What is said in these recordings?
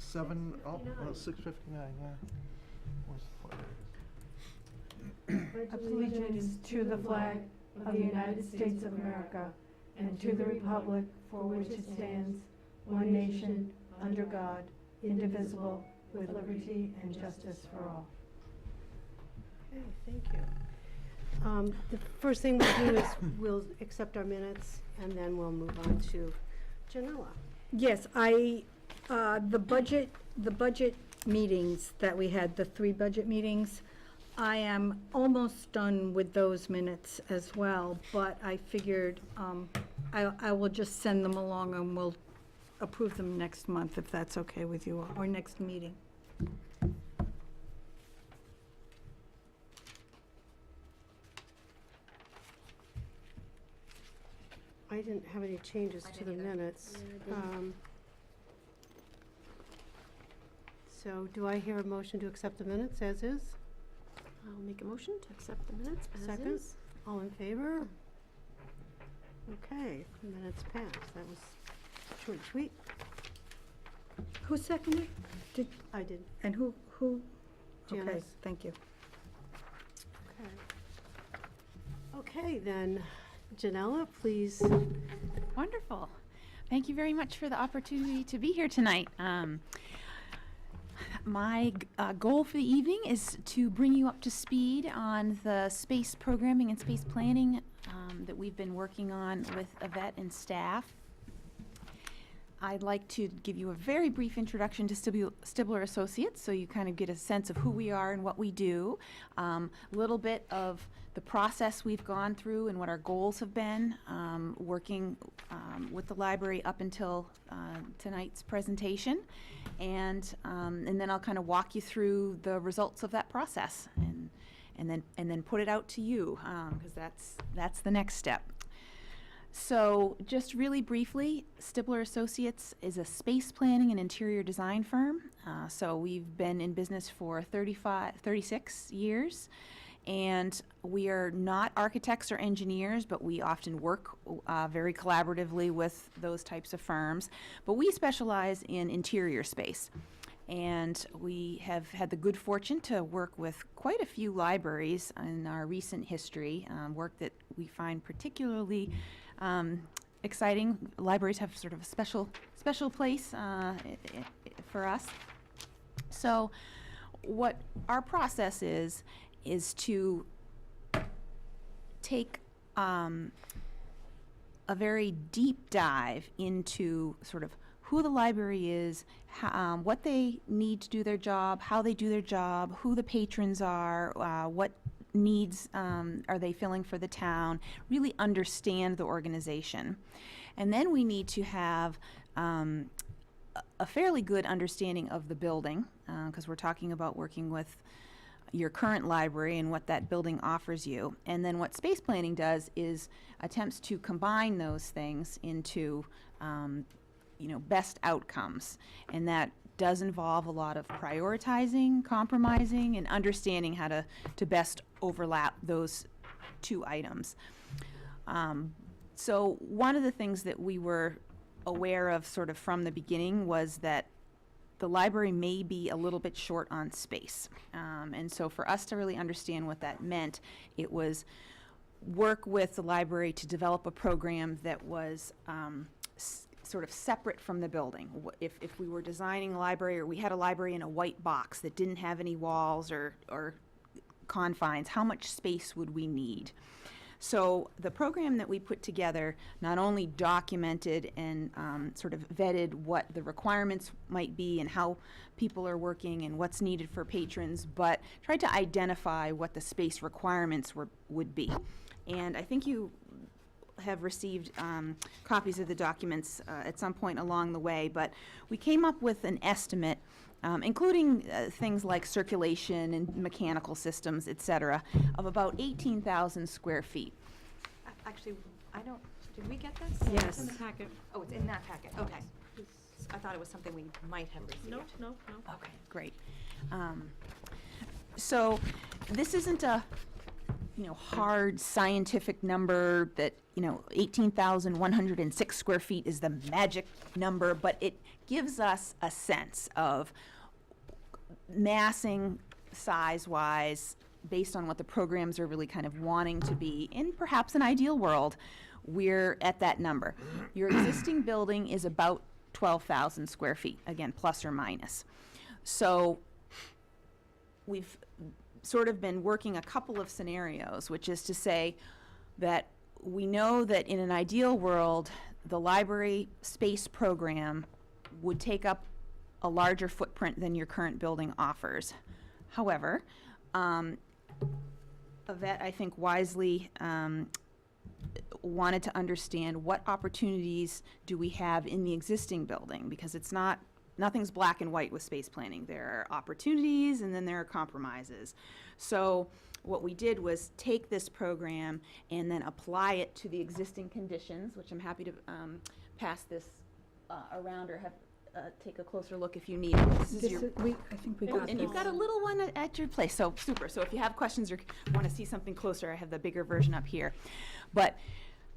6:59, yeah. Where's the flag? Pledge allegiance to the flag of the United States of America and to the republic for which it stands, one nation, under God, indivisible, with liberty and justice for all. Okay, thank you. The first thing we'll do is we'll accept our minutes, and then we'll move on to Janella. Yes, the budget meetings that we had, the 3 budget meetings, I am almost done with those minutes as well, but I figured I will just send them along and we'll approve them next month if that's okay with you, or next meeting. I didn't have any changes to the minutes. So do I hear a motion to accept the minutes as is? I'll make a motion to accept the minutes as Second? is. All in favor? Okay, the minutes passed. That was short and sweet. Who seconded? I did. And who? Okay, Janice. thank you. Okay. Okay, then, Janella, please. Wonderful. Thank you very much for the opportunity to be here tonight. My goal for the evening is to bring you up to speed on the space programming and space planning that we've been working on with Yvette and staff. I'd like to give you a very brief introduction to Stibler Associates, so you kind of get a sense of who we are and what we do. A little bit of the process we've gone through and what our goals have been, working with the library up until tonight's presentation, and then I'll kind of walk you through the results of that process, and then put it out to you, because that's the next step. So just really briefly, Stibler Associates is a space planning and interior design firm. So we've been in business for 36 years, and we are not architects or engineers, but we often work very collaboratively with those types of firms. But we specialize in interior space. And we have had the good fortune to work with quite a few libraries in our recent history, work that we find particularly exciting. Libraries have sort of a special place for us. So what our process is to take a very deep dive into sort of who the library is, what they need to do their job, how they do their job, who the patrons are, what needs are they filling for the town, really understand the organization. And then we need to have a fairly good understanding of the building, because we're talking about working with your current library and what that building offers you. And then what space planning does is attempts to combine those things into best outcomes. And that does involve a lot of prioritizing, compromising, and understanding how to best overlap those two items. So one of the things that we were aware of sort of from the beginning was that the library may be a little bit short on space. And so for us to really understand what that meant, it was work with the library to develop a program that was sort of separate from the building. If we were designing a library, or we had a library in a white box that didn't have any walls or confines, how much space would we need? So the program that we put together not only documented and sort of vetted what the requirements might be and how people are working and what's needed for patrons, but tried to identify what the space requirements would be. And I think you have received copies of the documents at some point along the way, but we came up with an estimate, including things like circulation and mechanical systems, et cetera, of about 18,000 square feet. Actually, did we get this? Yes. It's in the packet. Oh, it's in that packet, okay. I thought it was something we might have received. No. Okay, great. So this isn't a hard scientific number that, 18,106 square feet is the magic number, but it gives us a sense of massing size-wise based on what the programs are really kind of wanting to be. In perhaps an ideal world, we're at that number. Your existing building is about 12,000 square feet, again, plus or minus. So we've sort of been working a couple of scenarios, which is to say that we know that in an ideal world, the library space program would take up a larger footprint than your current building offers. However, Yvette, I think, wisely wanted to understand what opportunities do we have in the existing building, because nothing's black and white with space planning. There are opportunities and then there are compromises. So what we did was take this program and then apply it to the existing conditions, which I'm happy to pass this around or have take a closer look if you need it. This is your, I think we got and you've got a little one at your place, so super. So if you have questions or want to see something closer, I have the bigger version up here. But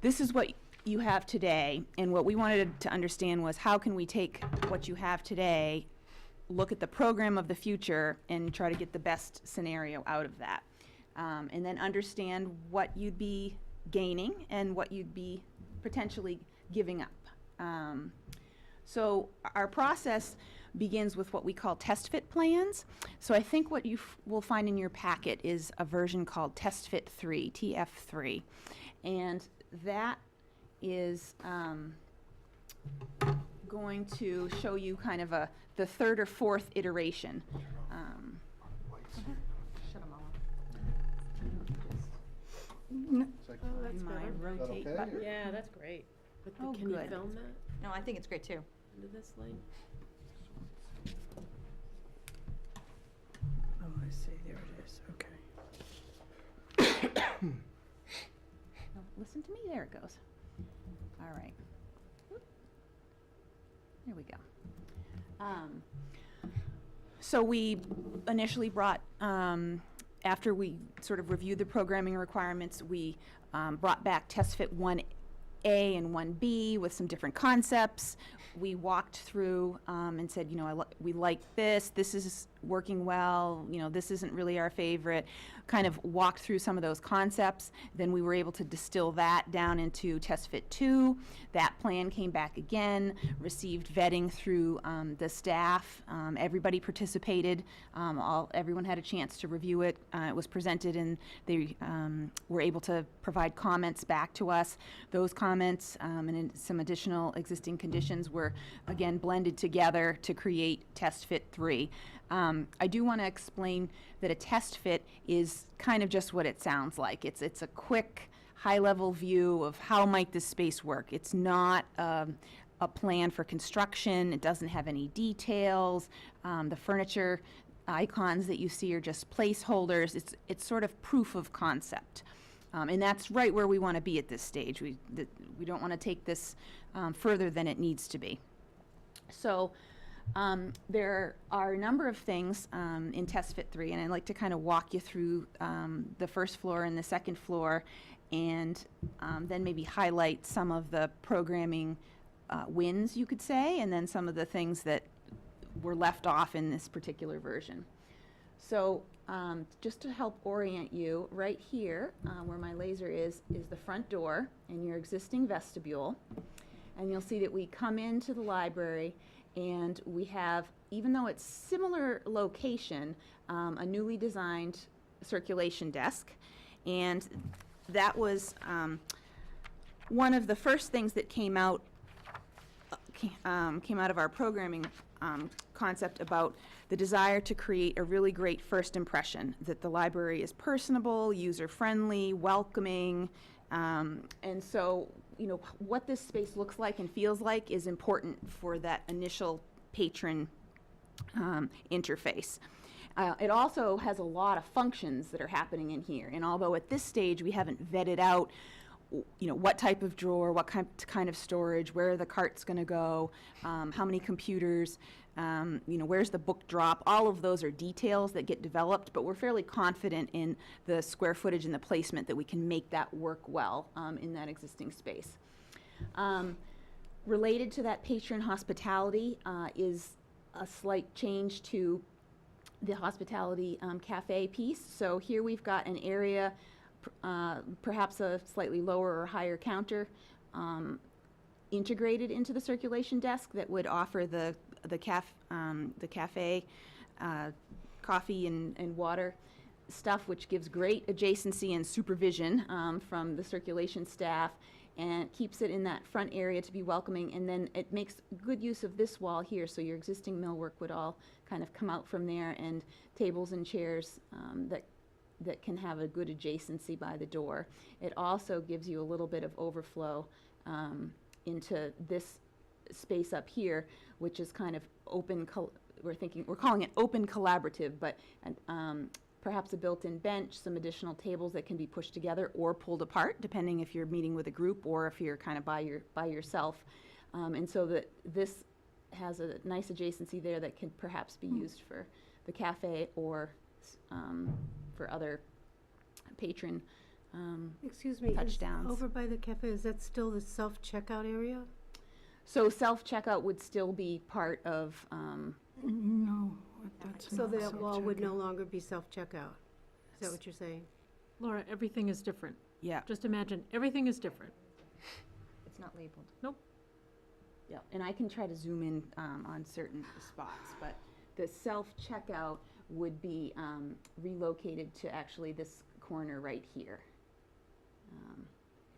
this is what you have today, and what we wanted to understand was how can we take what you have today, look at the program of the future, and try to get the best scenario out of that. And then understand what you'd be gaining and what you'd be potentially giving up. So our process begins with what we call test fit plans. So I think what you will find in your packet is a version called Test Fit 3, TF3. And that is going to show you kind of the third or fourth iteration. Shut them all off. Oh, that's My better. rotate okay? button. Yeah, that's great. But Oh, can you good. film that No, I think it's great too. into this link? Oh, I see, there it is, okay. No, listen to me, there it goes. All right. There we go. So we initially brought, after we sort of reviewed the programming requirements, we brought back Test Fit 1A and 1B with some different concepts. We walked through and said, we like this is working well, this isn't really our favorite, kind of walked through some of those concepts. Then we were able to distill that down into Test Fit 2. That plan came back again, received vetting through the staff. Everybody participated. Everyone had a chance to review it. It was presented and they were able to provide comments back to us. Those comments and some additional existing conditions were again blended together to create Test Fit 3. I do want to explain that a test fit is kind of just what it sounds like. It's a quick, high-level view of how might this space work. It's not a plan for construction. It doesn't have any details. The furniture icons that you see are just placeholders. It's sort of proof of concept. And that's right where we want to be at this stage. We don't want to take this further than it needs to be. So there are a number of things in Test Fit 3, and I'd like to kind of walk you through the first floor and the second floor, and then maybe highlight some of the programming wins, you could say, and then some of the things that were left off in this particular version. So just to help orient you, right here, where my laser is the front door and your existing vestibule. And you'll see that we come into the library and we have, even though it's similar location, a newly designed circulation desk. And that was one of the first things that came out of our programming concept about the desire to create a really great first impression, that the library is personable, user-friendly, welcoming, and so what this space looks like and feels like is important for that initial patron interface. It also has a lot of functions that are happening in here, and although at this stage we haven't vetted out what type of drawer, what kind of storage, where the cart's going to go, how many computers, where's the book drop. All of those are details that get developed, but we're fairly confident in the square footage and the placement that we can make that work well in that existing space. Related to that patron hospitality is a slight change to the hospitality cafe piece. So here we've got an area, perhaps a slightly lower or higher counter, integrated into the circulation desk that would offer the cafe coffee and water stuff, which gives great adjacency and supervision from the circulation staff, and keeps it in that front area to be welcoming. And then it makes good use of this wall here, so your existing millwork would all kind of come out from there, and tables and chairs that can have a good adjacency by the door. It also gives you a little bit of overflow into this space up here, which is kind of open. We're calling it open collaborative, but perhaps a built-in bench, some additional tables that can be pushed together or pulled apart, depending if you're meeting with a group or if you're kind of by yourself. And so that this has a nice adjacency there that can perhaps be used for the cafe or for other patron Excuse me, is touchdowns. over by the cafe, is that still the self-checkout area? So self-checkout would still be part of, No, that's So not that wall would no self-checkout. longer be self-checkout? Is that what you're saying? Laura, everything is different. yeah. Just imagine, everything is different. It's not labeled. Yeah, and I can try to zoom in on certain spots, but the self-checkout would be relocated to actually this corner right here.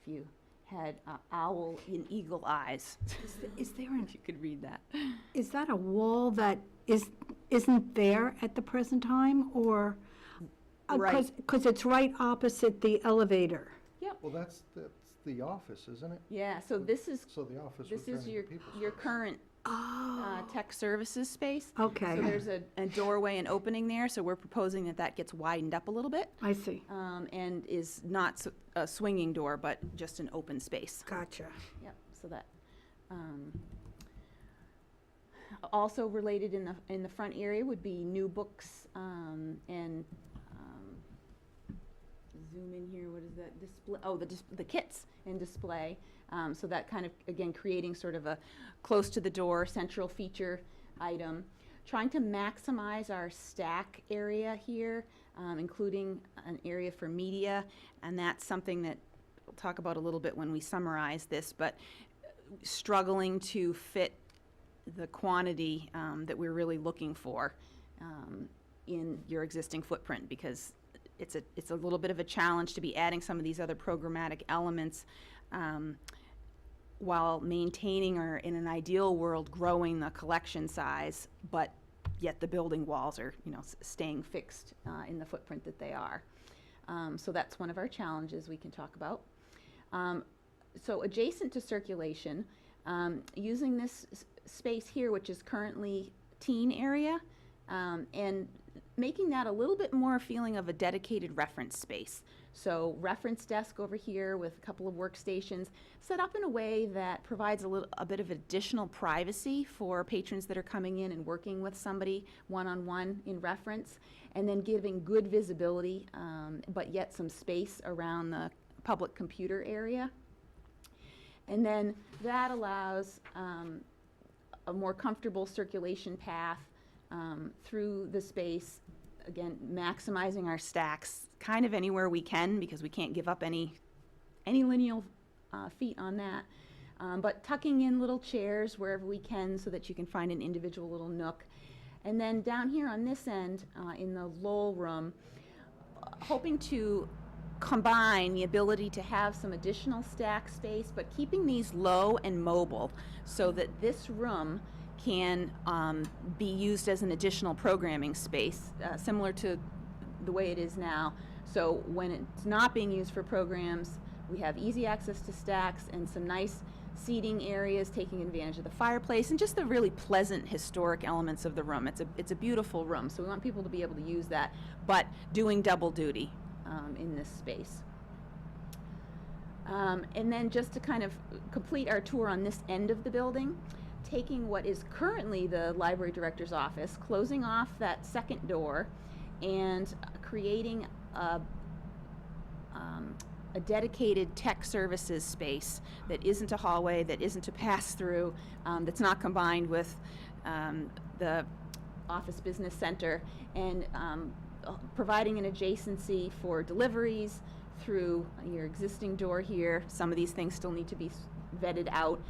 If you had owl and eagle eyes, Is there an if you could read that. Is that a wall that isn't there at the present time, or? Right. Because it's right opposite the elevator. Well, that's the office, isn't it? Yeah, so this is So the office would this turn is into your people's space. current tech services space. Okay. So there's a doorway and opening there, so we're proposing that gets widened up a little bit, I see. and is not a swinging door, but just an open space. Gotcha. Yep, so that, also related in the front area would be new books, and, zoom in here, what is that, display, oh, the kits and display. So that kind of, again, creating sort of a close to the door, central feature item. Trying to maximize our stack area here, including an area for media, and that's something that we'll talk about a little bit when we summarize this, but struggling to fit the quantity that we're really looking for in your existing footprint, because it's a little bit of a challenge to be adding some of these other programmatic elements while maintaining, or in an ideal world, growing the collection size, but yet the building walls are, staying fixed in the footprint that they are. So that's one of our challenges we can talk about. So adjacent to circulation, using this space here, which is currently teen area, and making that a little bit more feeling of a dedicated reference space. So reference desk over here with a couple of workstations set up in a way that provides a bit of additional privacy for patrons that are coming in and working with somebody one-on-one in reference, and then giving good visibility, but yet some space around the public computer area. And then that allows a more comfortable circulation path through the space, again, maximizing our stacks kind of anywhere we can, because we can't give up any lineal feet on that, but tucking in little chairs wherever we can so that you can find an individual little nook. And then down here on this end, in the Lowell room, hoping to combine the ability to have some additional stack space, but keeping these low and mobile so that this room can be used as an additional programming space, similar to the way it is now. So when it's not being used for programs, we have easy access to stacks and some nice seating areas, taking advantage of the fireplace and just the really pleasant historic elements of the room. It's a beautiful room, so we want people to be able to use that, but doing double duty in this space. And then just to kind of complete our tour on this end of the building, taking what is currently the library director's office, closing off that second door, and creating a dedicated tech services space that isn't a hallway, that isn't a pass-through, that's not combined with the office business center, and providing an adjacency for deliveries through your existing door here. Some of these things still need to be vetted out.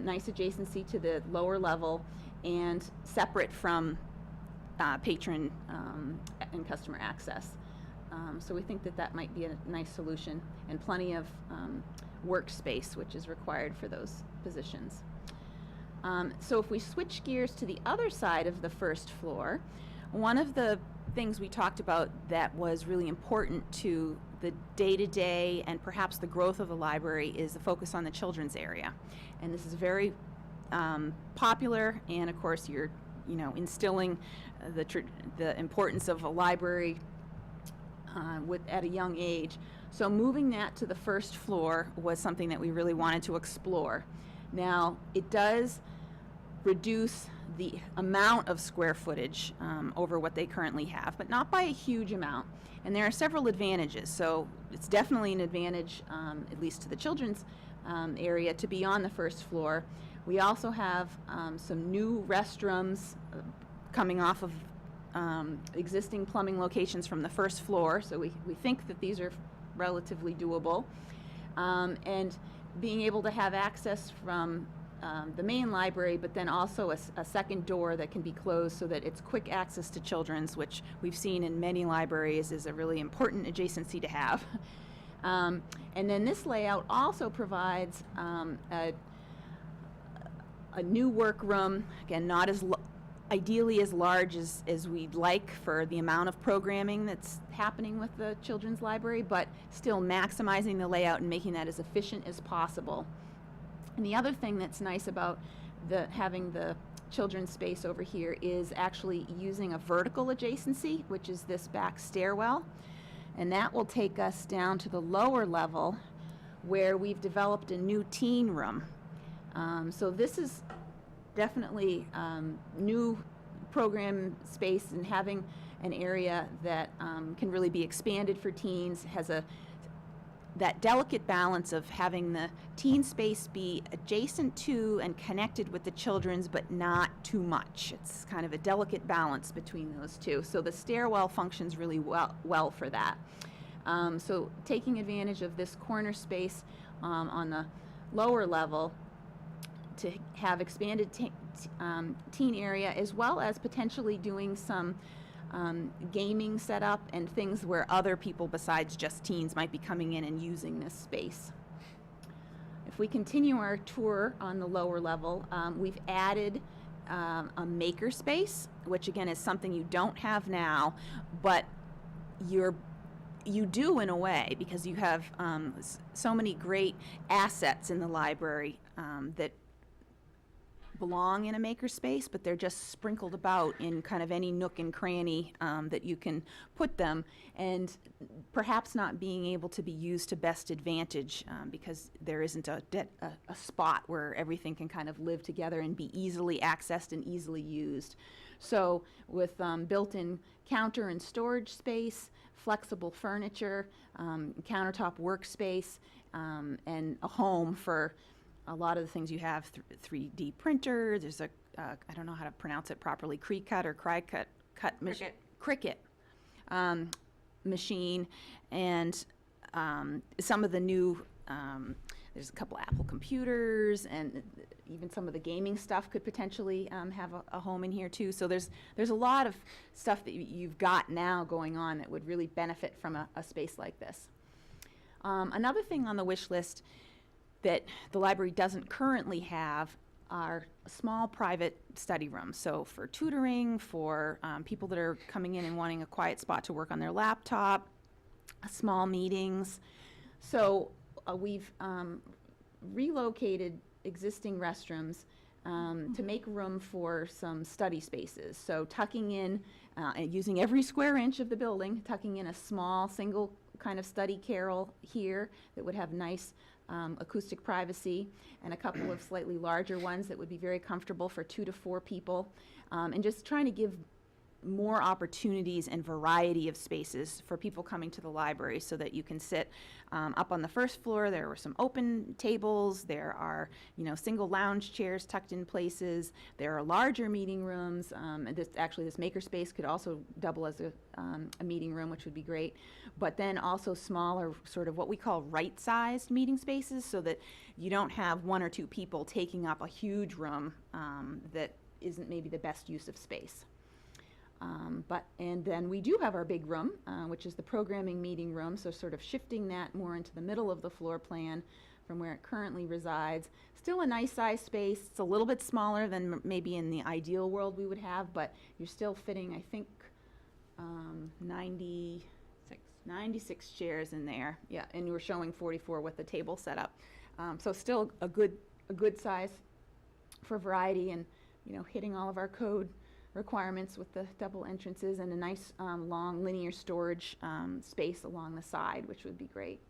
Nice adjacency to the lower level and separate from patron and customer access. So we think that that might be a nice solution, and plenty of workspace, which is required for those positions. So if we switch gears to the other side of the first floor, one of the things we talked about that was really important to the day-to-day and perhaps the growth of the library is the focus on the children's area. And this is very popular, and of course you're instilling the importance of a library at a young age. So moving that to the first floor was something that we really wanted to explore. Now, it does reduce the amount of square footage over what they currently have, but not by a huge amount. And there are several advantages. So it's definitely an advantage, at least to the children's area, to be on the first floor. We also have some new restrooms coming off of existing plumbing locations from the first floor, so we think that these are relatively doable. And being able to have access from the main library, but then also a second door that can be closed so that it's quick access to children's, which we've seen in many libraries is a really important adjacency to have. And then this layout also provides a new workroom, again, not as ideally as large as we'd like for the amount of programming that's happening with the children's library, but still maximizing the layout and making that as efficient as possible. And the other thing that's nice about having the children's space over here is actually using a vertical adjacency, which is this back stairwell. And that will take us down to the lower level where we've developed a new teen room. So this is definitely new program space, and having an area that can really be expanded for teens has that delicate balance of having the teen space be adjacent to and connected with the children's, but not too much. It's kind of a delicate balance between those two. So the stairwell functions really well for that. So taking advantage of this corner space on the lower level to have expanded teen area, as well as potentially doing some gaming setup and things where other people besides just teens might be coming in and using this space. If we continue our tour on the lower level, we've added a maker space, which again is something you don't have now, but you do in a way, because you have so many great assets in the library that belong in a maker space, but they're just sprinkled about in kind of any nook and cranny that you can put them, and perhaps not being able to be used to best advantage because there isn't a spot where everything can kind of live together and be easily accessed and easily used. So with built-in counter and storage space, flexible furniture, countertop workspace, and a home for a lot of the things you have, 3D printer, there's a, I don't know how to pronounce it properly, Cricut or Cricut Cricut machine, and some of the new, there's a couple Apple computers, and even some of the gaming stuff could potentially have a home in here too. So there's a lot of stuff that you've got now going on that would really benefit from a space like this. Another thing on the wish list that the library doesn't currently have are small private study rooms. So for tutoring, for people that are coming in and wanting a quiet spot to work on their laptop, small meetings. So we've relocated existing restrooms to make room for some study spaces. So tucking in, and using every square inch of the building, tucking in a small single kind of study carrel here that would have nice acoustic privacy, and a couple of slightly larger ones that would be very comfortable for 2 to 4 people, and just trying to give more opportunities and variety of spaces for people coming to the library so that you can sit up on the first floor. There were some open tables. There are, single lounge chairs tucked in places. There are larger meeting rooms. And this makerspace could also double as a meeting room, which would be great. But then also smaller, sort of what we call right-sized meeting spaces, so that you don't have 1 or 2 people taking up a huge room that isn't maybe the best use of space. And then we do have our big room, which is the programming meeting room, so sort of shifting that more into the middle of the floor plan from where it currently resides. Still a nice size space. It's a little bit smaller than maybe in the ideal world we would have, but you're still fitting, I think, 96 chairs in there. Yeah, and we're showing 44 with the table set up. So still a good size for variety and, hitting all of our code requirements with the double entrances and a nice long linear storage space along the side, which would be great.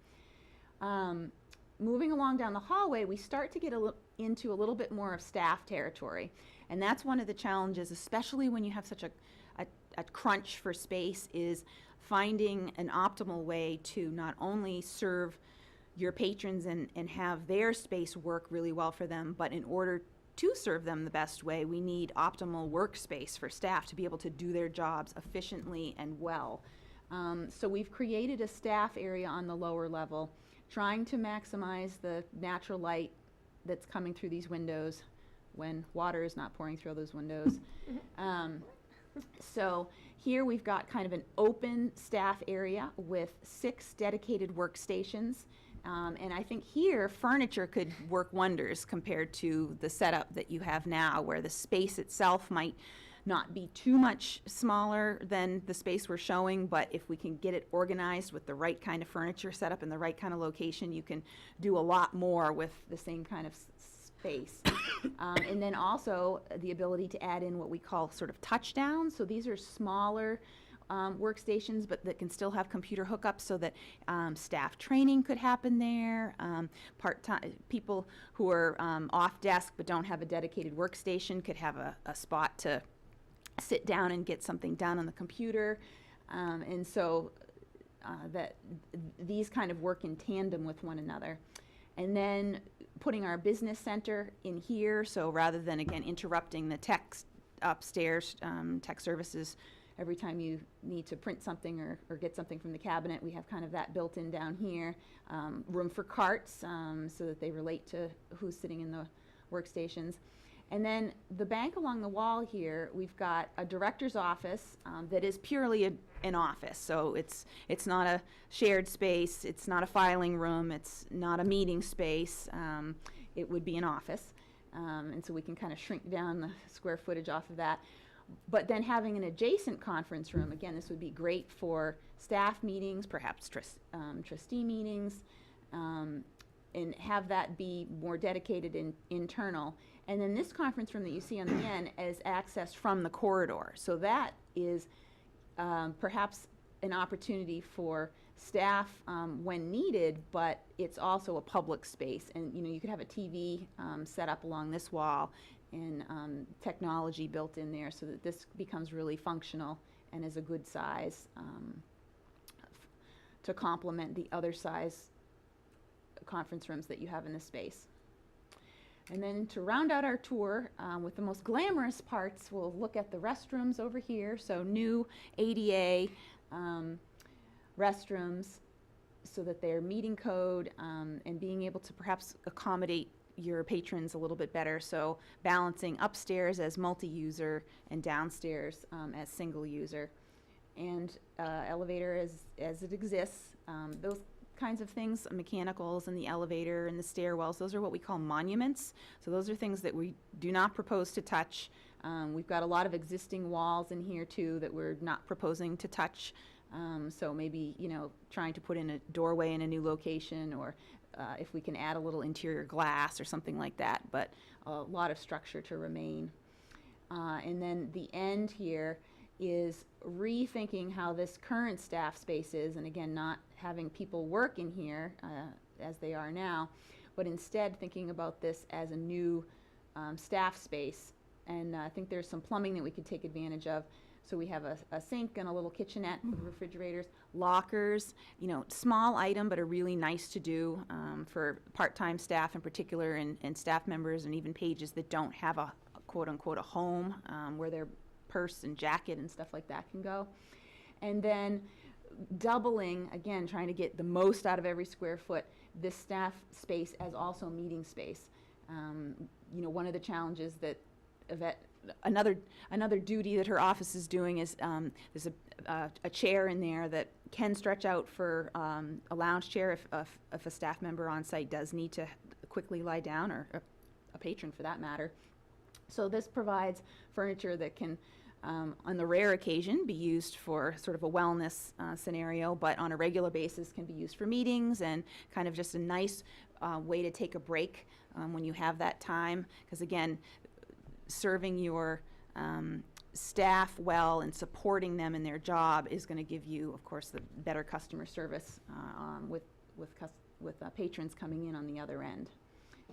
Moving along down the hallway, we start to get into a little bit more of staff territory, and that's one of the challenges, especially when you have such a crunch for space, is finding an optimal way to not only serve your patrons and have their space work really well for them, but in order to serve them the best way, we need optimal workspace for staff to be able to do their jobs efficiently and well. So we've created a staff area on the lower level, trying to maximize the natural light that's coming through these windows when water is not pouring through those windows. So here we've got kind of an open staff area with 6 dedicated workstations. And I think here, furniture could work wonders compared to the setup that you have now, where the space itself might not be too much smaller than the space we're showing, but if we can get it organized with the right kind of furniture set up in the right kind of location, you can do a lot more with the same kind of space. And then also the ability to add in what we call sort of touchdowns. So these are smaller workstations, but that can still have computer hookups, so that staff training could happen there. Part-time people who are off desk but don't have a dedicated workstation could have a spot to sit down and get something done on the computer. And so that these kind of work in tandem with one another. And then putting our business center in here, so rather than, again, interrupting the tech upstairs, tech services, every time you need to print something or get something from the cabinet, we have kind of that built in down here. Room for carts, so that they relate to who's sitting in the workstations. And then the bank along the wall here, we've got a director's office that is purely an office. So it's not a shared space, it's not a filing room, it's not a meeting space. It would be an office. And so we can kind of shrink down the square footage off of that. But then having an adjacent conference room, again, this would be great for staff meetings, perhaps trustee meetings, and have that be more dedicated and internal. And then this conference room that you see on the end is accessed from the corridor. So that is perhaps an opportunity for staff when needed, but it's also a public space. And you could have a TV set up along this wall and technology built in there, so that this becomes really functional and is a good size to complement the other size conference rooms that you have in the space. And then to round out our tour with the most glamorous parts, we'll look at the restrooms over here. So new ADA restrooms, so that they're meeting code and being able to perhaps accommodate your patrons a little bit better. So balancing upstairs as multi-user and downstairs as single user. And elevator as it exists. Those kinds of things, mechanicals in the elevator and the stairwells, those are what we call monuments. So those are things that we do not propose to touch. We've got a lot of existing walls in here too that we're not proposing to touch. So maybe, trying to put in a doorway in a new location, or if we can add a little interior glass or something like that, but a lot of structure to remain. And then the end here is rethinking how this current staff space is, and again, not having people work in here as they are now, but instead thinking about this as a new staff space. And I think there's some plumbing that we could take advantage of. So we have a sink and a little kitchenette with refrigerators, lockers, you know, small item, but are really nice to do for part-time staff in particular, and staff members and even pages that don't have a quote-unquote a home where their purse and jacket and stuff like that can go. And then doubling, again, trying to get the most out of every square foot, this staff space as also meeting space. You know, one of the challenges that Yvette, another duty that her office is doing is there's a chair in there that can stretch out for a lounge chair if a staff member on site does need to quickly lie down, or a patron for that matter. So this provides furniture that can, on the rare occasion, be used for sort of a wellness scenario, but on a regular basis can be used for meetings, and kind of just a nice way to take a break when you have that time. Because again, serving your staff well and supporting them in their job is going to give you, of course, the better customer service with patrons coming in on the other end.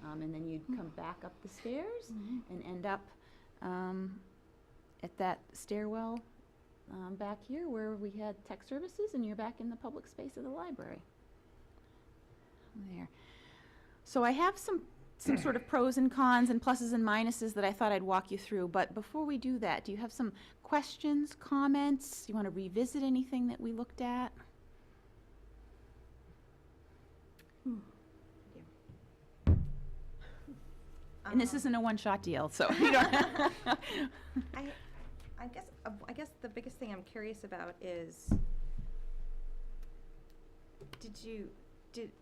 And then you'd come back up the stairs and end up at that stairwell back here where we had tech services, and you're back in the public space of the library. There. So I have some sort of pros and cons and pluses and minuses that I thought I'd walk you through. But before we do that, do you have some questions, comments? You want to revisit anything that we looked at? And this isn't a one-shot deal, so you don't. I guess the biggest thing I'm curious about is,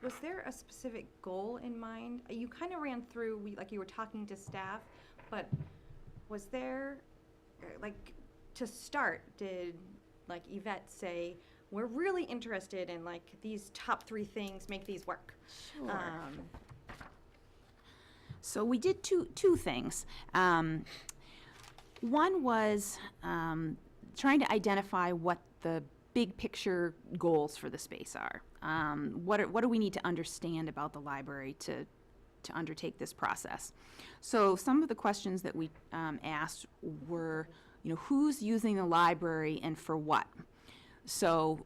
was there a specific goal in mind? You kind of ran through, like you were talking to staff, but was there, like, to start, did, like, Yvette say, we're really interested in, like, these top 3 things, make these work? Sure. So we did two things. One was trying to identify what the big picture goals for the space are. What do we need to understand about the library to undertake this process? So some of the questions that we asked were, you know, who's using the library and for what? So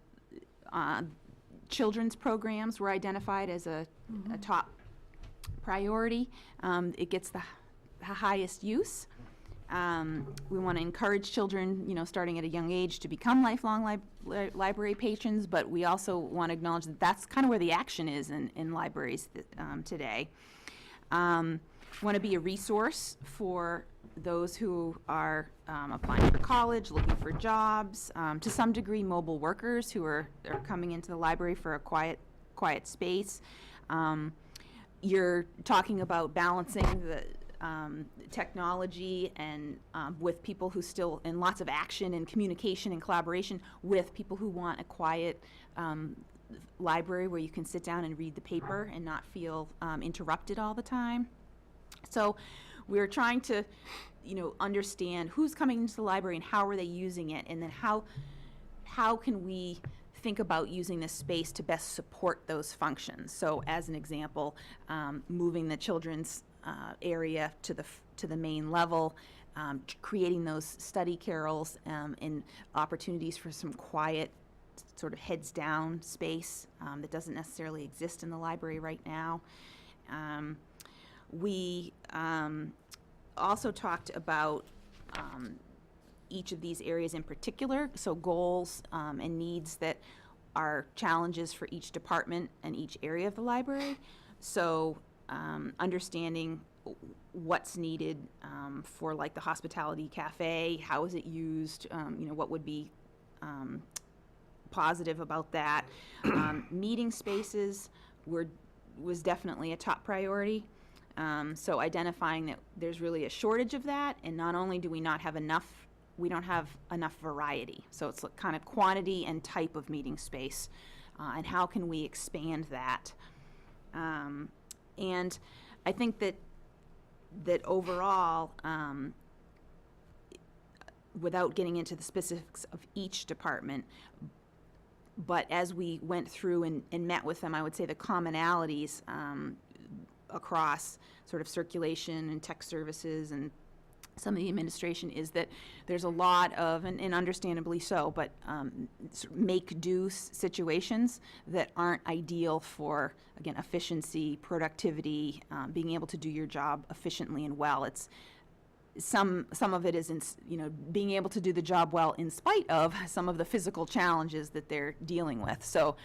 children's programs were identified as a top priority. It gets the highest use. We want to encourage children, you know, starting at a young age to become lifelong library patrons, but we also want to acknowledge that that's kind of where the action is in libraries today. Want to be a resource for those who are applying for college, looking for jobs, to some degree mobile workers who are coming into the library for a quiet space. You're talking about balancing the technology and with people who still, and lots of action and communication and collaboration with people who want a quiet library where you can sit down and read the paper and not feel interrupted all the time. So we're trying to, you know, understand who's coming into the library and how are they using it, and then how can we think about using this space to best support those functions. So as an example, moving the children's area to the main level, creating those study carrels and opportunities for some quiet sort of heads down space that doesn't necessarily exist in the library right now. We also talked about each of these areas in particular, so goals and needs that are challenges for each department and each area of the library. So understanding what's needed for, like, the hospitality cafe, how is it used, you know, what would be positive about that. Meeting spaces was definitely a top priority. So identifying that there's really a shortage of that, and not only do we not have enough, we don't have enough variety. So it's kind of quantity and type of meeting space, and how can we expand that? And I think that overall, without getting into the specifics of each department, But as we went through and met with them, I would say the commonalities across sort of circulation and tech services and some of the administration is that there's a lot of, and understandably so, but make-do situations that aren't ideal for, again, efficiency, productivity, being able to do your job efficiently and well. It's some of it is, being able to do the job well in spite of some of the physical challenges that they're dealing with. So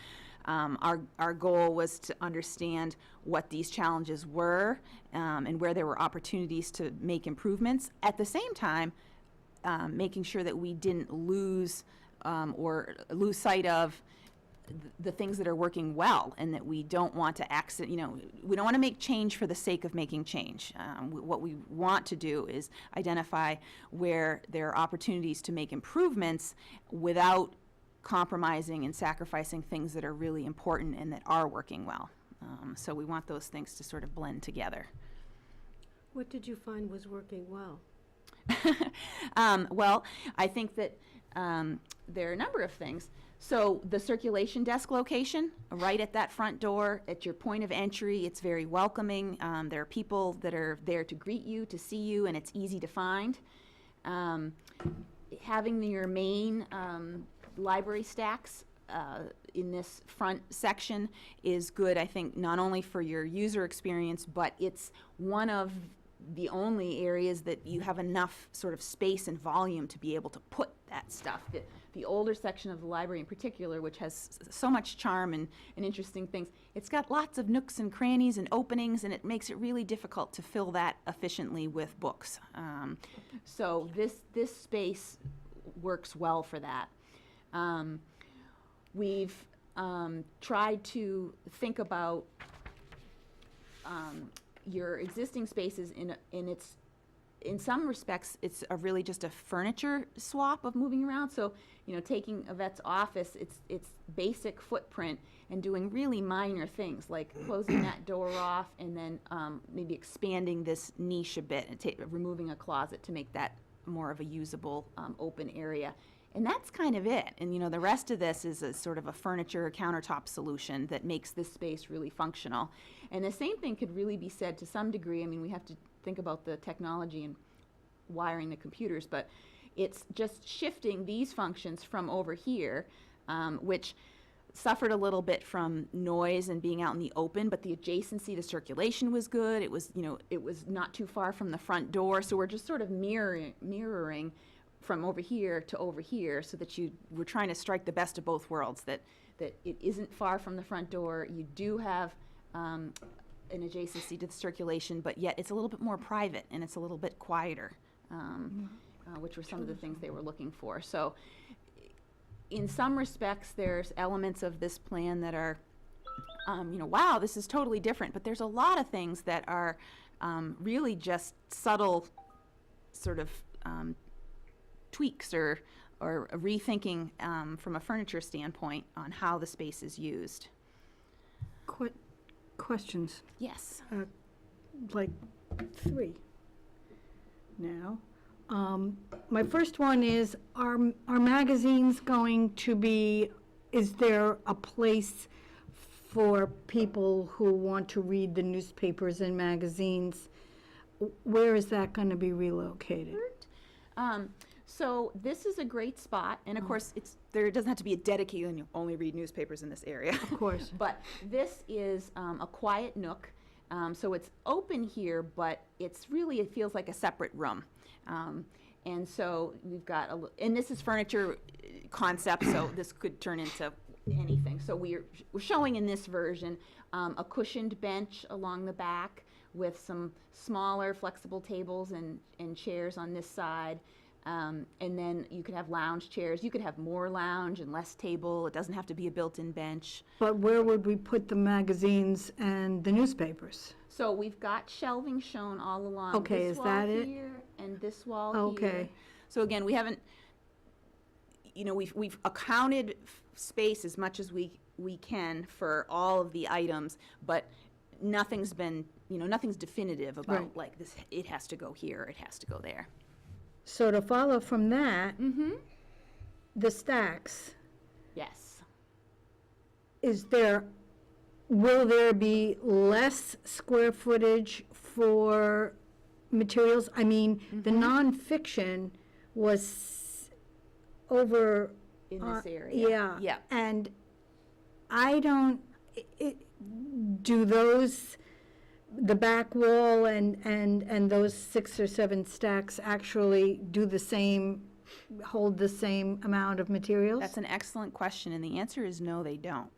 our goal was to understand what these challenges were and where there were opportunities to make improvements. At the same time, making sure that we didn't lose or lose sight of the things that are working well, and that we don't want to we don't want to make change for the sake of making change. What we want to do is identify where there are opportunities to make improvements without compromising and sacrificing things that are really important and that are working well. So we want those things to sort of blend together. What did you find was working well? Well, I think that there are a number of things. So the circulation desk location, right at that front door, at your point of entry, it's very welcoming. There are people that are there to greet you, to see you, and it's easy to find. Having your main library stacks in this front section is good, I think, not only for your user experience, but it's one of the only areas that you have enough sort of space and volume to be able to put that stuff. The older section of the library in particular, which has so much charm and interesting things, it's got lots of nooks and crannies and openings, and it makes it really difficult to fill that efficiently with books. So this space works well for that. We've tried to think about your existing spaces in some respects, it's really just a furniture swap of moving around. So, taking Yvette's office, its basic footprint, and doing really minor things like closing that door off, and then maybe expanding this niche a bit and removing a closet to make that more of a usable open area. And that's kind of it. And the rest of this is a sort of a furniture countertop solution that makes this space really functional. And the same thing could really be said to some degree. I mean, we have to think about the technology and wiring the computers, but it's just shifting these functions from over here, which suffered a little bit from noise and being out in the open, but the adjacency to circulation was good. It was, it was not too far from the front door. So we're just sort of mirroring from over here to over here, so that we're trying to strike the best of both worlds, that it isn't far from the front door. You do have an adjacency to the circulation, but yet it's a little bit more private and it's a little bit quieter, which were some of the things they were looking for. So in some respects, there's elements of this plan that are, wow, this is totally different, but there's a lot of things that are really just subtle sort of tweaks or rethinking from a furniture standpoint on how the space is used. Questions? Yes. Like 3 now. My first one is, are magazines going to be, is there a place for people who want to read the newspapers and magazines? Where is that going to be relocated? So this is a great spot, and of course, it doesn't have to be a dedicated, and you only read newspapers in this area. Of course. But this is a quiet nook, so it's open here, but it feels like a separate room. And so we've got and this is furniture concept, so this could turn into anything. So we're showing in this version a cushioned bench along the back with some smaller flexible tables and chairs on this side. And then you could have lounge chairs. You could have more lounge and less table. It doesn't have to be a built-in bench. But where would we put the magazines and the newspapers? So we've got shelving shown all along. Okay, this is wall that it? here and this wall Okay. here. So again, we haven't, we've accounted space as much as we can for all of the items, but nothing's been, nothing's definitive about Right. like this. It has to go here. It has to go there. So to follow from that, Mm-hmm. the stacks, Yes. will there be less square footage for materials? I mean, the nonfiction was over. In this area. Yeah. Yeah. And I don't, do those, the back wall and those 6 or 7 stacks actually do the same, hold the same amount of materials? That's an excellent question, and the answer is no, they don't.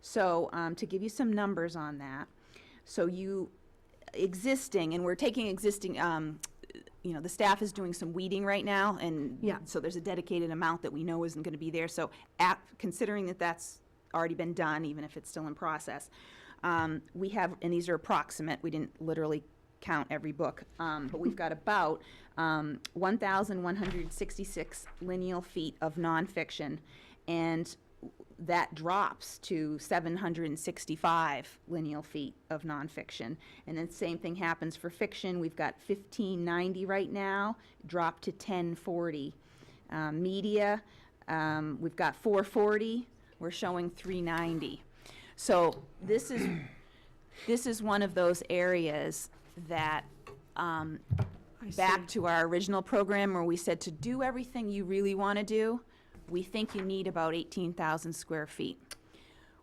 So, to give you some numbers on that, so existing, and we're taking existing, the staff is doing some weeding right now, and Yeah. so there's a dedicated amount that we know isn't gonna be there, so considering that that's already been done, even if it's still in process, we have, and these are approximate, we didn't literally count every book, but we've got about 1,166 lineal feet of nonfiction, and that drops to 765 lineal feet of nonfiction. And then same thing happens for fiction. We've got 1,590 right now, dropped to 1,040. Media, we've got 440. We're showing 390. So this is one of those areas that back to our original program where we said to do everything you really want to do, we think you need about 18,000 square feet.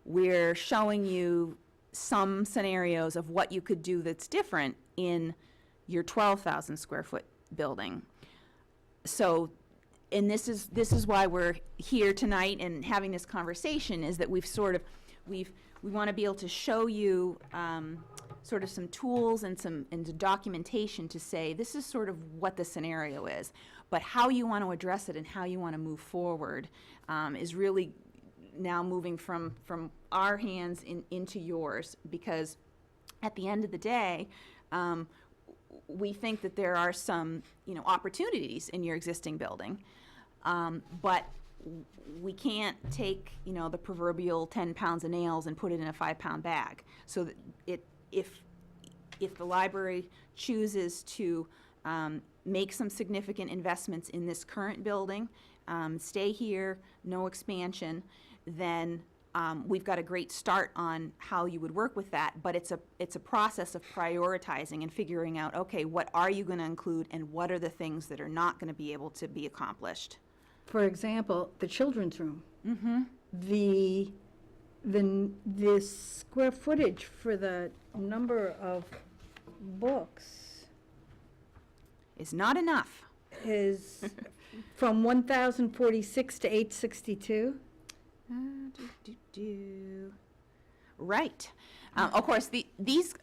We're showing you some scenarios of what you could do that's different in your 12,000 square foot building. So, and this is why we're here tonight and having this conversation, is that we want to be able to show you sort of some tools and some documentation to say this is sort of what the scenario is, but how you want to address it and how you want to move forward is really now moving from our hands into yours, because at the end of the day, we think that there are some opportunities in your existing building, but we can't take the proverbial 10 pounds of nails and put it in a 5-pound bag. So that if the library chooses to make some significant investments in this current building, stay here, no expansion, then we've got a great start on how you would work with that. But it's a process of prioritizing and figuring out, okay, what are you going to include and what are the things that are not going to be able to be accomplished. For example, the children's room. Mm-hmm. The square footage for the number of books Is not enough. is from 1,046 to 862. Right. Of course, these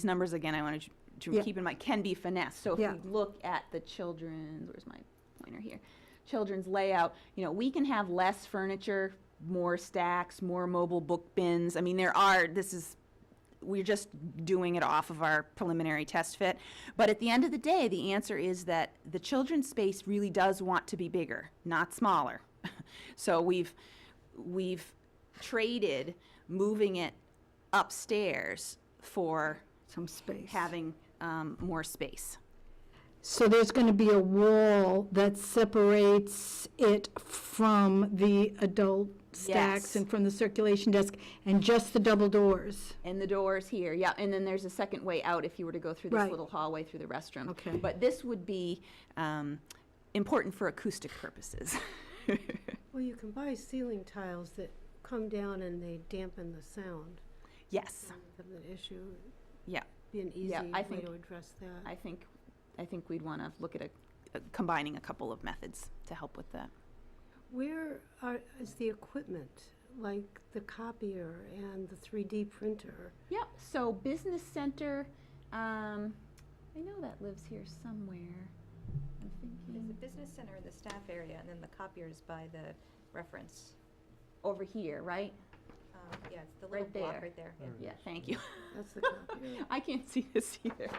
numbers, again, I wanted to Yeah. keep in mind, can be finessed. So if Yeah. we look at the children's, where's my pointer here? Children's layout, we can have less furniture, more stacks, more mobile book bins. I mean, we're just doing it off of our preliminary test fit. But at the end of the day, the answer is that the children's space really does want to be bigger, not smaller. So we've traded moving it upstairs for Some space. having more space. So there's going to be a wall that separates it from the adult stacks Yes. and from the circulation desk, and just the double doors. And the doors here, yeah, and then there's a second way out if you were to go through this Right. little hallway through the restroom. Okay. But this would be important for acoustic purposes. Well, you can buy ceiling tiles that come down and they dampen the sound. Yes, Of the issue, yeah, be an easy Yeah, I way think- to address that. I think we'd want to look at combining a couple of methods to help with that. Where is the equipment, like the copier and the 3D printer? Yep, so business center, I know that lives here somewhere. I'm There's a thinking business center in the staff area, and then the copiers by the reference. over here, right? Yeah, it's the little Right block there. right there. Yeah. Yeah, thank you. That's the copier. I can't see this either.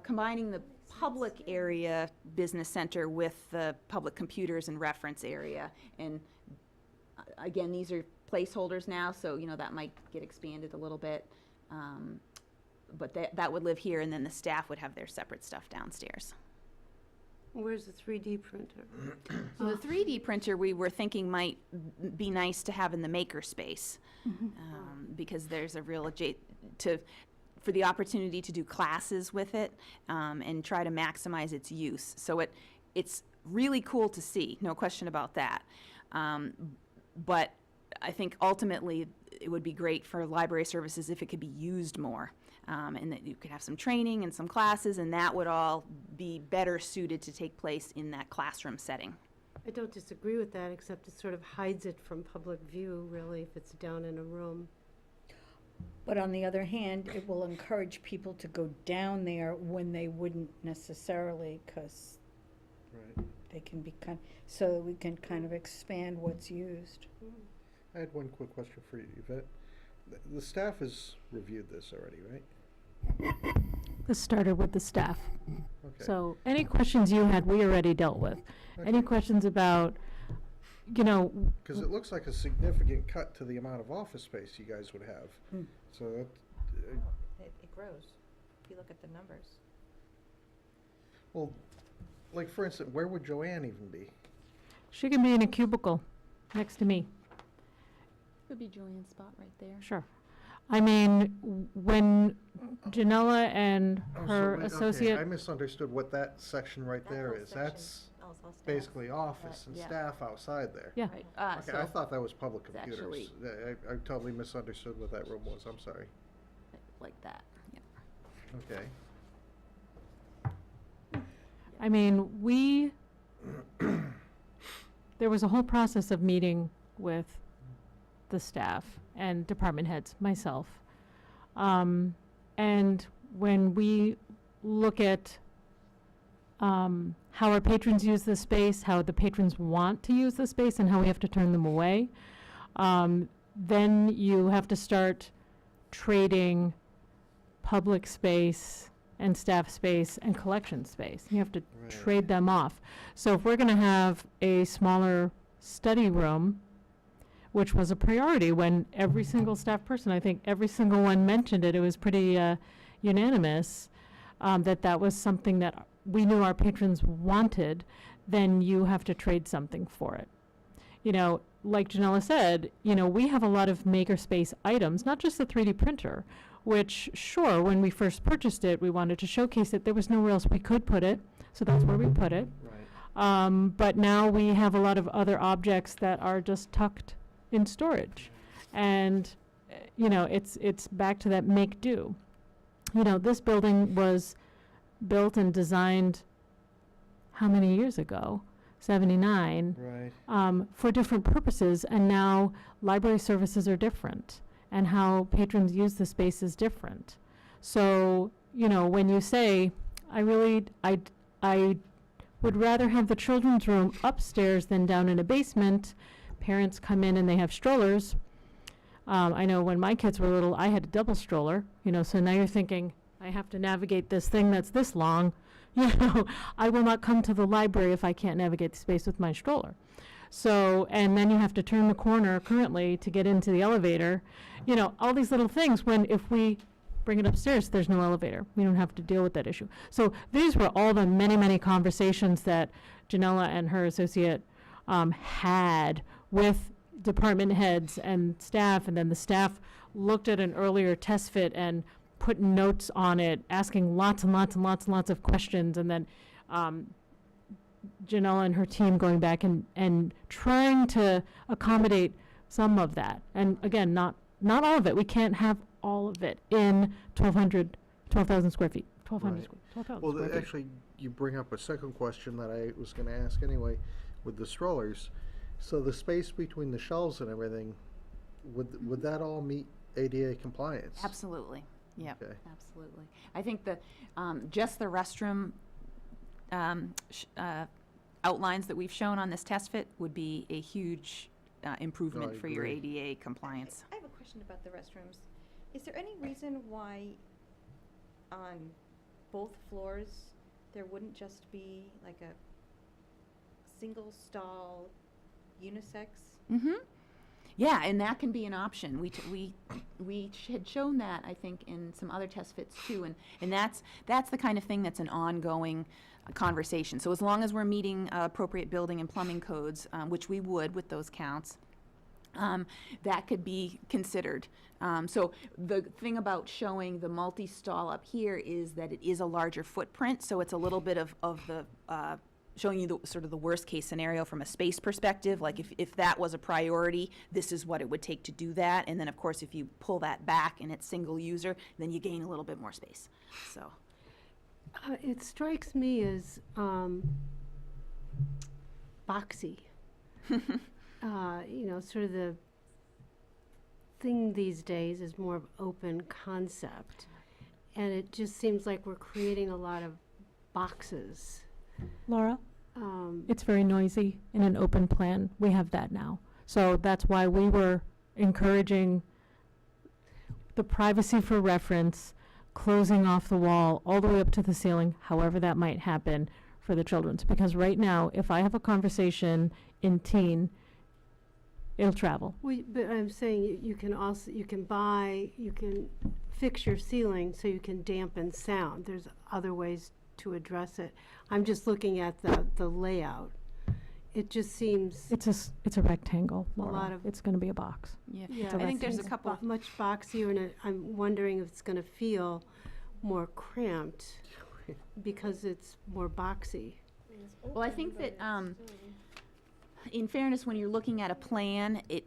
Combining the public area business center with the public computers and reference area. And again, these are placeholders now, so, that might get expanded a little bit. But that would live here, and then the staff would have their separate stuff downstairs. Where's the 3D printer? So the 3D printer, we were thinking might be nice to have in the maker space, because there's a real for the opportunity to do classes with it, and try to maximize its use. So it's really cool to see, no question about that. But I think ultimately it would be great for library services if it could be used more, and that you could have some training and some classes, and that would all be better suited to take place in that classroom setting. I don't disagree with that, except it sort of hides it from public view, really, if it's down in a room. But on the other hand, it will encourage people to go down there when they wouldn't necessarily, because Right. they can be so that we can kind of expand what's used. I had one quick question for you, Yvette. The staff has reviewed this already, right? This started with the staff. Okay. So any questions you had, we already dealt with. Any Okay. questions about, you know, Because it looks like a significant cut to the amount of office space you guys would have. So that, It grows, if you look at the numbers. well, like for instance, where would Joanne even be? she can be in a cubicle next to me. Would be Julian's spot right there. Sure. I mean, when Janella and Oh, so her wait, okay, associate. I misunderstood what that section right there is. That's basically office and yeah. staff outside there. Yeah. Right, Okay, I thought that was public it's computers. I totally misunderstood what that room was. I'm sorry. like that, yeah. Okay. I mean, there was a whole process of meeting with the staff and department heads, myself. And when we look at how our patrons use the space, how the patrons want to use the space, and how we have to turn them away, then you have to start trading public space and staff space and collection space. You have to Right. trade them off. So if we're going to have a smaller study room, which was a priority when every single staff person, I think every single one mentioned it, it was pretty unanimous, that was something that we knew our patrons wanted, then you have to trade something for it. You know, like Janella said, you know, we have a lot of makerspace items, not just the 3D printer, which, sure, when we first purchased it, we wanted to showcase it. There was nowhere else we could put it, so that's where we put it. Right. But now we have a lot of other objects that are just tucked in storage. And, you know, it's back to that make do. You know, this building was built and designed how many years ago? 79. Right. For different purposes, and now library services are different, and how patrons use the space is different. So, you know, when you say, I would rather have the children's room upstairs than down in a basement, parents come in and they have strollers. I know when my kids were little, I had a double stroller, you know, so now you're thinking, I have to navigate this thing that's this long. You know, I will not come to the library if I can't navigate the space with my stroller. So, and then you have to turn the corner currently to get into the elevator. You know, all these little things, when if we bring it upstairs, there's no elevator. We don't have to deal with that issue. So these were all the many, many conversations that Janella and her associate had with department heads and staff, and then the staff looked at an earlier test fit and put notes on it, asking lots and lots and lots and lots of questions, and then Janella and her team going back and trying to accommodate some of that. And again, not all of it. We can't have all of it in 12,000 square feet. 1,200 Right. square, 12,000 Well, square feet. actually, you bring up a second question that I was going to ask anyway with the strollers. So the space between the shelves and everything, would that all meet ADA compliance? Absolutely, yep, Okay. absolutely. I think just the restroom outlines that we've shown on this test fit would be a huge improvement for your agree. ADA compliance. I have a question about the restrooms. Is there any reason why on both floors there wouldn't just be like a single stall unisex? Mm-hmm. Yeah, and that can be an option. We had shown that, I think, in some other test fits too, and that's the kind of thing that's an ongoing conversation. So as long as we're meeting appropriate building and plumbing codes, which we would with those counts, that could be considered. So the thing about showing the multi-stall up here is that it is a larger footprint, so it's a little bit of the showing you the sort of the worst case scenario from a space perspective. Like if that was a priority, this is what it would take to do that. And then of course if you pull that back and it's single user, then you gain a little bit more space. So It strikes me as boxy. Sort of the thing these days is more of open concept. And it just seems like we're creating a lot of boxes. Laura? It's very noisy in an open plan. We have that now. So that's why we were encouraging the privacy for reference, closing off the wall all the way up to the ceiling, however that might happen for the children's. Because right now, if I have a conversation in teen, it'll travel. But I'm saying you can fix your ceiling so you can dampen sound. There's other ways to address it. I'm just looking at the layout. It just seems It's a rectangle, Laura. lot of- It's gonna be a box. yeah, yeah, I think there's a it's couple. much boxier, and I'm wondering if it's going to feel more cramped because it's more boxy. Well, I think that, in fairness, when you're looking at a plan, it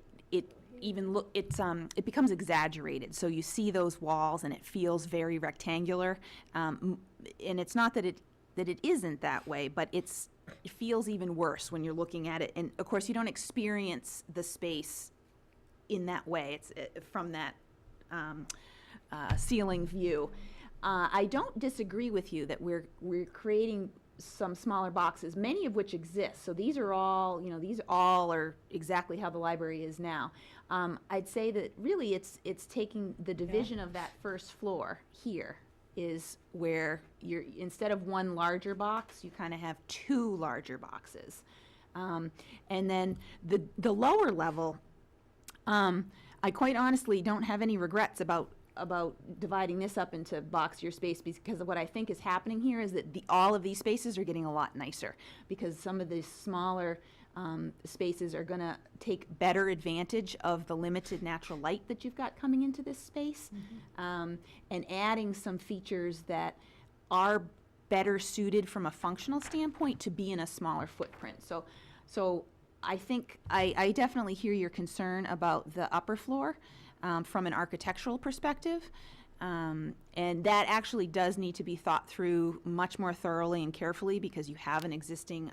becomes exaggerated. So you see those walls and it feels very rectangular. And it's not that it isn't that way, but it feels even worse when you're looking at it. And of course, you don't experience the space in that way. It's from that ceiling view. I don't disagree with you that we're creating some smaller boxes, many of which exist. So these are all, these all are exactly how the library is now. I'd say that really it's taking the division of that first floor here is where instead of one larger box, you kind of have two larger boxes. And then the lower level, I quite honestly don't have any regrets about dividing this up into boxier space, because of what I think is happening here is that all of these spaces are getting a lot nicer, because some of these smaller spaces are going to take better advantage of the limited natural light that you've got coming into this space, and adding some features that are better suited from a functional standpoint to be in a smaller footprint. So I think I definitely hear your concern about the upper floor. From an architectural perspective, and that actually does need to be thought through much more thoroughly and carefully, because you have an existing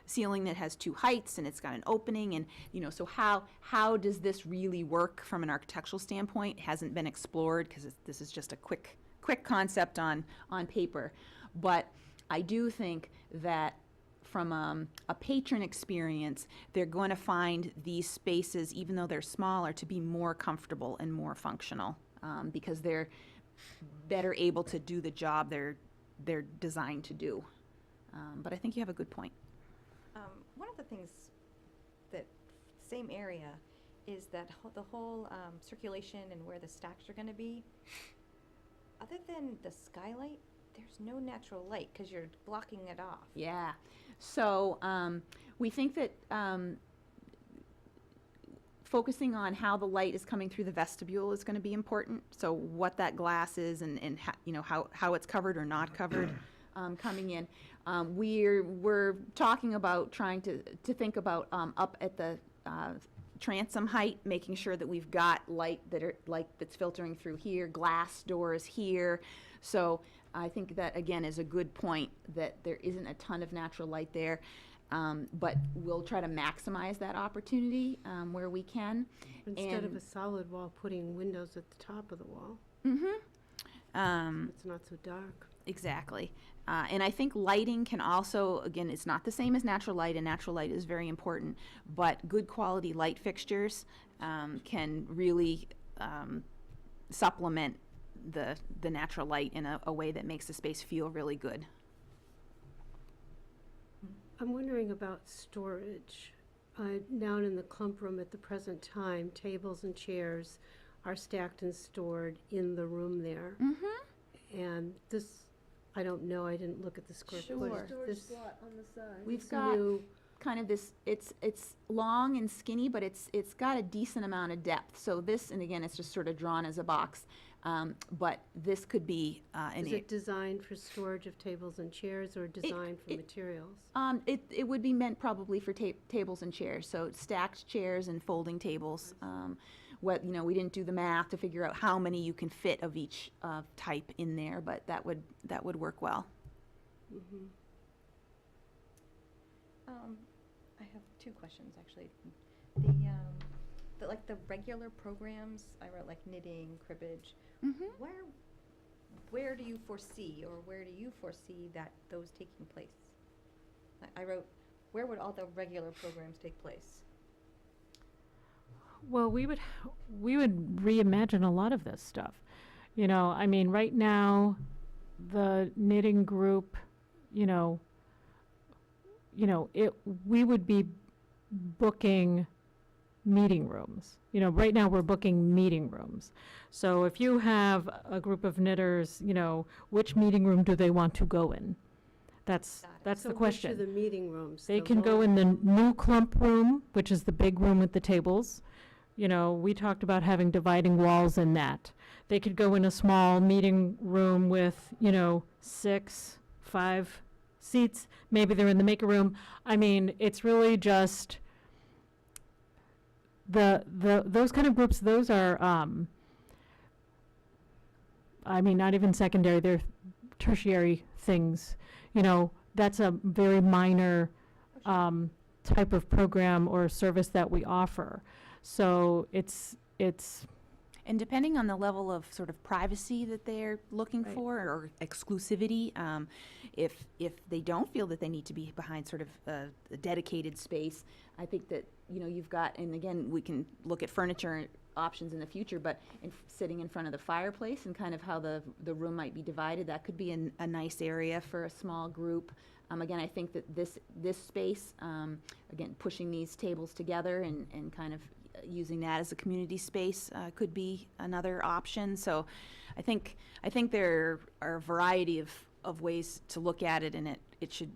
ceiling that has two heights and it's got an opening, and so how does this really work from an architectural standpoint hasn't been explored, because this is just a quick concept on paper. But I do think that from a patron experience, they're going to find these spaces, even though they're smaller, to be more comfortable and more functional, because they're better able to do the job they're designed to do. But I think you have a good point. One of the things that same area is that the whole circulation and where the stacks are going to be, other than the skylight, there's no natural light because you're blocking it off. Yeah. So we think that focusing on how the light is coming through the vestibule is going to be important. So what that glass is, and how it's covered or not covered coming in. We're talking about trying to think about up at the transom height, making sure that we've got light that's filtering through here, glass doors here. So I think that, again, is a good point, that there isn't a ton of natural light there, but we'll try to maximize that opportunity where we can. Instead of a solid wall, putting windows at the top of the wall. It's not so dark. Exactly. And I think lighting can also, again, it's not the same as natural light, and natural light is very important, but good quality light fixtures can really supplement the natural light in a way that makes the space feel really good. I'm wondering about storage. down in the clump room at the present time, tables and chairs are stacked and stored in the room there. Mm-hmm. And this, I don't know, I didn't look at the square footage. Sure. This- We've this got new- kind of this, it's long and skinny, but it's got a decent amount of depth. So this, and again, it's just sort of drawn as a box, but this could be an Is it designed for storage of tables and chairs or designed for it- materials? It would be meant probably for tables and chairs, so stacked chairs and folding tables. We didn't do the math to figure out how many you can fit of each type in there, but that would work well. Mhm. I have two questions, actually. Like the regular programs, I wrote like knitting, cribbage. Mm-hmm. Where do you foresee, or where do you foresee that those taking place? I wrote, where would all the regular programs take place? Well, we would reimagine a lot of this stuff. I mean, right now, the knitting group, we would be booking meeting rooms. Right now we're booking meeting rooms. So if you have a group of knitters, which meeting room do they want to go in? That's So the which question. are the meeting rooms? They The can go long- in the new clump room, which is the big room with the tables. We talked about having dividing walls in that. They could go in a small meeting room with, 6, 5 seats. Maybe they're in the maker room. I mean, it's really just those kind of groups. Those are, not even secondary. They're tertiary things. That's a very minor type of program or service that we offer. So it's And depending on the level of sort of privacy that they're looking Right. for, or exclusivity, if they don't feel that they need to be behind sort of a dedicated space, I think that, you've got, and again, we can look at furniture options in the future, but sitting in front of the fireplace and kind of how the room might be divided, that could be a nice area for a small group. Again, I think that this space, again, pushing these tables together and kind of using that as a community space could be another option. So I think there are a variety of ways to look at it, and it should,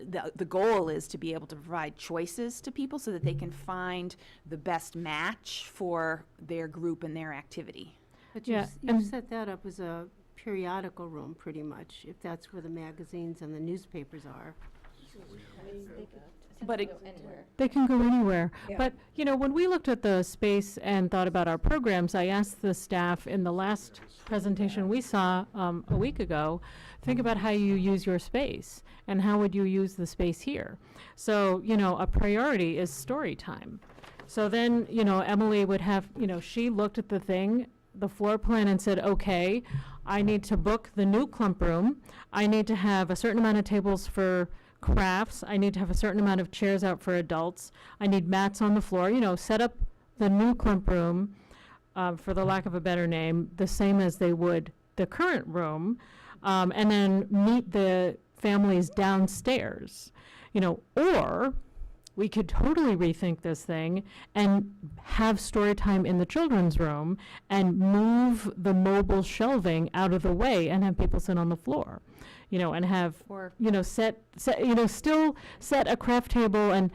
the goal is to be able to provide choices to people so that they can find the best match for their group and their activity. But Yeah, you and- set that up as a periodical room, pretty much, if that's where the magazines and the newspapers are. But Go it- anywhere. They can go anywhere. Yeah. But, when we looked at the space and thought about our programs, I asked the staff in the last presentation we saw a week ago, think about how you use your space and how would you use the space here. So, a priority is story time. So then, Emily would have, she looked at the floor plan and said, okay, I need to book the new clump room. I need to have a certain amount of tables for crafts. I need to have a certain amount of chairs out for adults. I need mats on the floor. Set up the new clump room, for the lack of a better name, the same as they would the current room, and then meet the families downstairs. Or we could totally rethink this thing and have story time in the children's room and move the mobile shelving out of the way and have people sit on the floor, and have, Or still set a craft table and,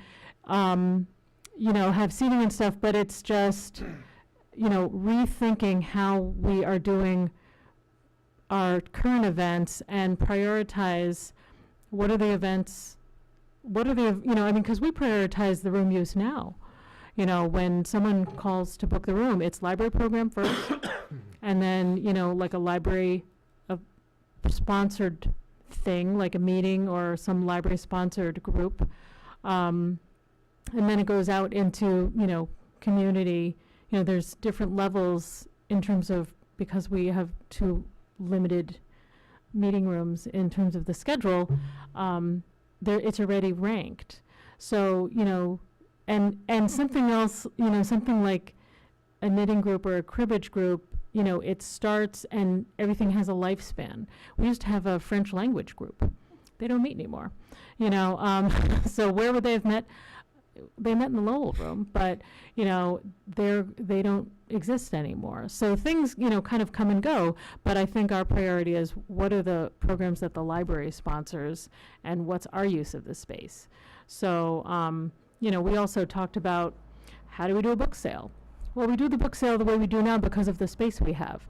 have seating and stuff, but it's just, rethinking how we are doing our current events and prioritize what are the events, because we prioritize the room use now. When someone calls to book the room, it's library program first, and then, like a library sponsored thing, like a meeting or some library sponsored group. And then it goes out into, community. There's different levels in terms of, because we have 2 limited meeting rooms in terms of the schedule, it's already ranked. So, and something else, something like a knitting group or a cribbage group, it starts and everything has a lifespan. We used to have a French language group. They don't meet anymore, So where would they have met? they met in the Lowell room, but, you know, they don't exist anymore. So things, you know, kind of come and go, but I think our priority is what are the programs that the library sponsors and what's our use of the space. So, you know, we also talked about how do we do a book sale? Well, we do the book sale the way we do now because of the space we have.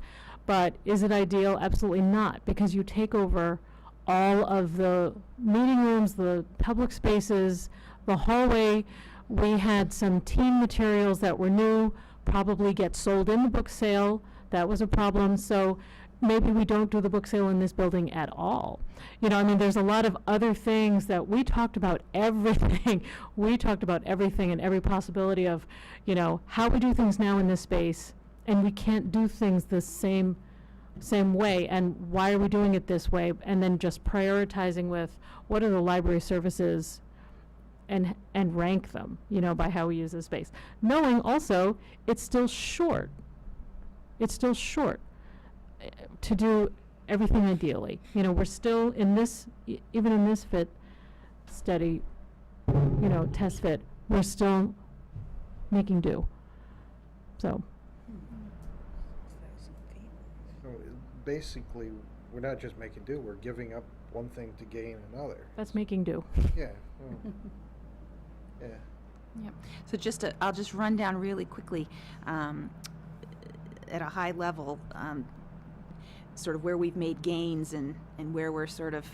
But is it ideal? Absolutely not, because you take over all of the meeting rooms, the public spaces, the hallway. We had some teen materials that were new, probably get sold in the book sale. That was a problem. So maybe we don't do the book sale in this building at all. You know, I mean, there's a lot of other things that we talked about everything. We talked about everything and every possibility of, you know, how we do things now in this space, and we can't do things the same way, and why are we doing it this way, and then just prioritizing with what are the library services and rank them, you know, by how we use the space. Knowing also it's still short to do everything ideally. You know, we're still in this, even in this fit study, you know, test fit, we're still making do. So. So basically, we're not just making do, we're giving up one thing to gain another. That's making do. Yeah. Well, yeah. Yep. So I'll just run down really quickly at a high level, sort of where we've made gains and where we're sort of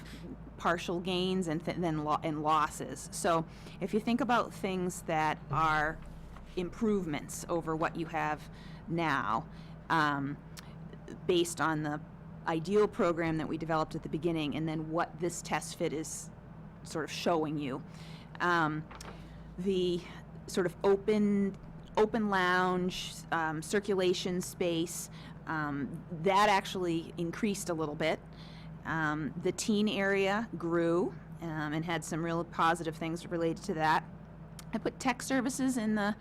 partial gains and then losses. So if you think about things that are improvements over what you have now, based on the ideal program that we developed at the beginning, and then what this test fit is sort of showing you. The sort of open lounge, circulation space, that actually increased a little bit. The teen area grew and had some real positive things related to that. I put tech services in the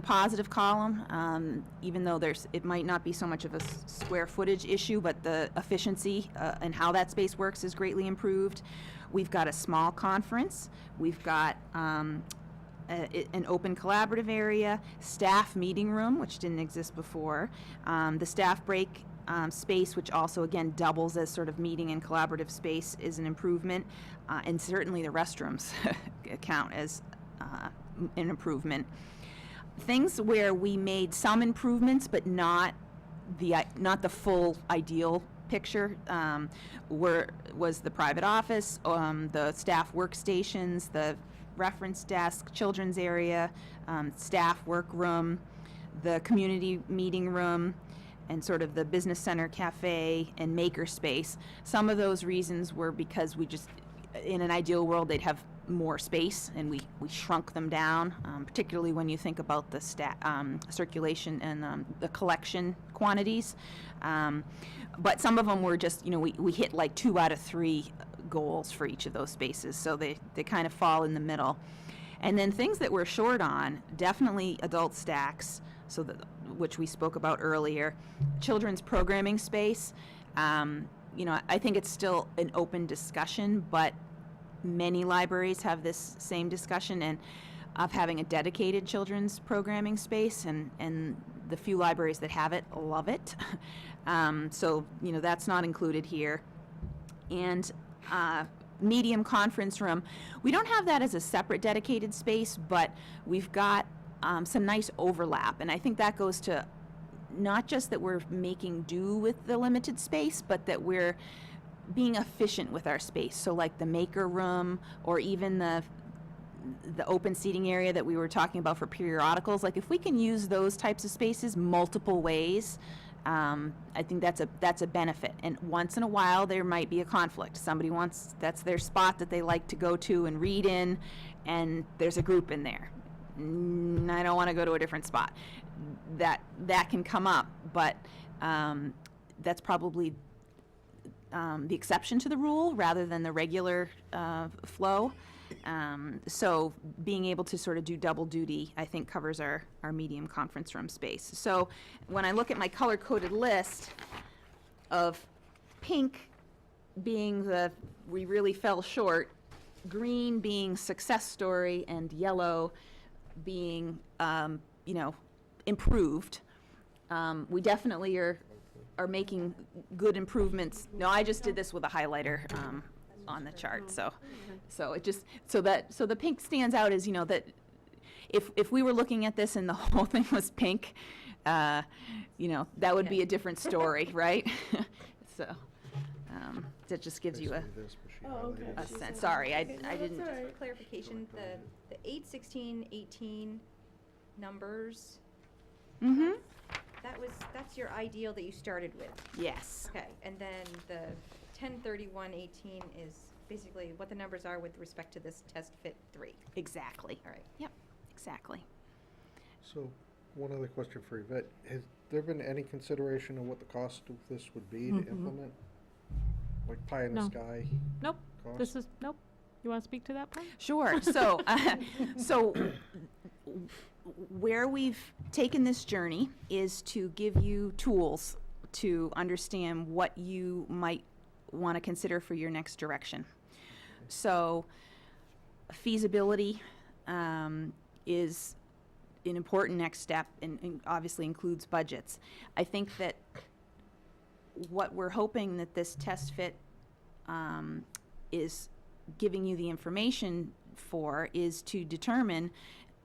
positive column, even though it might not be so much of a square footage issue, but the efficiency and how that space works is greatly improved. We've got a small conference. We've got an open collaborative area, staff meeting room, which didn't exist before, the staff break space, which also again doubles as sort of meeting and collaborative space, is an improvement, and certainly the restrooms count as an improvement. Things where we made some improvements but not the full ideal picture was the private office, the staff workstations, the reference desk, children's area, staff workroom, the community meeting room, and sort of the business center cafe and maker space. Some of those reasons were because we just, in an ideal world, they'd have more space, and we shrunk them down, particularly when you think about the circulation and the collection quantities. But some of them were just, you know, we hit like 2 out of 3 goals for each of those spaces, so they kind of fall in the middle. And then things that we're short on, definitely adult stacks, which we spoke about earlier. Children's programming space, you know, I think it's still an open discussion, but many libraries have this same discussion and of having a dedicated children's programming space, and the few libraries that have it love it. So, you know, that's not included here. And medium conference room, we don't have that as a separate dedicated space, but we've got some nice overlap, and I think that goes to not just that we're making do with the limited space, but that we're being efficient with our space. So like the maker room, or even the open seating area that we were talking about for periodicals, like if we can use those types of spaces multiple ways, I think that's a benefit. And once in a while there might be a conflict. Somebody that's their spot that they like to go to and read in, and there's a group in there. I don't want to go to a different spot. That can come up, but that's probably the exception to the rule rather than the regular flow. So being able to sort of do double duty, I think, covers our medium conference room space. So when I look at my color-coded list of pink being we really fell short, green being success story, and yellow being, you know, improved. We definitely are making good improvements. No, I just did this with a highlighter on the chart, so it just, so the pink stands out as, you know, that if we were looking at this and the whole thing was pink, you know, that would be a different story, right? So, that just gives you Basically this, but she Oh, okay. highlighted a it. sense. Sorry, I No, I that's didn't. all right. For clarification, the 8, 16, 18 numbers, Mm-hmm. that's your ideal that you started with. Yes. Okay, and then the 10, 31, 18 is basically what the numbers are with respect to this test fit 3. Exactly. All right. Yep, exactly. So, one other question for Yvette. Has there been any consideration of what the cost of this would be to implement? Like pie in the No. sky Nope, cost? this is, nope. You want to speak to that part? Sure. So, where we've taken this journey is to give you tools to understand what you might want to consider for your next direction. So, feasibility is an important next step and obviously includes budgets. I think that what we're hoping that this test fit is giving you the information for is to determine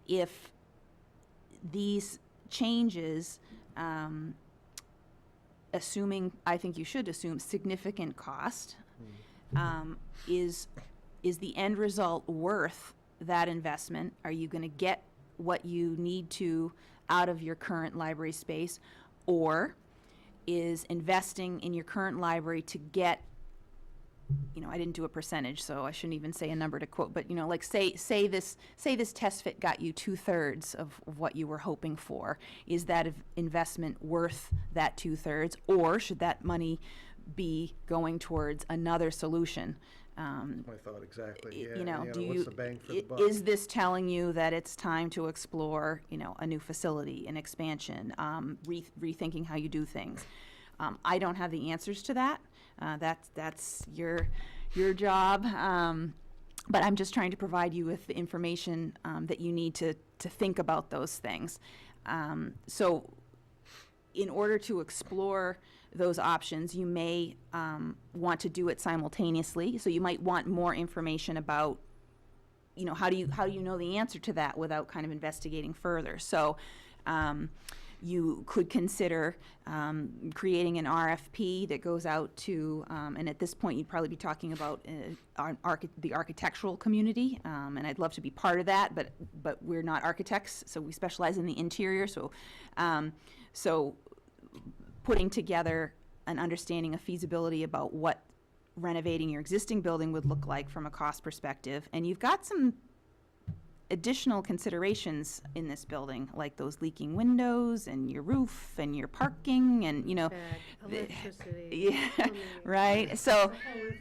if these changes, assuming, I think you should assume, significant cost, is the end result worth that investment? Are you going to get what you need to out of your current library space, or is investing in your current library to get, you know, I didn't do a percentage, so I shouldn't even say a number to quote, but, you know, like say this test fit got you 2/3 of what you were hoping for. Is that investment worth that 2/3, or should that money be going towards another solution? My thought exactly, yeah. You know, do what's you, the bang for the buck? is this telling you that it's time to explore, you know, a new facility, an expansion, rethinking how you do things? I don't have the answers to that. That's your job. But I'm just trying to provide you with the information that you need to think about those things. So in order to explore those options, you may want to do it simultaneously. So you might want more information about, you know, how do you know the answer to that without kind of investigating further. So you could consider creating an RFP that goes out to, and at this point you'd probably be talking about the architectural community, and I'd love to be part of that, but we're not architects, so we specialize in the interior. So, putting together an understanding of feasibility about what renovating your existing building would look like from a cost perspective, and you've got some additional considerations in this building, like those leaking windows and your roof and your parking and, you know, Electricity. yeah, plumbing. right. So,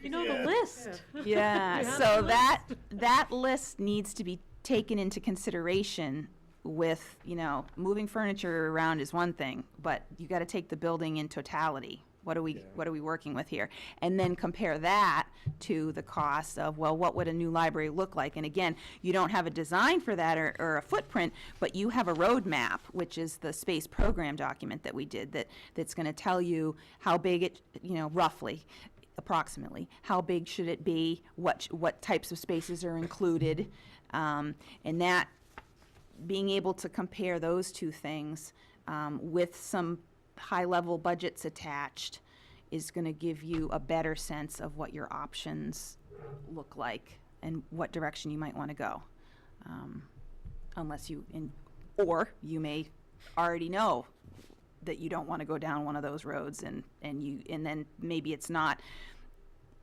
You know the list. yeah, You have so the that list needs to be taken into consideration with, you know, moving furniture around is one thing, but you got to take the building in totality. What are we working with here? And then compare that to the cost of, well, what would a new library look like? And again, you don't have a design for that or a footprint, but you have a roadmap, which is the space program document that we did that's going to tell you how big it, you know, roughly, approximately, how big should it be, what types of spaces are included, and that being able to compare those two things with some high-level budgets attached is going to give you a better sense of what your options look like and what direction you might want to go. Or you may already know that you don't want to go down one of those roads, and then maybe it's not,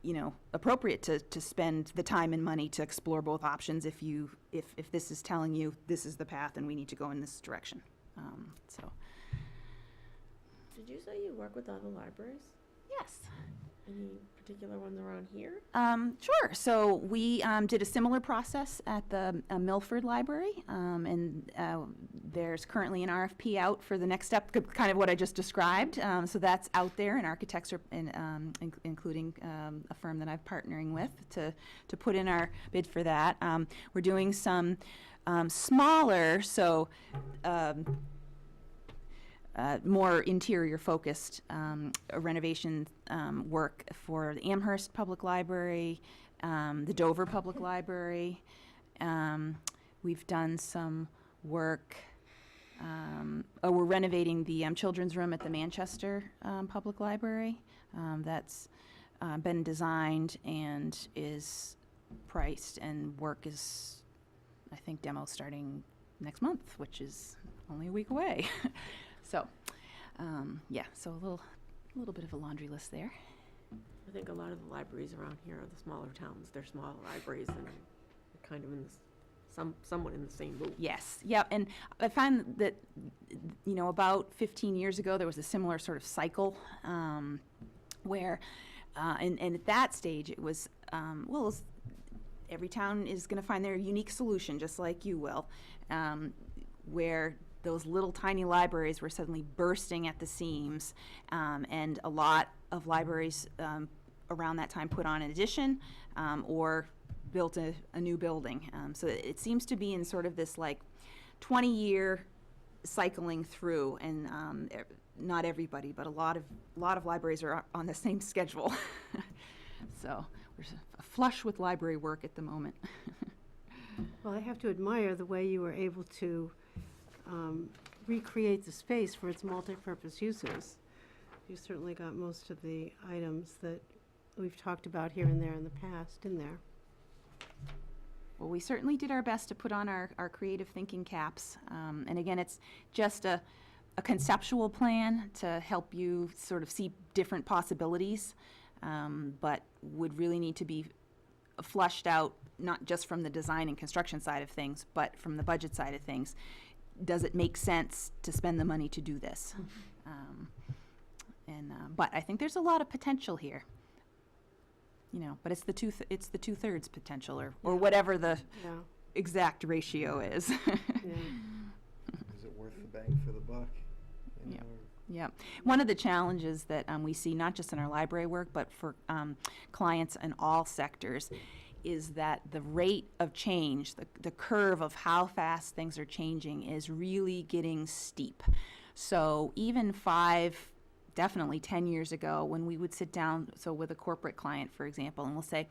you know, appropriate to spend the time and money to explore both options if this is telling you this is the path and we need to go in this direction. So. Did you say you work with other libraries? Yes. Any particular ones around here? Sure. So we did a similar process at the Milford Library, and there's currently an RFP out for the next step, kind of what I just described. So that's out there, and architects are, including a firm that I'm partnering with to put in our bid for that. We're doing some smaller, so more interior-focused renovation work for the Amherst Public Library, the Dover Public Library. We've done some work. We're renovating the children's room at the Manchester Public Library. That's been designed and is priced, and work is, I think, demo starting next month, which is only a week away. So, yeah, so a little bit of a laundry list there. I think a lot of the libraries around here are the smaller towns. They're smaller libraries and they're kind of in this, somewhat in the same boat. Yes, yeah, and I find that, about 15 years ago, there was a similar sort of cycle where, and at that stage, it was, every town is going to find their unique solution, just like you will, where those little tiny libraries were suddenly bursting at the seams, and a lot of libraries around that time put on an addition or built a new building. So it seems to be in sort of this like 20-year cycling through, and not everybody, but a lot of libraries are on the same schedule. So we're flush with library work at the moment. Well, I have to admire the way you were able to recreate the space for its multi-purpose uses. You certainly got most of the items that we've talked about here and there in the past in there. Well, we certainly did our best to put on our creative thinking caps. And again, it's just a conceptual plan to help you sort of see different possibilities, but would really need to be flushed out, not just from the design and construction side of things, but from the budget side of things. Does it make sense to spend the money to do this? But I think there's a lot of potential here. But it's the two-thirds potential, or whatever the Yeah. exact ratio is. Yeah. Is it worth the bang for the buck? Yeah. Yeah. One of the challenges that we see, not just in our library work, but for clients in all sectors, is that the rate of change, the curve of how fast things are changing is really getting steep. So even 5, definitely 10 years ago, when we would sit down, so with a corporate client, for example, and we'll say,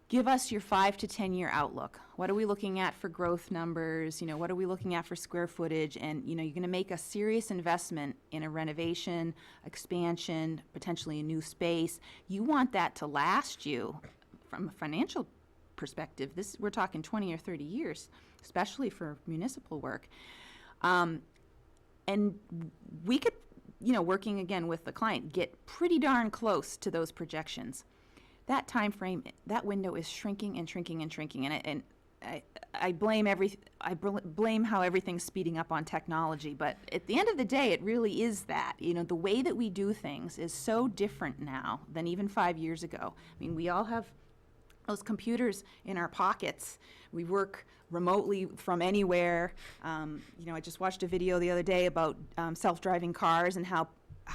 give us your 5 to 10 year outlook. What are we looking at for growth numbers? What are we looking at for square footage? And, you're going to make a serious investment in a renovation, expansion, potentially a new space. You want that to last you from a financial perspective. We're talking 20 or 30 years, especially for municipal work. And we could, working again with the client, get pretty darn close to those projections. That time frame, that window is shrinking and shrinking and shrinking, and I blame how everything's speeding up on technology, but at the end of the day, it really is that. The way that we do things is so different now than even 5 years ago. I mean, we all have those computers in our pockets. We work remotely from anywhere. I just watched a video the other day about self-driving cars and how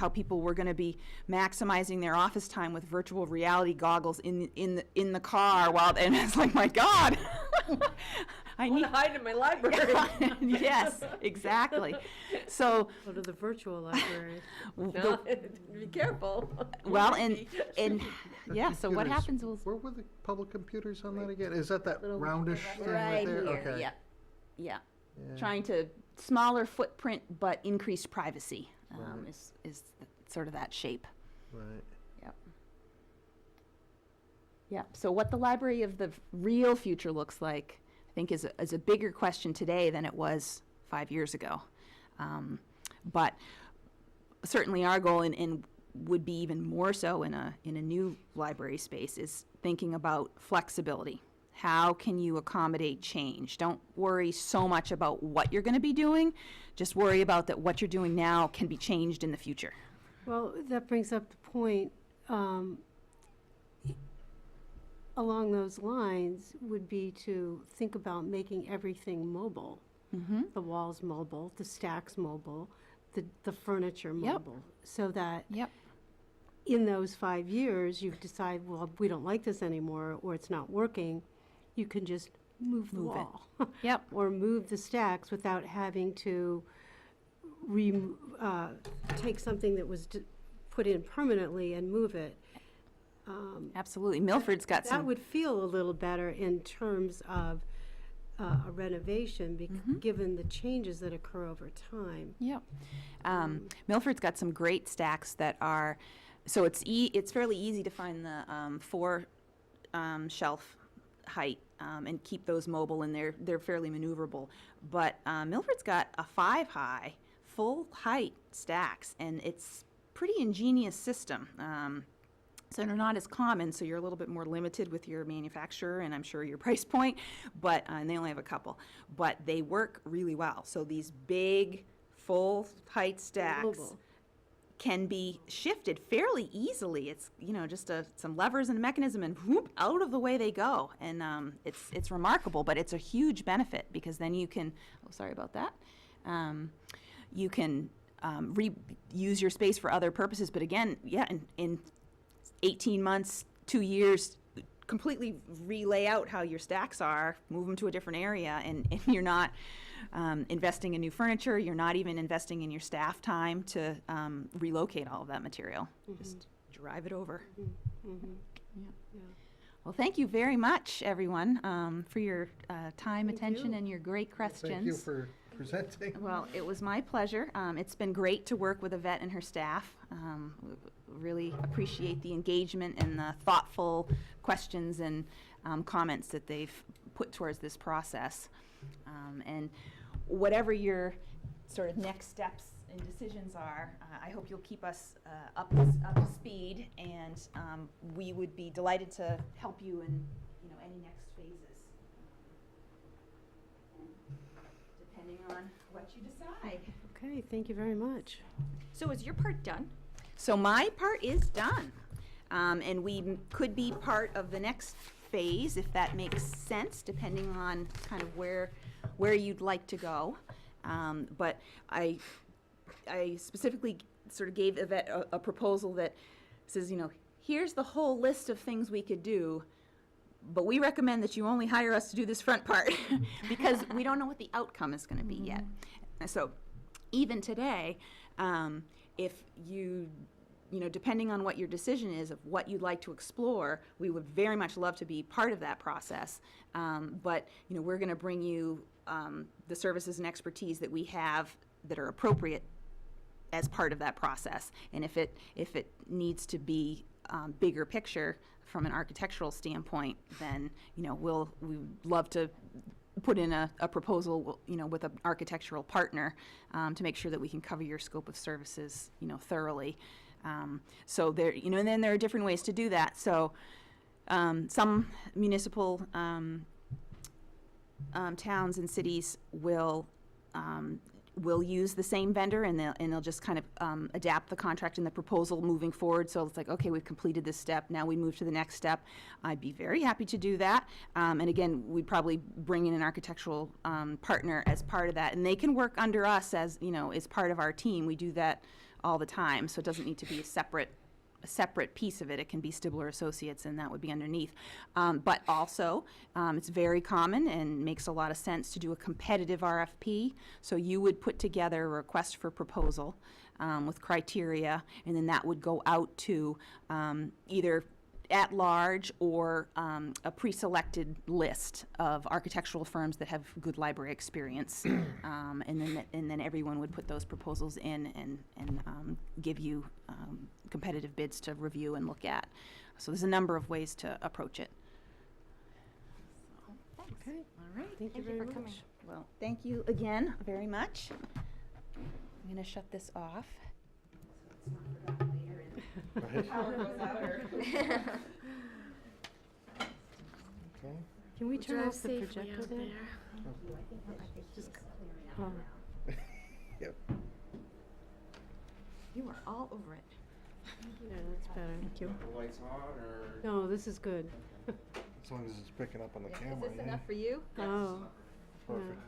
people were going to be maximizing their office time with virtual reality goggles in the car and it's like, my God. I want to hide in my library. Yes, exactly. So Go to the virtual library. No, be careful. well, and yeah. So what Computers. happens was Where were the public computers on that again? Is that Little- roundish thing right right there? here. Okay. Yeah. Yeah. Trying to smaller footprint but increased privacy Right. is sort of that shape. Right. Yep. Yep. So what the library of the real future looks like, I think, is a bigger question today than it was 5 years ago. But certainly our goal, and would be even more so in a new library space, is thinking about flexibility. How can you accommodate change? Don't worry so much about what you're going to be doing. Just worry about that what you're doing now can be changed in the future. Well, that brings up the point. along those lines would be to think about making everything mobile. Mm-hmm. The walls mobile, the stacks mobile, the furniture Yep. mobile. So that Yep. in those 5 years, you decide, well, we don't like this anymore, or it's not working, you can just move the Move it. wall. Yep. Or move the stacks without having to take something that was put in permanently and move it. Absolutely. Milford's got That some. would feel a little better in terms of a renovation, given the changes that occur over time. Yep. Milford's got some great stacks that are, so it's fairly easy to find the 4 shelf height and keep those mobile, and they're fairly maneuverable. But Milford's got a 5 high, full height stacks, and it's pretty ingenious system. So they're not as common, so you're a little bit more limited with your manufacturer and I'm sure your price point, but and they only have a couple, but they work really well. So these big, full height stacks Mobile. can be shifted fairly easily. It's just some levers and a mechanism, and whoop, out of the way they go. And it's remarkable, but it's a huge benefit because then you can. Oh, sorry about that. You can reuse your space for other purposes. But again, yeah, in 18 months, 2 years, completely relay out how your stacks are, move them to a different area, and you're not investing in new furniture, you're not even investing in your staff time to relocate all of that material. Just drive it over. Yeah. Well, thank you very much, everyone, for your time, attention, and your great questions. Thank you for presenting. Well, it was my pleasure. It's been great to work with Yvette and her staff. Really appreciate the engagement and the thoughtful questions and comments that they've put towards this process. And whatever your sort of next steps and decisions are, I hope you'll keep us up to speed, and we would be delighted to help you in any next phases, depending on what you decide. Okay, thank you very much. So is your part done? So my part is done, and we could be part of the next phase if that makes sense, depending on kind of where you'd like to go. But I specifically sort of gave Yvette a proposal that says, here's the whole list of things we could do, but we recommend that you only hire us to do this front part because we don't know what the outcome is going to be yet. So even today, if depending on what your decision is of what you'd like to explore, we would very much love to be part of that process. But we're going to bring you the services and expertise that we have that are appropriate as part of that process. And if it needs to be bigger picture from an architectural standpoint, then we'd love to put in a proposal with an architectural partner to make sure that we can cover your scope of services thoroughly. So there and then there are different ways to do that. So some municipal towns and cities will use the same vendor, and they'll just kind of adapt the contract and the proposal moving forward. So it's like, okay, we've completed this step, now we move to the next step. I'd be very happy to do that. And again, we'd probably bring in an architectural partner as part of that, and they can work under us as as part of our team. We do that all the time, so it doesn't need to be a separate piece of it. It can be Stibler Associates, and that would be underneath. But also, it's very common and makes a lot of sense to do a competitive RFP. So you would put together a request for proposal with criteria, and then that would go out to either at large or a pre-selected list of architectural firms that have good library experience, and then everyone would put those proposals in and give you competitive bids to review and look at. So there's a number of ways to approach it. So, thanks. Okay. All right. Thank you Thank you very for coming. much. Well, thank you again very much. I'm going to shut this off. So it's not forgotten later and power goes out or Okay. Can we turn Drive off the safely projector out there? just Oh. Yep. You are all over it. Yeah, that's better. Thank you. The lights on or? No, this is good. As long as it's picking up on the Yeah, camera, is this yeah. enough for you? Oh, Perfect.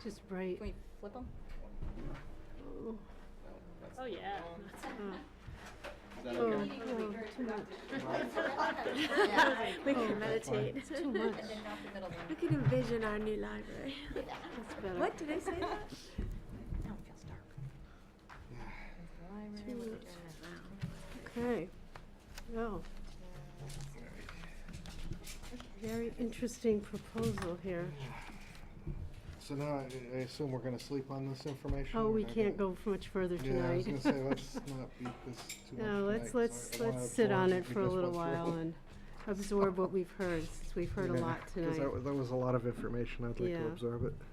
just bright. Can we flip them? Oh, Oh, yeah. oh, too much. We can meditate. Too much. And then not the middle one. We can envision our new library. That's better. What, did I say that? No, it feels dark. Too much. Okay. Oh. Very interesting proposal here. So now I assume we're gonna sleep on this information? Oh, We're we not can't gonna- go much further Yeah, I was tonight. gonna say, let's not beat this too much No, tonight, let's 'cause I wanna sit on absorb it for a what we little just went while through. and absorb what we've heard, since we've heard a Yeah, lot 'cause tonight. that was a lot of information, I'd like Yeah. to absorb it. I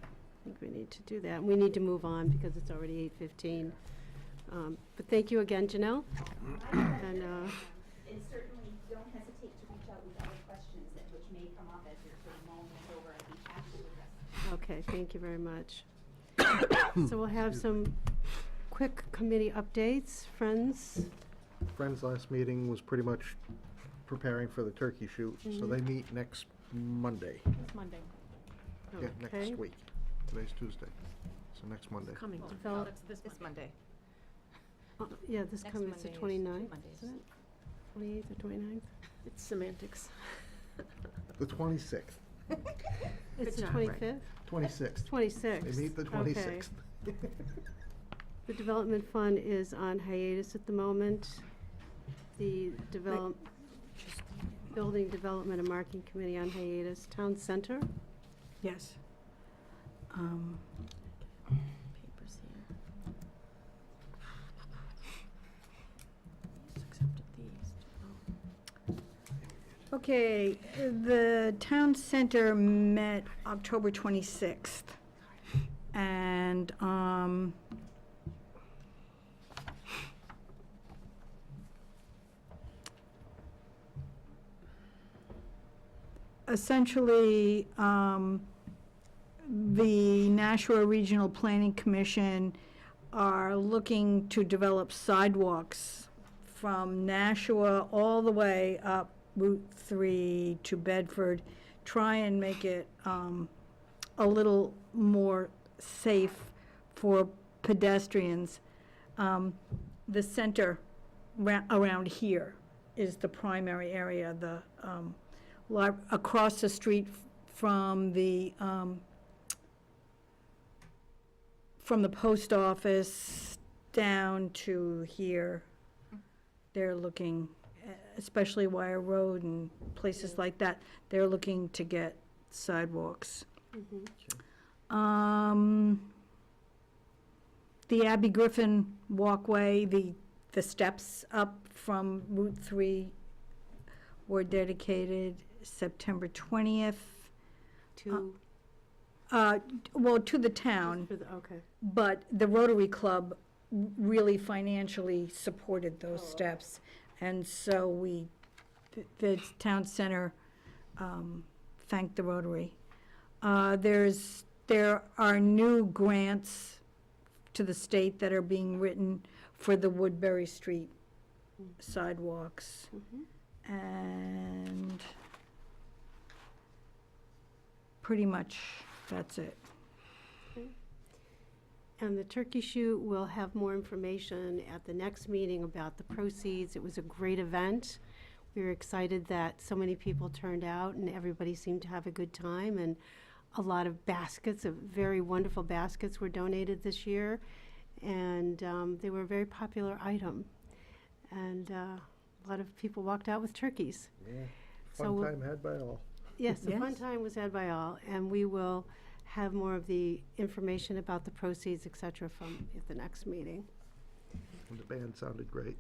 think we need to do that. We need to move on because it's already 8:15. But thank you again, Janelle. And, And certainly don't hesitate to reach out with other questions that which may come up as you're sort of mulling this over. I'd be happy to address them. okay, thank you very much. So we'll have some quick committee updates. Friends, Friends' last meeting was pretty much preparing for the turkey shoot, so they meet next Monday. It's Monday. Yeah, okay. next week. Today's Tuesday, so next Monday. Coming. Develop, This Monday. yeah, this Next coming, it's the Monday is 29th, Mondays. isn't it? 28th or 29th? It's semantics. The 26th, It's the job, Rick. 25th? 26th. 26th. They meet the Okay. 26th. The Development Fund is on hiatus at the moment. The Building Development and Marketing Committee on hiatus. Town Center, Yes. Papers here. Just accepted these. Okay, the town center met October 26th. And, essentially, the Nashua Regional Planning Commission are looking to develop sidewalks from Nashua all the way up Route 3 to Bedford, try and make it a little more safe for pedestrians. The center around here is the primary area, the across the street from the post office down to here. They're looking, especially Wire Road and places like that, they're looking to get sidewalks. The Abbey Griffin walkway, the steps up from Route 3 were dedicated September 20th. to, Well, to the town, okay. but the Rotary Club really financially supported those steps. And so the town center thanked the Rotary. There are new grants to the state that are being written for the Woodbury Street sidewalks. And pretty much that's it. And the turkey shoot, will have more information at the next meeting about the proceeds. It was a great event. We were excited that so many people turned out and everybody seemed to have a good time. And a lot of baskets, of very wonderful baskets were donated this year. And they were a very popular item. And a lot of people walked out with turkeys. Yeah, So fun we'll- time had by all. Yes, a fun Yes. time was had by all, and we will have more of the information about the proceeds, et cetera, from at the next meeting. And the band sounded great.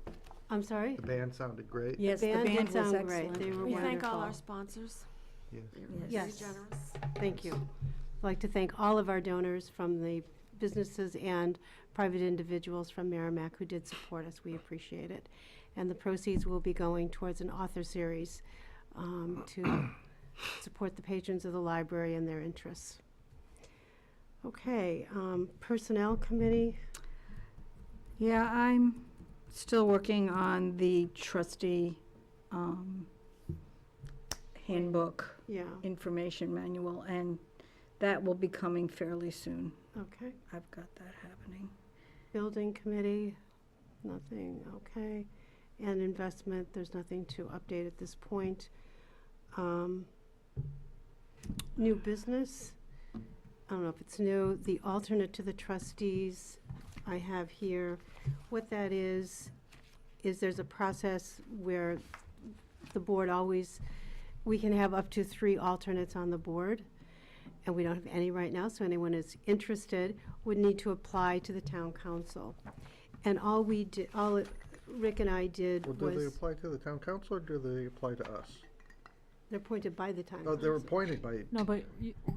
I'm sorry? The band sounded great. Yes, the band did band was sound great. excellent. They were We thank all wonderful. our sponsors. Yes. They were very Yes. generous. Thank you. I'd like to thank all of our donors from the businesses and private individuals from Merrimack who did support us. We appreciate it. And the proceeds will be going towards an author series to support the patrons of the library and their interests. Okay, Personnel Committee, Yeah, I'm still working on the trustee handbook Yeah, information manual, and that will be coming fairly soon. okay. I've got that happening. Building committee, nothing, okay. And investment, there's nothing to update at this point. New business, I don't know if it's new, the alternate to the trustees I have here. What that is there's a process where the board always, we can have up to 3 alternates on the board, and we don't have any right now, so anyone is interested would need to apply to the town council. And all we did, all Rick and I did Well, do they was, apply to the town council or do they apply to us? they're appointed by the town Oh, they're council. appointed by, No, but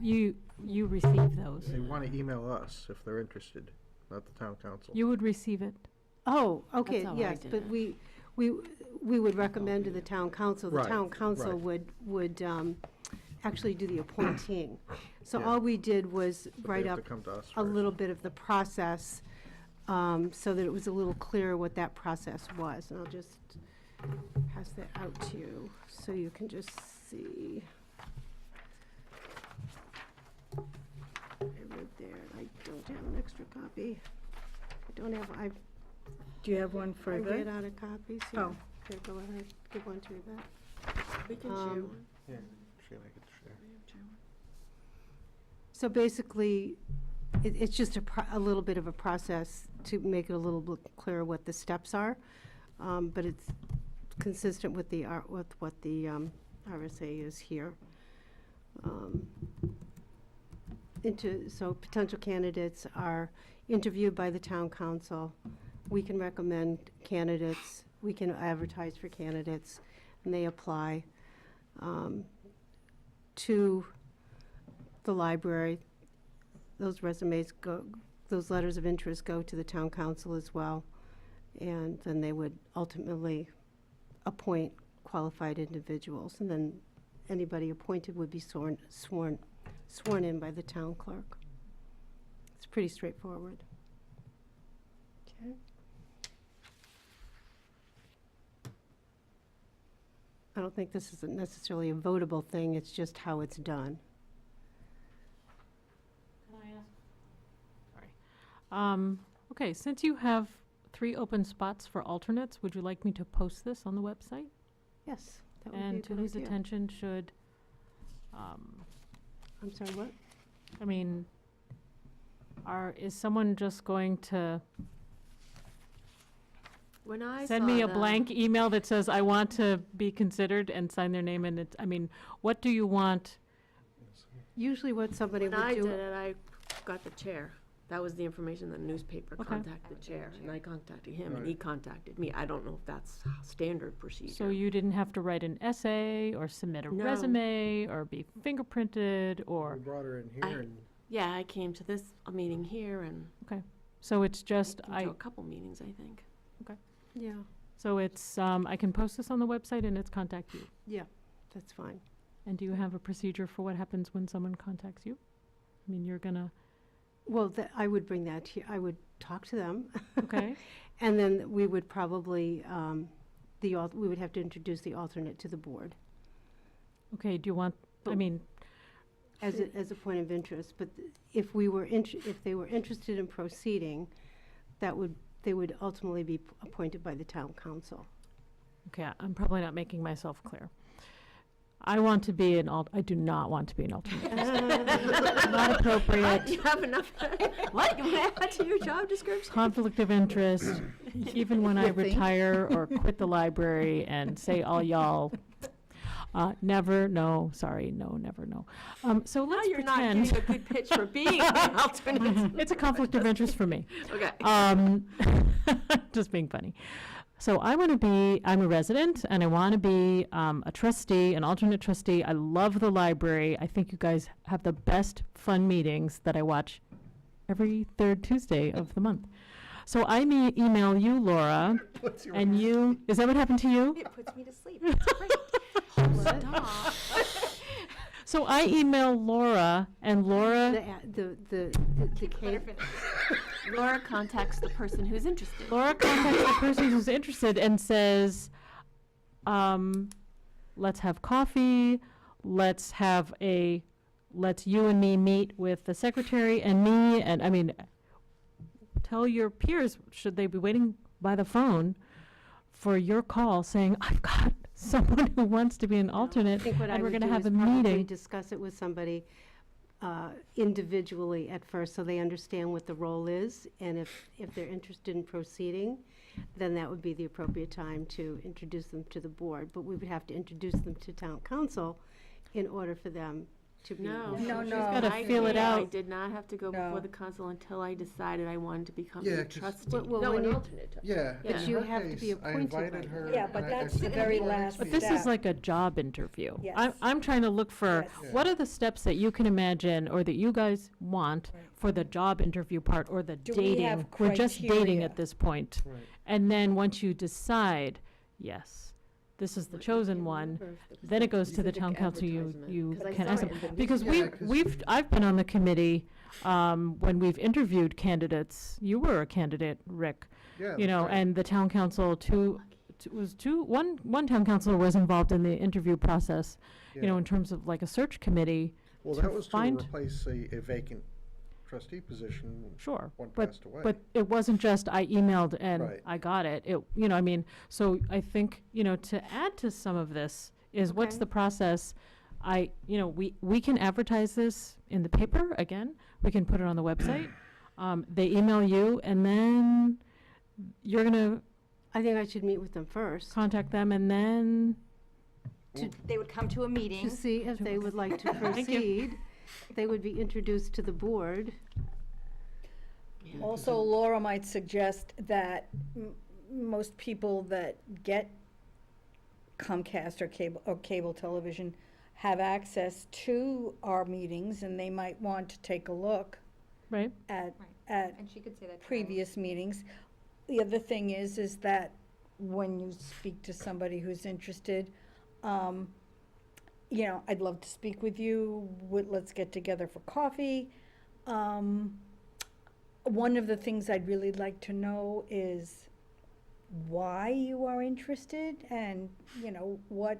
you receive those. they want to email us if they're interested, not the town council. You would receive it. Oh, okay, That's how I yes, did but it. we would recommend to the town council. The Right, town council right. would actually do the appointing. So Yeah. all we did was But they write have up to come to us a first. little bit of the process, so that it was a little clearer what that process was. And I'll just pass that out to you, so you can just see. I read there, I don't have an extra copy. I Do you have one for I Yvette? ran out of copies, yeah. Oh. Here, go ahead, give one to Yvette. We can share share one. one. Yeah, she and I could share. So basically, it's just a little bit of a process to make it a little bit clearer what the steps are. But it's consistent with with what the RSA is here. So potential candidates are interviewed by the town council. We can recommend candidates, we can advertise for candidates, and they apply to the library. Those resumes go, those letters of interest go to the town council as well. And then they would ultimately appoint qualified individuals. And then anybody appointed would be sworn in by the town clerk. It's pretty straightforward. Okay. I don't think this is necessarily a votable thing, it's just how it's done. Okay, since you have 3 open spots for alternates, would you like me to post this on the website? Yes, that would be a And to good whose idea. attention should, I'm sorry, what? I mean, is someone just going to When I send saw me a the- blank email that says, I want to be considered and sign their name and I mean, what do you want? Usually what somebody When would I do. did it, I got the chair. That was the information the newspaper Okay. contacted the chair, and I contacted him, and Right. he contacted me. I don't know if that's standard procedure. So you didn't have to write an essay or submit a No. resume or be fingerprinted We or, brought her in I- here and Yeah, I came to this meeting here and so it's just, been to a couple meetings, I think. Yeah, so it's, I can post this on the website and it's contact you. yeah, that's fine. And do you have a procedure for what happens when someone contacts you? I mean, you're gonna, Well, I would bring that here, I would talk to them. okay, And then we would probably, we would have to introduce the alternate to the board okay, do you want, I But- mean, as a point of interest. But if they were interested in proceeding, they would ultimately be appointed by the town council. okay, I'm probably not making myself clear. I want to be I do not want to be an alternate. Not appropriate. You have enough, what, you want to add to your job description? Conflict of interest, even when I You think? retire or quit the library and say all y'all. Never, no, sorry, no, never, no. So Now let's you're not pretend. getting a good pitch for being an alternate. It's a conflict of interest for me. Okay. Just being funny. So I'm a resident and I want to be a trustee, an alternate trustee. I love the library. I think you guys have the best fun meetings that I watch every 3rd Tuesday of the month. So I email you, Laura, what's your and you, is that what happened to you? It puts me to sleep. It's great. Stop. So I email Laura and Laura, The case, Laura contacts the person who's interested. Laura contacts the person who's interested and says, let's have coffee, let's you and me meet with the secretary and me, and, I mean, tell your peers, should they be waiting by the phone for your call saying, I've got someone who wants to be an alternate, I think what I and we're would gonna do have is a probably meeting. discuss it with somebody individually at first, so they understand what the role is, and if they're interested in proceeding, then that would be the appropriate time to introduce them to the board. But we would have to introduce them to town council in order for them to be. No. No, she's no. gotta I feel it did. I out. did not have to go No. before the council until I decided I wanted to become Yeah, a 'cause- trustee. Well, No, when an you- alternate trustee. Yeah. But in you her have to be case, I appointed by invited her. her. Yeah, but and I that's the said, very "Well, last But next this meeting." is step. like a job interview. Yes. I'm trying to look for, Yes. what are the steps that you can imagine, or that you guys want Right. for the job interview part, or the Do we dating? have We're just dating criteria? at this point. Right. And then once you decide, yes, this is the chosen one, then it goes to the town council, you can ask them. Because Yeah, 'cause- I've been on the committee, when we've interviewed candidates. You were a candidate, Rick, Yeah, you know, that's right. and the town council, one town councilor was involved in the interview process, you know, Yeah. in terms of like a search committee. Well, to that was to find- replace a vacant trustee position. Sure, One but, passed away. but it wasn't just I emailed and Right. I got it. It, you know, I mean, so I think, you know, to add to some of this is what's Okay. the process? We can advertise this in the paper, again, we can put it on the website. They email you, and then you're gonna I think I should meet with them first contact them, and then, They would come to a meeting. to see if they would like to Thank you. proceed. They would be introduced to the board. Also, Laura might suggest that most people that get Comcast or cable television have access to our meetings, and they might want to take a look right? at, Right. at And she could say that. to previous meetings. The other thing is that when you speak to somebody who's interested, you know, I'd love to speak with you, let's get together for coffee. One of the things I'd really like to know is why you are interested, and, you know, what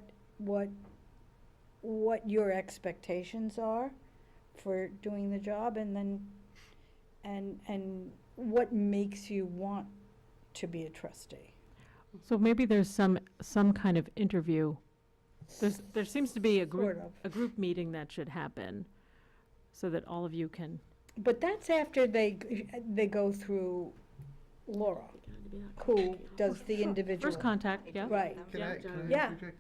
your expectations are for doing the job, and then, and what makes you want to be a trustee. So maybe there's some kind of interview. There seems to be a Sort of. group meeting that should happen, so that all of you can, But that's after they go through Laura, who does the individual. first contact, yeah? Right. Can I Yeah. interject?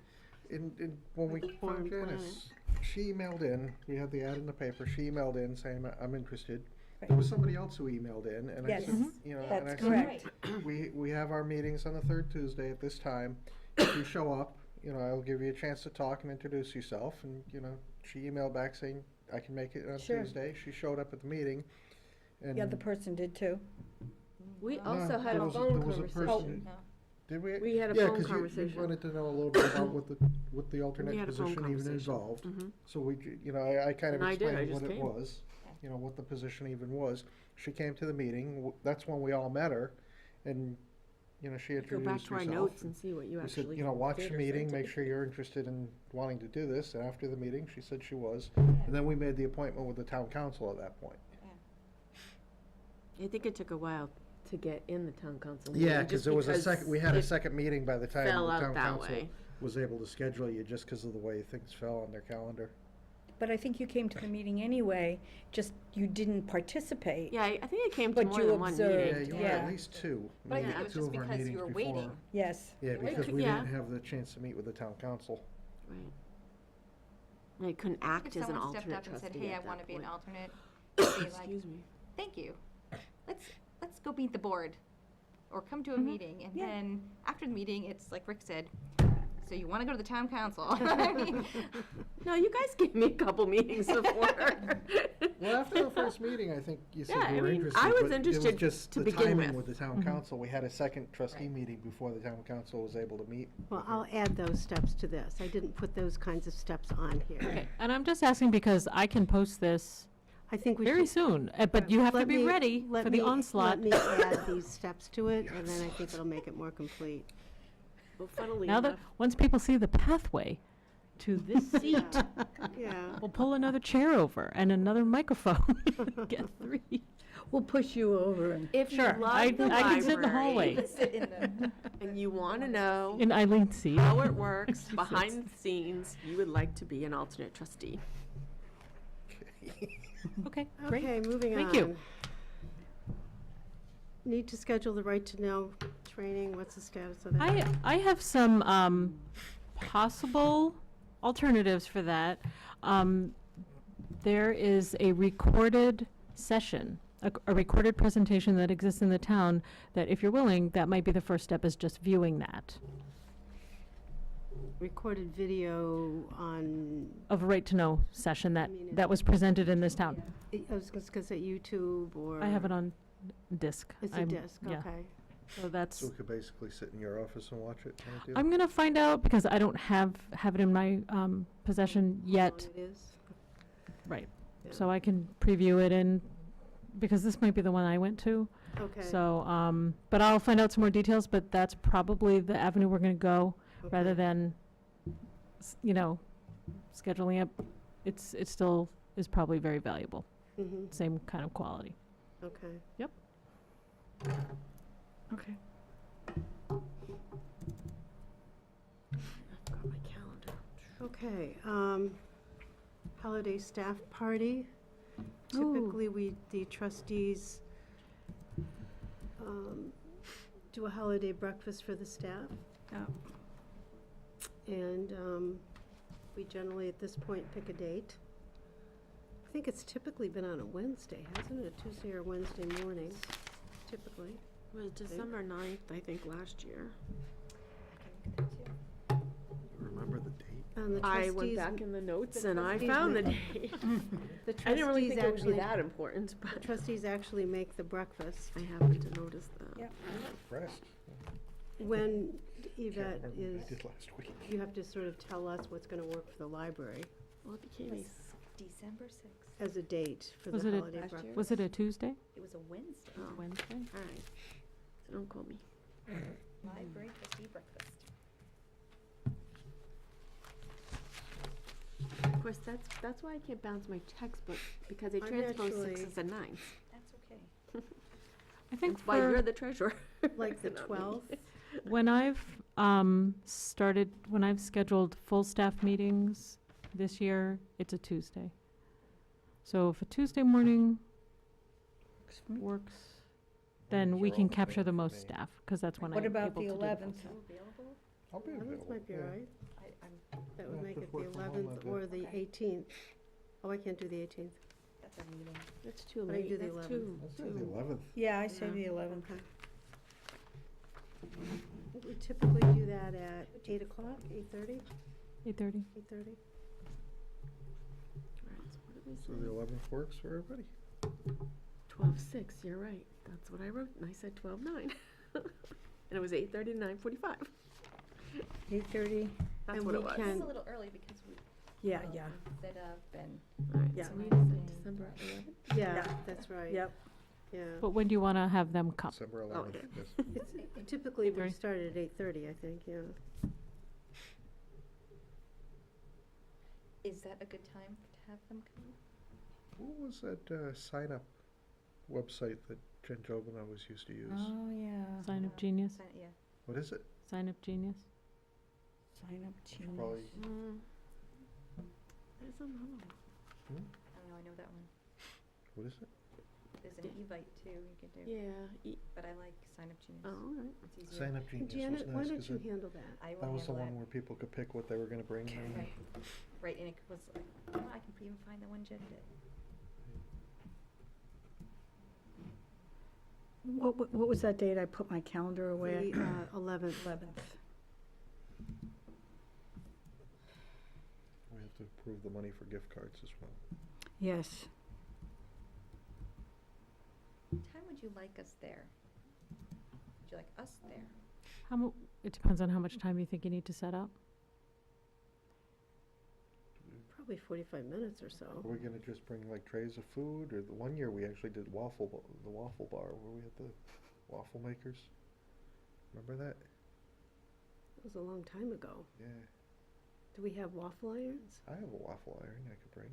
When we Form found Janice, she emailed in, we had the ad in the paper, she emailed in saying, I'm interested. There Right. was somebody else who emailed in, and I Yes. said, Mhm. you know, and That's I said, correct. we have our meetings on the third Tuesday at this time. If you show up, you know, I'll give you a chance to talk and introduce yourself. And, you know, she emailed back saying, I can make it on Sure. Tuesday. She showed up at the meeting. And The other person did too. We No, also had there a was phone there was a person- conversation. Did we? We had a Yeah, phone 'cause you conversation. wanted to know a little bit about what the alternate We had a phone position even conversation. involved. Mhm. So you know, I kind of And I did, I explained just what it came. was, you know, what the position even was. She came to the meeting, that's when we all met her, and, you know, she Go introduced back herself. to our notes and see what you We actually said, you know, watch did the or meeting, said make to sure you're interested in wanting to do this, and after the meeting, she said she was. And then we made the appointment with the town council at that point. I think it took a while to get in the town council meeting. Yeah, just because there was a second, we had a it second meeting by the time fell the out town that council way. was able to schedule you, just because of the way things fell on their calendar. But I think you came to the meeting anyway, just you didn't participate. Yeah, I think it came to But more you than one observed. Yeah, meeting. you were at Yeah. least two. But I maybe think it was two just of our because you meetings were before. waiting. Yes. Yeah, It because could- we yeah. didn't have the chance to meet with the town council. Right. I couldn't If act as an someone stepped alternate up and said, trustee hey, I at want that to be an point. alternate, be like, Excuse me. thank you. Let's go meet the board, or come to a Mhm. meeting, and Yeah. then after the meeting, it's like Rick said, so you want to go to the town council? I mean, No, you guys gave me a couple meetings before. Well, after the first meeting, I think you said Yeah, you I were mean, interested, I was but it was interested just to the begin timing with. with the town Mhm. council. We had a second trustee Right. meeting before the town council was able to meet. Well, with her. I'll add those steps to this. I didn't put those kinds of steps on here. Okay, and I'm just asking because I can post this I think we very should. soon, but you have to Let be me- ready let for the me- onslaught. Let me add these steps to it, and then I think it'll make it more complete. Well, funnily Now that, enough, once people see the pathway, to this seat. Yeah. We'll pull another chair over and another microphone. Get 3. We'll push you over and. If you Sure, love I the can sit in the library hallway Sit in the. and you want to know in Eileen's seat. how it works behind the scenes, you would like to be an alternate trustee. Okay, great. Okay, moving on. Thank you. Need to schedule the right to know training. What's the status of that? I have some possible alternatives for that. There is a recorded session, a recorded presentation that exists in the town that if you're willing, that might be the first step, is just viewing that, Recorded video on, of a right to know session that, I mean, that was presented in this town. I was gonna say YouTube or. I have it on disc. It's a I'm- disc, yeah. okay. So that's, So we could basically sit in your office and watch it, kind of deal? I'm gonna find out because I don't have it in my possession How yet. long it is. Right. Yeah. So I can preview it in, because this might be the one I went to. Okay. So, but I'll find out some more details, but that's probably the avenue we're gonna go, rather okay. than, scheduling it. It still is probably very valuable, Mhm. same kind of quality. Okay. Okay. I've got my calendar. Okay, holiday staff party. Ooh. Typically, the trustees, do a holiday breakfast for the staff. Yeah. And, we generally, at this point, pick a date. I think it's typically been on a Wednesday, hasn't it? A Tuesday or Wednesday morning, typically. It was December 9th, I think, last year. Remember the date? And the I went trustees- back in the notes the and I trustees found the make- date. The I didn't really trustees think it would be actually, that important, the but trustees actually make the breakfast. I happened to notice that. Yep. Impressed. When Can't Yvette remember is, what I did last week. you have to sort of tell us what's gonna work for the library Well, it became a December 6th. as a date for the Was it a- holiday Last year? breakfast. Was it a Tuesday? It was a Wednesday. Oh. Wednesday? All right. So don't call me. Library trustee breakfast. Of course, that's why I can't bounce my textbook, because they I'm transpose actually- sixes and nines. That's okay. I think That's why you're for, the treasurer. Like the not me. 12th? when I've when I've scheduled full staff meetings this year, it's a Tuesday. So if a Tuesday morning works, then we Those are can all capture the good for most me. staff, because that's when I'm What able about to the do full 11th? staff. Available? I'll be 11th available. might be all yeah. right. I'm, That Yeah, would make just it the work from home 11th that day. or the Okay. 18th. Oh, I can't do the 18th. that's a meeting. That's too But I late. do the That's 11th. too. I'll say the 11th. Yeah, I say Yeah. the 11th. We typically do that at 8 o'clock, 8:30, 8:30? 8:30. All right, so what did we So say? the 11th works for everybody? 12:06, you're right. That's what I wrote, and I said 12:09. And it was 8:30 to 9:45. 8:30, That's And what it we was. can- It's a little early because we yeah, yeah, set up and. All right, Yeah. so we said December 11th. Yeah, Yeah. that's right. yep. Yeah. But when do you want to have them come? December 11th. Okay. yes. It's typically, we 8:30. start at 8:30, I think, yeah. Is that a good time to have them come? What was that sign-up website that Jen Jovin always used to use? Oh, yeah. Sign Up Genius? Yeah. What is it? Sign Up Genius? Sign up genius. Probably, There's another one. I don't know, I know that one. what is it? There's an Evite too you could do. Yeah. But I like Sign Up Genius. Oh, all right. It's easier. Sign Up Genius was Janet, why nice, don't 'cause you it- handle that? I will that was the handle one it. where people could pick what they were gonna bring. and- Right, right, and it was like, oh, I can even find the one Jen did. What was that date? I put my calendar away. The 11th. 11th. We have to approve the money for gift cards as well. Yes. What time would you like us there? Would you like us there? It depends on how much time you think you need to set up. Probably 45 minutes or so. Are we gonna just bring like trays of food, or the one year we actually did the waffle bar where we had the waffle makers? Remember that? It was a long time ago. Yeah. Do we have waffle irons? I have a waffle iron I could bring.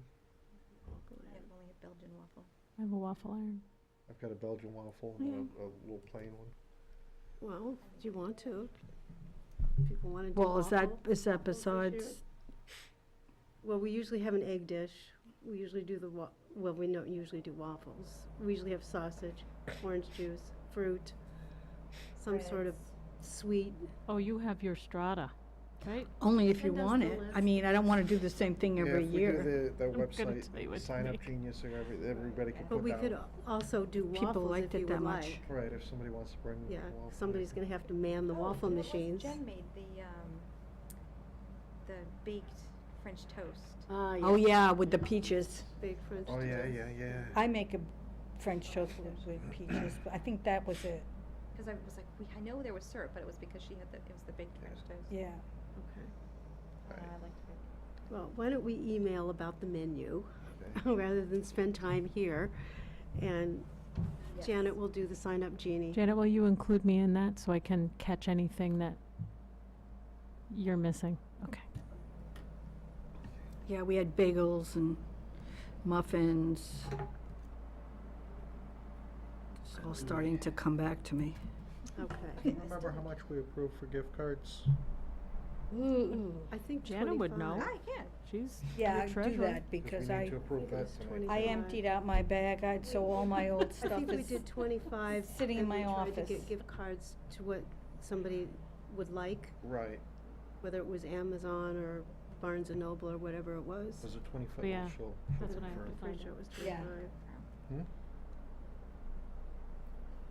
I have only a Belgian waffle. I have a waffle iron. I've got a Belgian waffle and a little plain one. Well, do you want to? People want to do Well, is that waffle- waffles this besides, year? Well, we usually have an egg dish. We usually do well, we don't usually do waffles. We usually have sausage, orange juice, fruit, some sort of sweet. Oh, you have your strata, right? only if you And does want the it. I list- mean, I don't want to do the same thing every year. Yeah, if we do the I'm gonna website, tell you what to Sign Up make. Genius, or everybody can But put we could down. also do People waffles liked if it you that would much. like. Right, if somebody wants to bring Yeah, a waffle. somebody's gonna have to man the waffle there was- machines. Jen made the baked French toast. Oh, yeah, with the peaches. Baked French Oh, yeah, toast. yeah. I make a French toast with peaches, but I think that was it. Because I was like, I know there was syrup, but it was because it was the baked French toast. Yeah. Okay. Right. I liked it. Well, why don't we email about the menu Okay. rather than spend time here? And Janet will do the sign-up genie. Janet, will you include me in that so I can catch anything that you're missing? Okay. Yeah, we had bagels and muffins. It's all starting to come back to me. Okay. Remember how much we approved for gift cards? I think Janet would 25. know. I can. She's Yeah, your I do treasurer. that because we need I, to approve that It's tonight. 25. I emptied out my bag, so all my old I stuff think we is, did 25. sitting in and we my tried to office. get gift cards to what somebody would like, Right. whether it was Amazon or Barnes and Noble or whatever it was. Was it 25? Yeah, She'll that's what I have confirm. to I'm find pretty sure out. it was Yeah. 25. Hmm?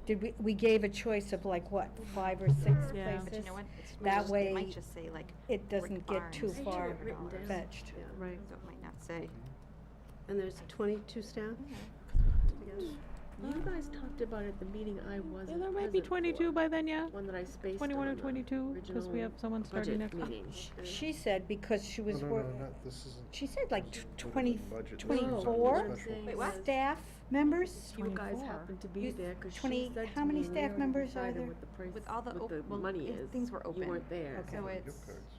did we gave a choice of like, what, 5 or 6 Yeah. But you places? know what? That They way might just say like, It doesn't Rick get too Barnes, far it written down. fetched. Yeah. Right. so it might not say. And there's 22 staff? You guys talked about at the meeting I wasn't Yeah, there might be present 22 for. by then, yeah. One that I spaced 21 or on the 22, because we original have someone starting budget next. meeting. She said because she No, was no, no, working, not, this isn't. she said like this is 20, budget. This is 24 special. Wait, what? staff members? You guys 24. happened to be You- there, cause she 20 said how to many me, we staff already members are decided there? what the price, With all the what op- the well, money if is. things were You open. weren't there. Okay. So Gift it's, cards.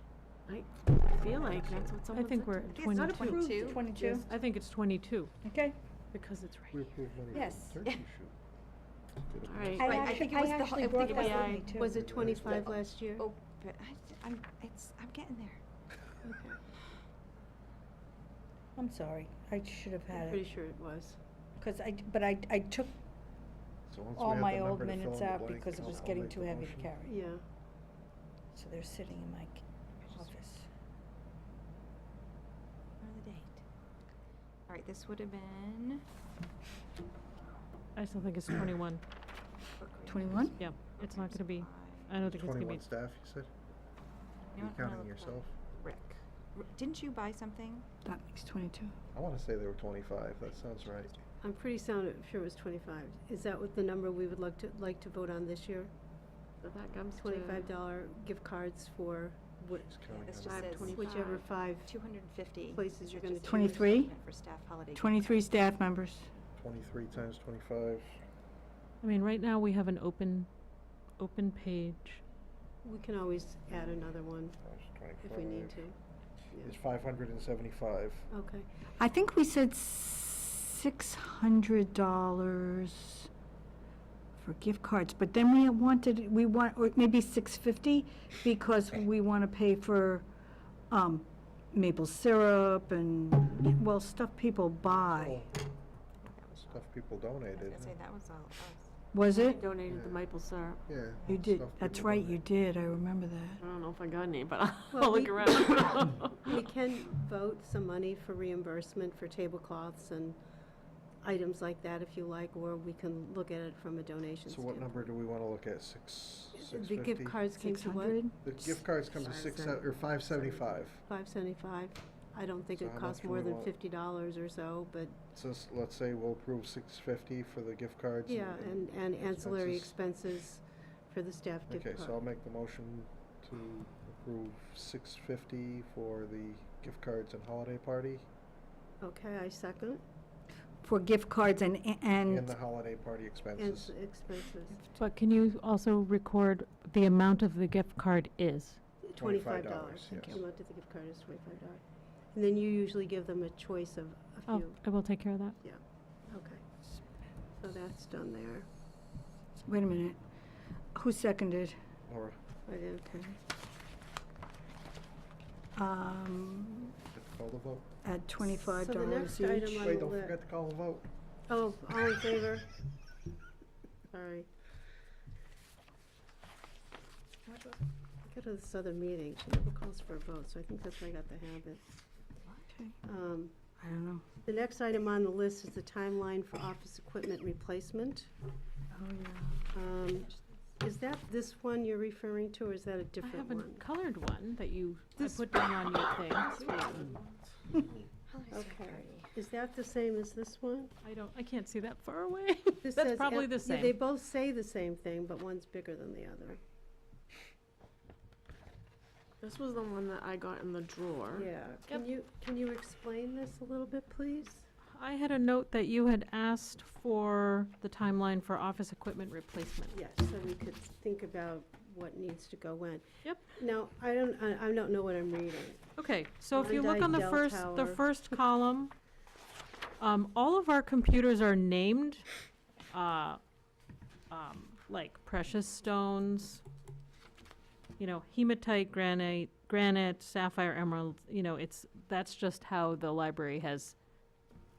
I feel like that's what I someone think said we're to at me. it's not 22. approved. 22? 22? I think it's 22, Okay. because it's We right. approved money Yes. for the turkey shoot. Did a All right. I Right, I actually, think it was the whole- I brought think it that was- with me too. Was it 25 last year? oh, but I'm getting there. I'm sorry, I should have I'm had pretty it, sure it was. because I took So once we all have my the old number to fill minutes in the out blank, because it was I'll getting make too the heavy to motion. carry. Yeah. So they're sitting in my office. Or the date. All right, this would have been. I still think it's 21. 21? Yeah, it's not gonna be, I don't think it's gonna be. 21 staff, you said? You You know what, I'm gonna counting look yourself? up Rick. Didn't you buy something? That makes 22. I wanna say they were 25, that sounds right. I'm pretty sure it was 25. Is that what the number we would like to vote on this year? So that comes to $25 gift cards for She's counting This on just it. says 525. whichever 5. 250. Places you're It gonna just says 23? For staff holiday. gift 23 cards. staff members. 23 times 25. I mean, right now, we have an open page. We can always add another one Times 25. if we need to. Is Yeah. 575. Okay. I think we said $600 for gift cards, but then we want, or maybe 650 because we want to pay for maple syrup and, well, stuff people buy. Stuff people I was donated. gonna say, that was all us. Was I it? donated the maple syrup. Yeah. You did, stuff that's people right, you donate. did, I remember that. I don't know if I got any, but I'll Well, look we- around. We can vote some money for reimbursement for tablecloths and items like that if you like, or we can look at it from a donation So what standpoint. number do we wanna look at? 650? The gift cards came to what? 600? The gift cards come to 575. $575. I don't think So it how costs much do more we than want? $50 or so, but So let's say we'll approve 650 for the gift cards. yeah, and ancillary expenses for the staff gift Okay, card. so I'll make the motion to approve 650 for the gift cards and holiday party Okay, I second. For gift cards and and the holiday party And expenses. expenses. But can you also record the amount of the gift card is? $25. yes. The amount of the gift card is $25. And then you usually give them a choice of a Oh, few. I will take care of that. Okay. So that's done there. Wait a minute. Who seconded? Laura, Right, okay. call the vote. At $25 So the next each? item on Wait, the don't list. forget to call the vote. Oh, all in favor? Sorry. I go to this other meeting, she never calls for a vote, so I think that's why I got the habit. Okay. Um, I don't know. The next item on the list is the timeline for office equipment replacement. Oh, yeah. Is that this one you're referring to, or is that a I different have a one? colored one that I This- put down on your thing. Okay. Is that the same as this one? I can't see that far away. This That's says probably the yeah, they same. both say the same thing, but one's bigger than the other. This was the one that I got in the drawer. Yeah. Can you explain this a little bit, please? I had a note that you had asked for the timeline for office equipment replacement. Yes, so we could think about what needs to go when. Yep. Now, I don't know what I'm reading. Okay, so if you Monday look on the Dell the Tower. first column, all of our computers are named, like precious stones, hematite, granite, sapphire, emerald, that's just how the library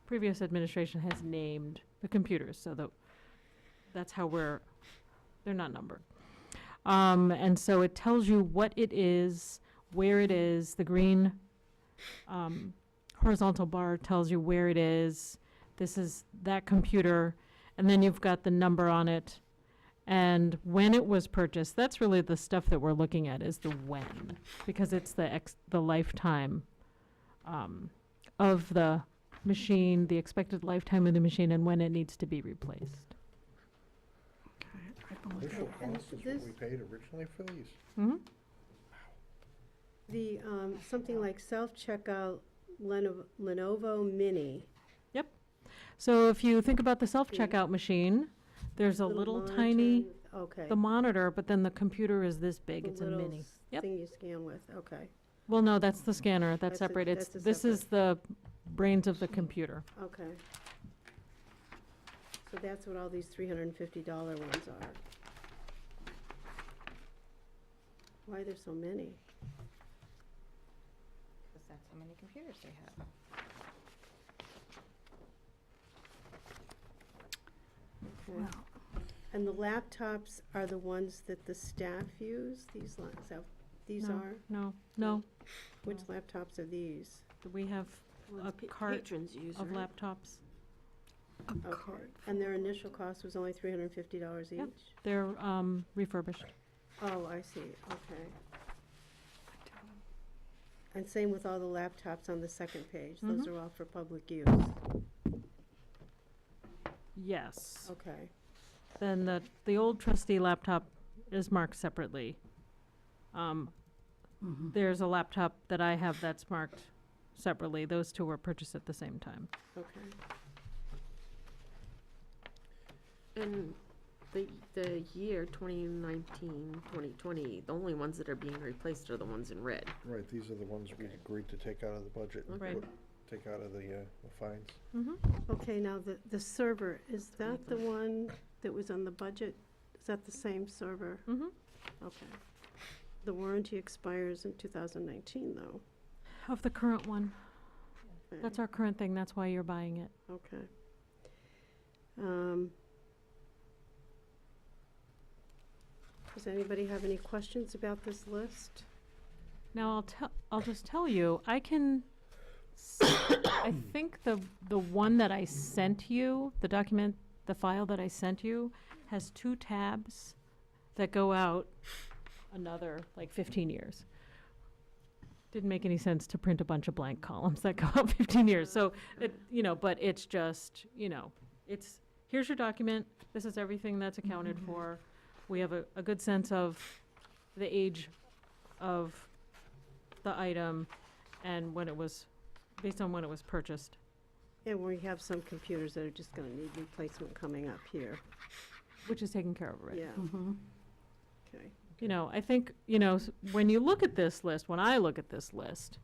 previous administration has named the computers, so that's how they're not numbered. And so it tells you what it is, where it is. The green horizontal bar tells you where it is. This is that computer, and then you've got the number on it and when it was purchased. That's really the stuff that we're looking at, is the when, because it's the lifetime of the machine, the expected lifetime of the machine, and when it needs to be replaced. Initial cost is what this- we paid originally for these. Mm-hmm. The, something like self-checkout Lenovo Mini. So if you think about the self-checkout machine, there's a little monitor tiny, with- Okay. the monitor, but then the computer is this big. The It's a little mini. Yep. thing you scan with, okay, Well, no, that's the scanner. That's That's a- separate. that's a This is the brains of the computer. okay. So that's what all these $350 ones are. Why are there so many? Because that's how many computers they have. Okay. And the laptops are the ones that the staff use, these No, are? No. Which laptops are these? We have a cart Patrons use, of right? laptops. Okay, and their initial cost was only $350 each? Yep. They're refurbished. Oh, I see, okay. And same with all the laptops on the second page, those are all for public use, Yes. okay. Then the old trustee laptop is marked separately. There's a laptop that I have that's marked separately. Those two were purchased at the same time. Okay. And the year 2019, 2020, the only ones that are being replaced are the ones in red. Right, these are the ones we agreed to take out of the budget and Right. take out of the fines. Okay, now the server, is that the one that was on the budget? Is that the same server? Mm-hmm. Okay. The warranty expires in 2019, though. Of the current one. Okay. That's our current thing. That's why you're buying it. Okay. Does anybody have any questions about this list? Now, I'll just tell you, I think the one that I sent you, the file that I sent you, has 2 tabs that go out another, 15 years. Didn't make any sense to print a bunch of blank columns that go out 15 years. So, but it's just, here's your document. This is everything that's accounted for. We have a good sense of the age of the item and based on when it was purchased. And we have some computers that are just gonna need replacement coming up here. Which is taken care of already. Yeah. Okay. you know, I think, you know, when you look at this list, when I look at this list,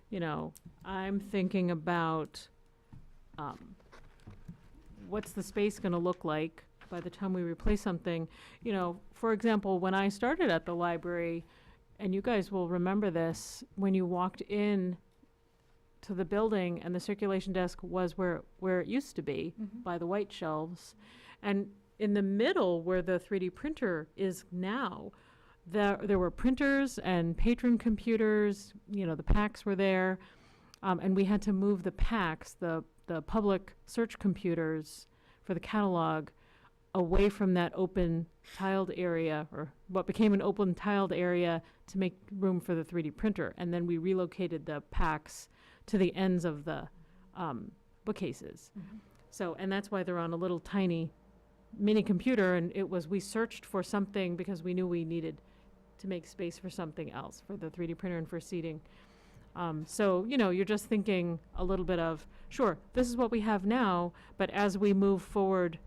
you know, I'm thinking about, what's the space gonna look like by the time we replace something? You know, for example, when I started at the library, and you guys will remember this, when you walked in to the building and the circulation desk was where it used to be, by the white shelves. And in the middle where the 3D printer is now, there were printers and patron computers, you know, the PACs were there. And we had to move the PACs, the public search computers for the catalog, away from that open tiled area, or what became an open tiled area, to make room for the 3D printer. And then we relocated the PACs to the ends of the bookcases. So, and that's why they're on a little tiny mini computer, and we searched for something because we knew we needed to make space for something else, for the 3D printer and for seating. So, you know, you're just thinking a little bit of, sure, this is what we have now, but as we move forward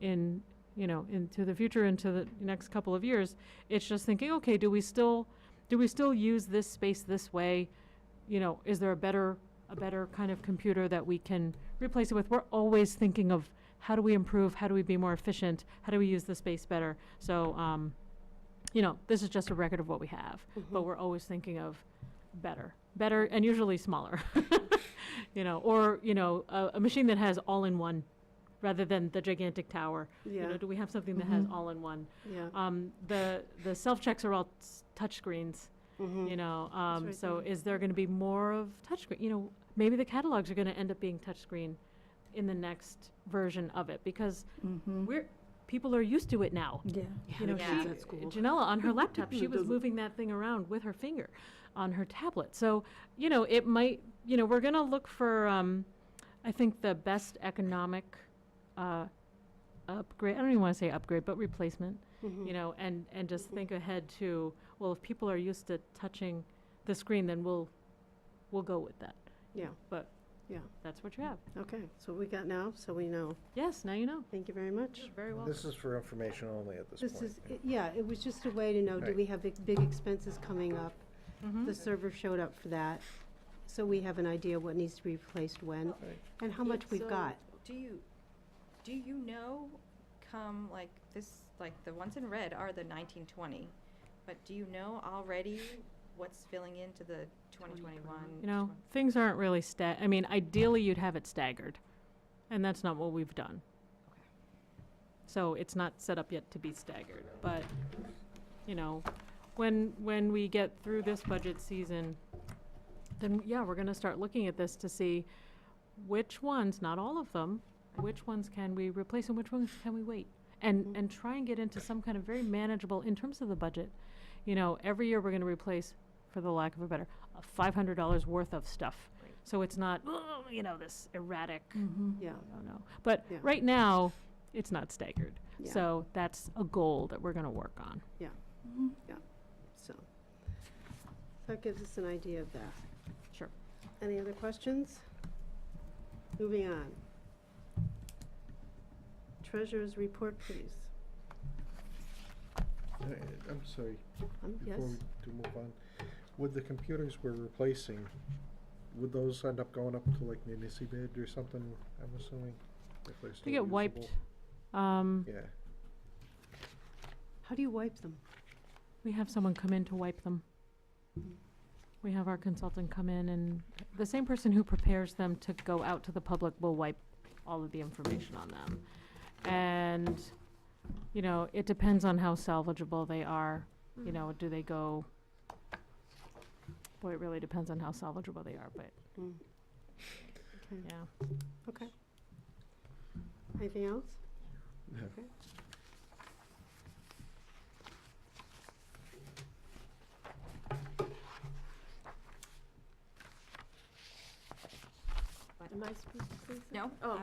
in, you know, into the future, into the next couple of years, it's just thinking, okay, do we still use this space this way? You know, is there a better kind of computer that we can replace it with? We're always thinking of, how do we improve? How do we be more efficient? How do we use the space better? So, you know, this is just a record of what we have, but we're always thinking of better, and usually smaller. You know, or, you know, a machine that has all-in-one rather than the gigantic tower. Yeah. You know, do we have something that has all-in-one? Yeah. The self-checks are all touch screens. You know, right so is there going to be more of touchscreen? You know, maybe the catalogs are going to end up being touchscreen in the next version of it, because people are used to it now. Yeah. You know, Yeah. At school. Janella on her laptop, she It was doesn't- moving that thing around with her finger on her tablet. So, you know, it might, you know, we're going to look for, I think, the best economic upgrade. I don't even want to say upgrade, but replacement. You know, and just think ahead to, well, if people are used to touching the screen, then we'll go with that. Yeah. But Yeah. that's what you have. Okay, so what we got now, so we know. Yes, now you know. Thank you very much. Very well. This is for information only at this This point. is, yeah, it was just a way to know, do Right. we have big expenses coming up? Mhm. The server showed up for that, so we have an idea what needs to be replaced when, Right. and how much we've So, got. Do you know, come like this, like the ones in red are the 1920, but do you know already what's filling into the 2021? You know, things aren't really I mean, ideally, you'd have it staggered, and that's not what we've done. So it's not set up yet to be staggered, but, you know, when we get through this budget season, then, yeah, we're gonna start looking at this to see which ones, not all of them, which ones can we replace and which ones can we wait? And try and get into some kind of very manageable, in terms of the budget. You know, every year we're gonna replace, for the lack of a better, $500 worth of stuff. So it's not, you know, this erratic, Yeah, no. But Yeah. right now, it's not staggered. Yeah. So that's a goal that we're gonna work on. so. That gives us an idea of that. Sure. Any other questions? Moving on. Treasurer's report, please. I'm sorry, Yes? before we do move on, with the computers we're replacing, would those end up going up to like municipal or something, I'm assuming? If they're They still get wiped. usable? Yeah, How do you wipe them? We have someone come in to wipe them. We have our consultant come in, and the same person who prepares them to go out to the public will wipe all of the information on them. And, you know, it depends on how salvageable they are. You know, do they go, boy, it really depends on how salvageable they are, but, Mm. Okay, yeah. okay. Anything else? yeah. Okay. Am I supposed to say something? No? Oh.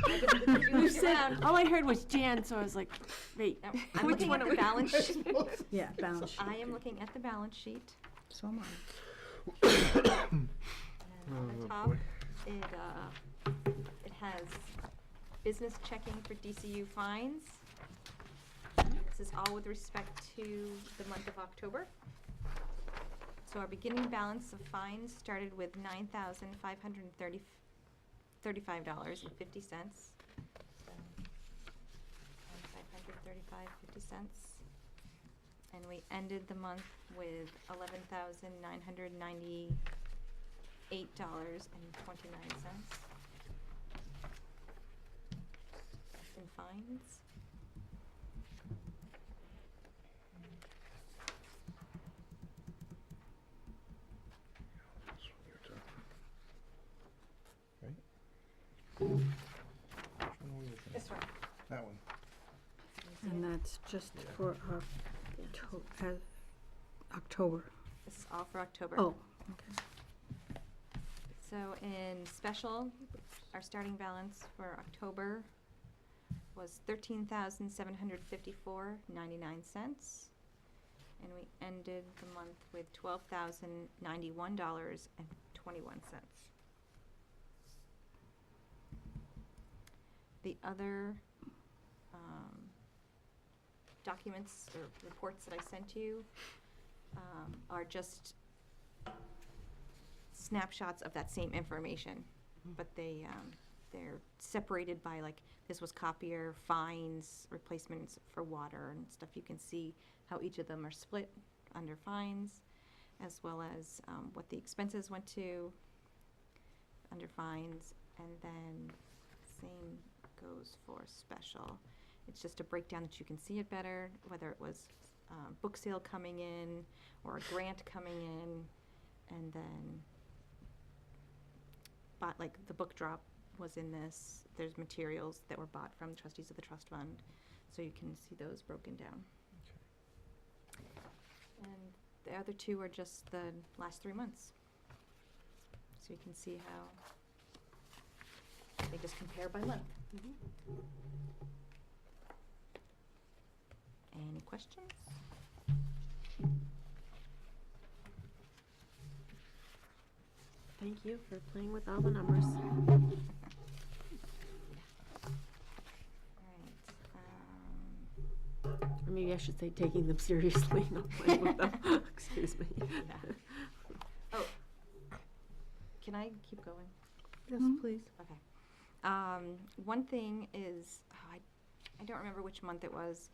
I was, You said, all I heard was Jan, so I was like, wait. No, I'm Which looking one at are the we- balance sheet. Yeah, balance sheet. I am looking at the balance sheet. So am I. And on Oh, the top, boy. it has business checking for DCU fines. It This is all with respect to the month of October. So our beginning balance of fines started with $9,535.50. $535.50. And we ended the month with $11,998.29 in fines. That's what you're talking. Right? Which one are we looking at? This one. That one. And that's just for October. This is all for October. Oh, okay. So in special, our starting balance for October was $13,754.99. And we ended the month with $12,091.21. The other documents or reports that I sent you are just snapshots of that same information, but they're separated by, like, this was copier, fines, replacements for water and stuff. You can see how each of them are split under fines, as well as what the expenses went to under fines, and then same goes for special. It's just a breakdown that you can see it better, whether it was book sale coming in or a grant coming in, and then like the book drop was in this. There's materials that were bought from trustees of the trust fund, so you can see those broken down. And the other two are just the last 3 months, so you can see how they just compare by month. Any questions? Thank you for playing with all the numbers. Alright, Or maybe I should say taking them seriously, not playing with them. Excuse me. oh, can I keep going? Yes, please. Okay. One thing is, I don't remember which month it was,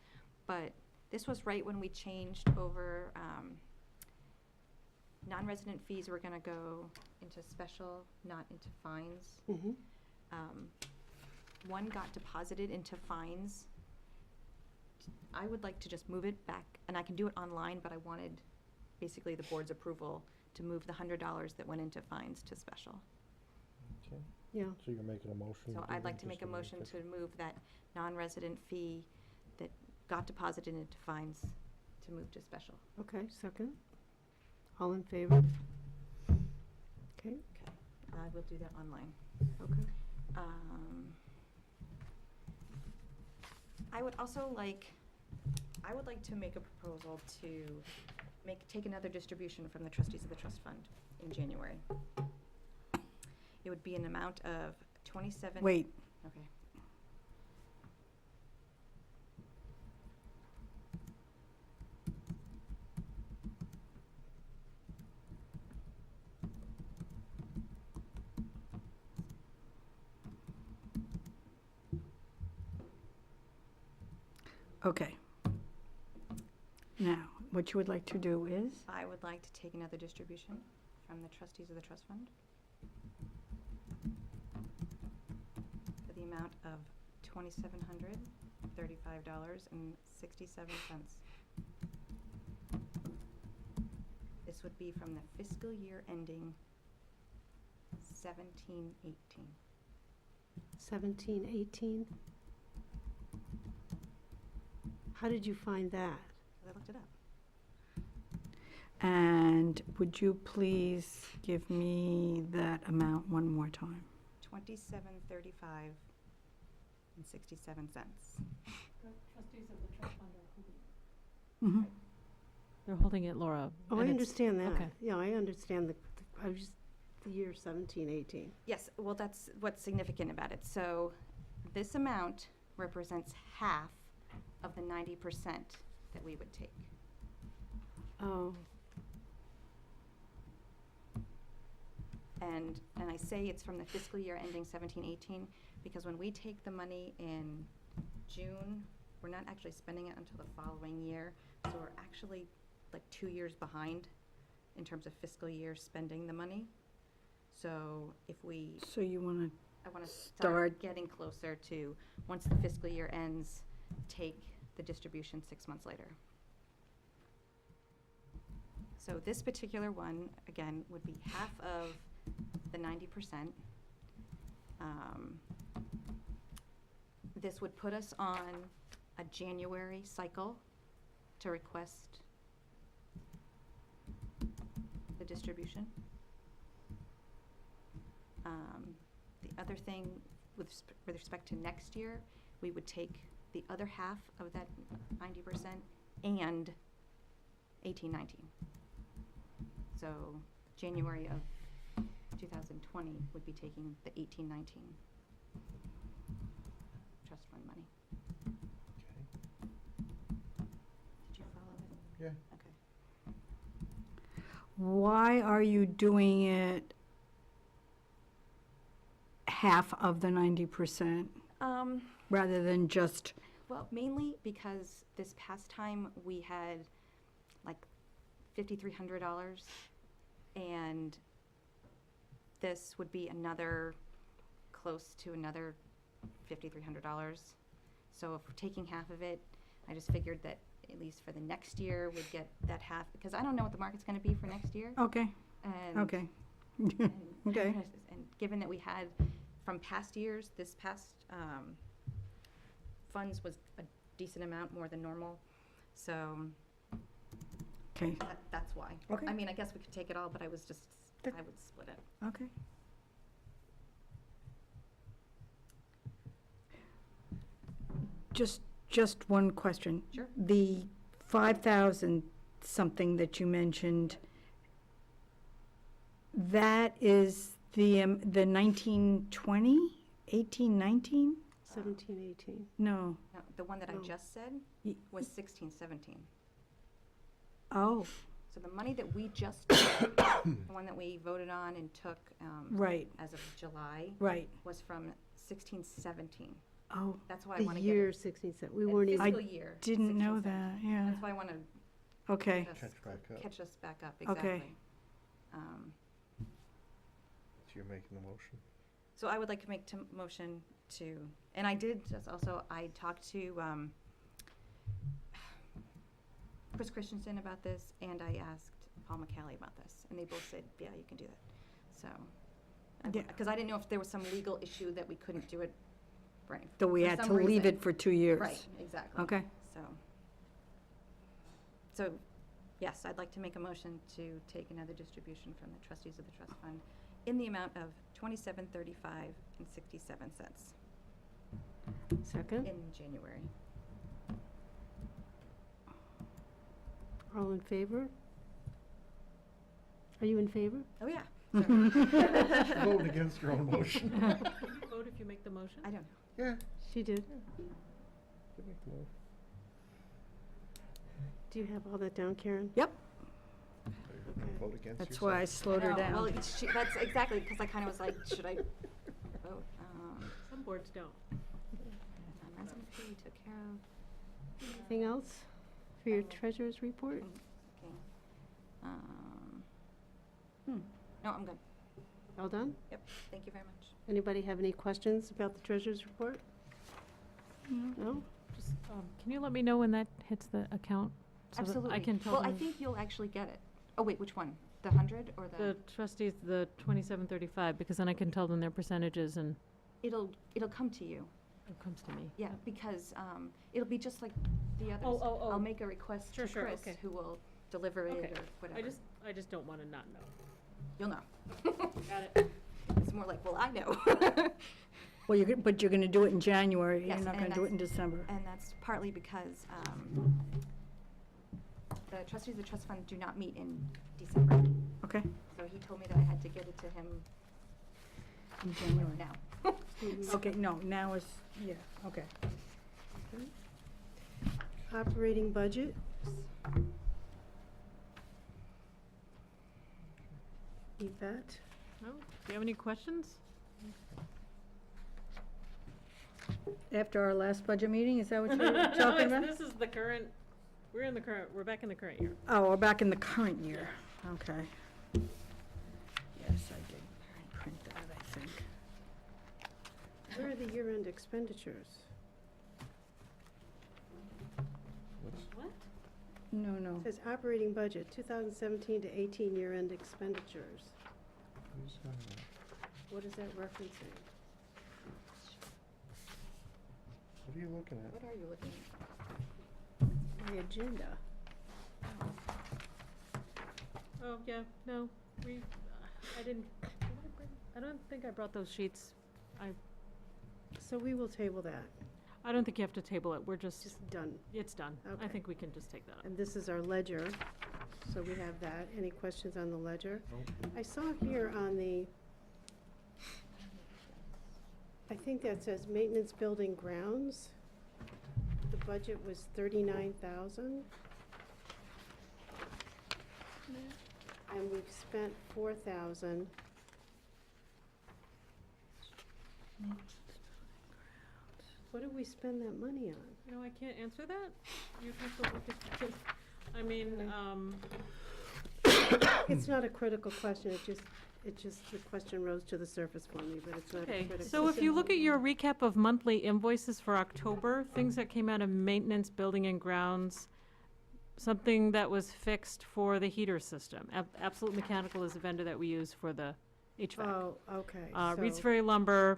but this was right when we changed over, non-resident fees were gonna go into special, not into fines. One got deposited into fines. I would like to just move it back, and I can do it online, but I wanted basically the board's approval to move the $100 that went into fines to special. Okay, Yeah. so you're making a motion? So do I'd like that to make just a motion to move that non-resident fee that got deposited into fines to move to special. Okay, second. All in favor? Okay, Okay. I will do that online. okay. I would also like, to make a proposal to take another distribution from the trustees of the trust fund in January. It would be an amount of 27. Wait, Okay. okay. Now, what you would like to do is? I would like to take another distribution from the trustees of the trust fund for the amount of $2,735.67. This would be from the fiscal year ending 17-18. 17, 18? How did you find that? I looked it up. And would you please give me that amount one more time? $27.35.67. Mm-hmm. They're holding it, Laura. Oh, I and it's- understand that. Okay. Yeah, I understand I was just, the year 17, 18. Yes, well, that's what's significant about it. So this amount represents half of the 90% that we would take. Oh, And I say it's from the fiscal year ending 17-18, because when we take the money in June, we're not actually spending it until the following year. So we're actually like 2 years behind in terms of fiscal year spending the money. So if we, So you want I want to Start- start getting closer to, once the fiscal year ends, take the distribution 6 months later. So this particular one, again, would be half of the 90%. This would put us on a January cycle to request the distribution. The other thing with respect to next year, we would take the other half of that 90% and 18-19. So January of 2020 would be taking the 18-19 trust fund money. Did you follow it? Yeah. Okay. why are you doing it half of the 90% rather than just, Well, mainly because this past time we had like $5,300, and this would be another, close to another $5,300. So if we're taking half of it, I just figured that at least for the next year, we'd get that half, because I don't know what the market's gonna be for next year. okay, And okay. and- Okay. And given that we had, from past years, this past funds was a decent amount more than normal, so Okay, that's why. Okay. I mean, I guess we could take it all, but I was just, That- I would split it. okay. Just one question. Sure. The 5,000 something that you mentioned, that is the 1920, 1819? 17, 18. No. No, the one that I No. just said Y- was 16-17. Oh, So the money that we just took, the one that we voted on and took right, as of July, right. was from 16-17. Oh, That's why I The want to get year it. 16, we weren't even, Fiscal year. didn't know 16-17. that, yeah. That's why I want to Okay, Catch back up. catch us back up, Okay. exactly. Um, So you're making the motion? So I would like to make motion to, and I did just also, I talked to Chris Christensen about this, and I asked Paul McCallie about this, and they both said, yeah, you can do that. So, Yeah. because I didn't know if there was some legal issue that we couldn't do it, right? so we for had some to leave reason. it for 2 years. Right, exactly. Okay, So, yes, I'd like to make a motion to take another distribution from the trustees of the trust fund in the amount of $27.3567 second, in January. all in favor? Are you in favor? Oh, yeah. Vote against your own motion. Vote if you make the motion? I don't know. Yeah. She did. you make the motion. Do you have all that down, Karen? yep, Vote against that's yourself. why I slowed her I know. down. Well, that's exactly, because I kind of was like, should I vote? Some boards don't. Resident fee took care of. Anything else for your treasurer's report? Okay. No, I'm good. All done? Yep, thank you very much. Anybody have any questions about the treasurer's report? No? Just, can you let me know when that hits the account? so that Absolutely. I can tell Well, I them, think you'll actually get it. Oh, wait, which one? The 100 or the trustees, the 2735, because then I can tell them their percentages and It'll come to you. it comes to me. Yeah, because it'll be just like the others. Oh. I'll make a request Sure, to sure, Chris, okay. who will deliver it Okay. or whatever. I just don't want to not know. You'll know. Got it. It's more like, well, I know. Well, but you're gonna do it in January, you're Yes, not and gonna do it in December. And that's partly because the trustees of the trust fund do not meet in December. Okay, So he told me that I had to get it to him in January. now. Okay, no, now is, yeah, okay. Operating budget. Yvette? No? Do you have any questions? After our last budget meeting, is that what you're No, talking about? this is the current, we're back in the current year. Oh, we're back in the current year, okay. Yes, I did print that, I think. Where are the year-end expenditures? What? No. It says operating budget, 2017 to 18 year-end expenditures. What is that referencing? What are you looking at? What are you looking at? My agenda. Oh, yeah, no, I didn't, I don't think I brought those sheets. So we will table that. I don't think you have to table it, we're just, Just done. it's done. I Okay. think we can just take that up. And this is our ledger, so we have that. Any questions on the ledger? Nope. I saw here on the, I think that says maintenance building grounds. The budget was 39,000. And we've spent 4,000. What did we spend that money on? No, I can't answer that. You have to look at, I mean, It's not a critical question, it just, the question rose to the surface for me, but it's not a okay, critical. so if you look at your recap of monthly invoices for October, things that came out of maintenance, building and grounds, something that was fixed for the heater system. Absolute Mechanical is the vendor that we use for the HVAC. Oh, okay. Reed's so- Ferry Lumber,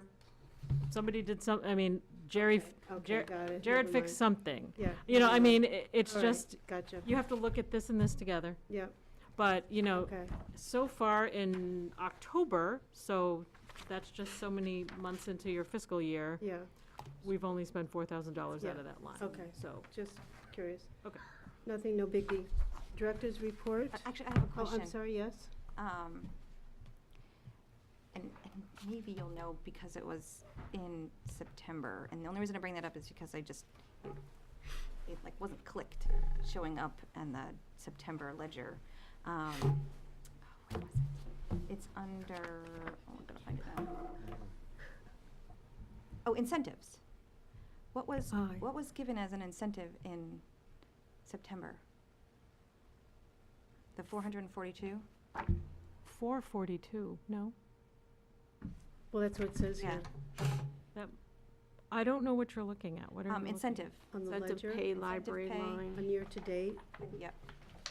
somebody did Jerry, Okay, got it. Jared never fixed mind. something. Yeah. You know, I never mean, mind. it's All right, just, Gotcha, you have to look at this and this together. yep, But, you know, okay, so far in October, so that's just so many months into your fiscal year, yeah, we've only spent $4,000 Yeah, out of that line. okay. So, just curious. Okay. Nothing, no biggie. Director's report? Actually, I have a Oh, question. I'm sorry, yes? And maybe you'll know because it was in September, and the only reason I bring that up is because it like wasn't clicked, showing up in the September ledger. Where was it? It's under, oh, I'm gonna find it now. Oh, incentives. What was given as an incentive in September? The 442? 442, no? Well, that's what it says here, I don't know what you're looking at. What are you looking? Incentive. on the Incentive ledger, pay Incentive library pay. line, on year-to-date, Yep.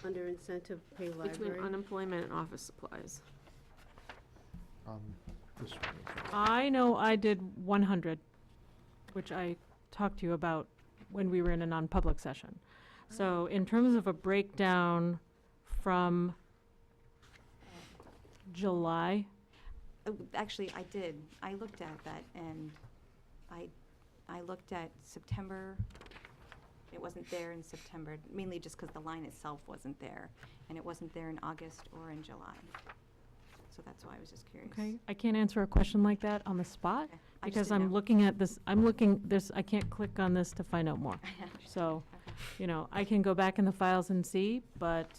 under incentive pay between library. unemployment and office supplies. This one. I know I did 100, which I talked to you about when we were in a non-public session. So in terms of a breakdown from July, Actually, I did. I looked at that, and I looked at September. It wasn't there in September, mainly just because the line itself wasn't there, and it wasn't there in August or in July. So that's why I was just curious. okay, I can't answer a question like that on the spot Okay. I just because didn't I'm know. looking at this, I can't click on this to find out more. I understand. So, Okay. you know, I can go back in the files and see, but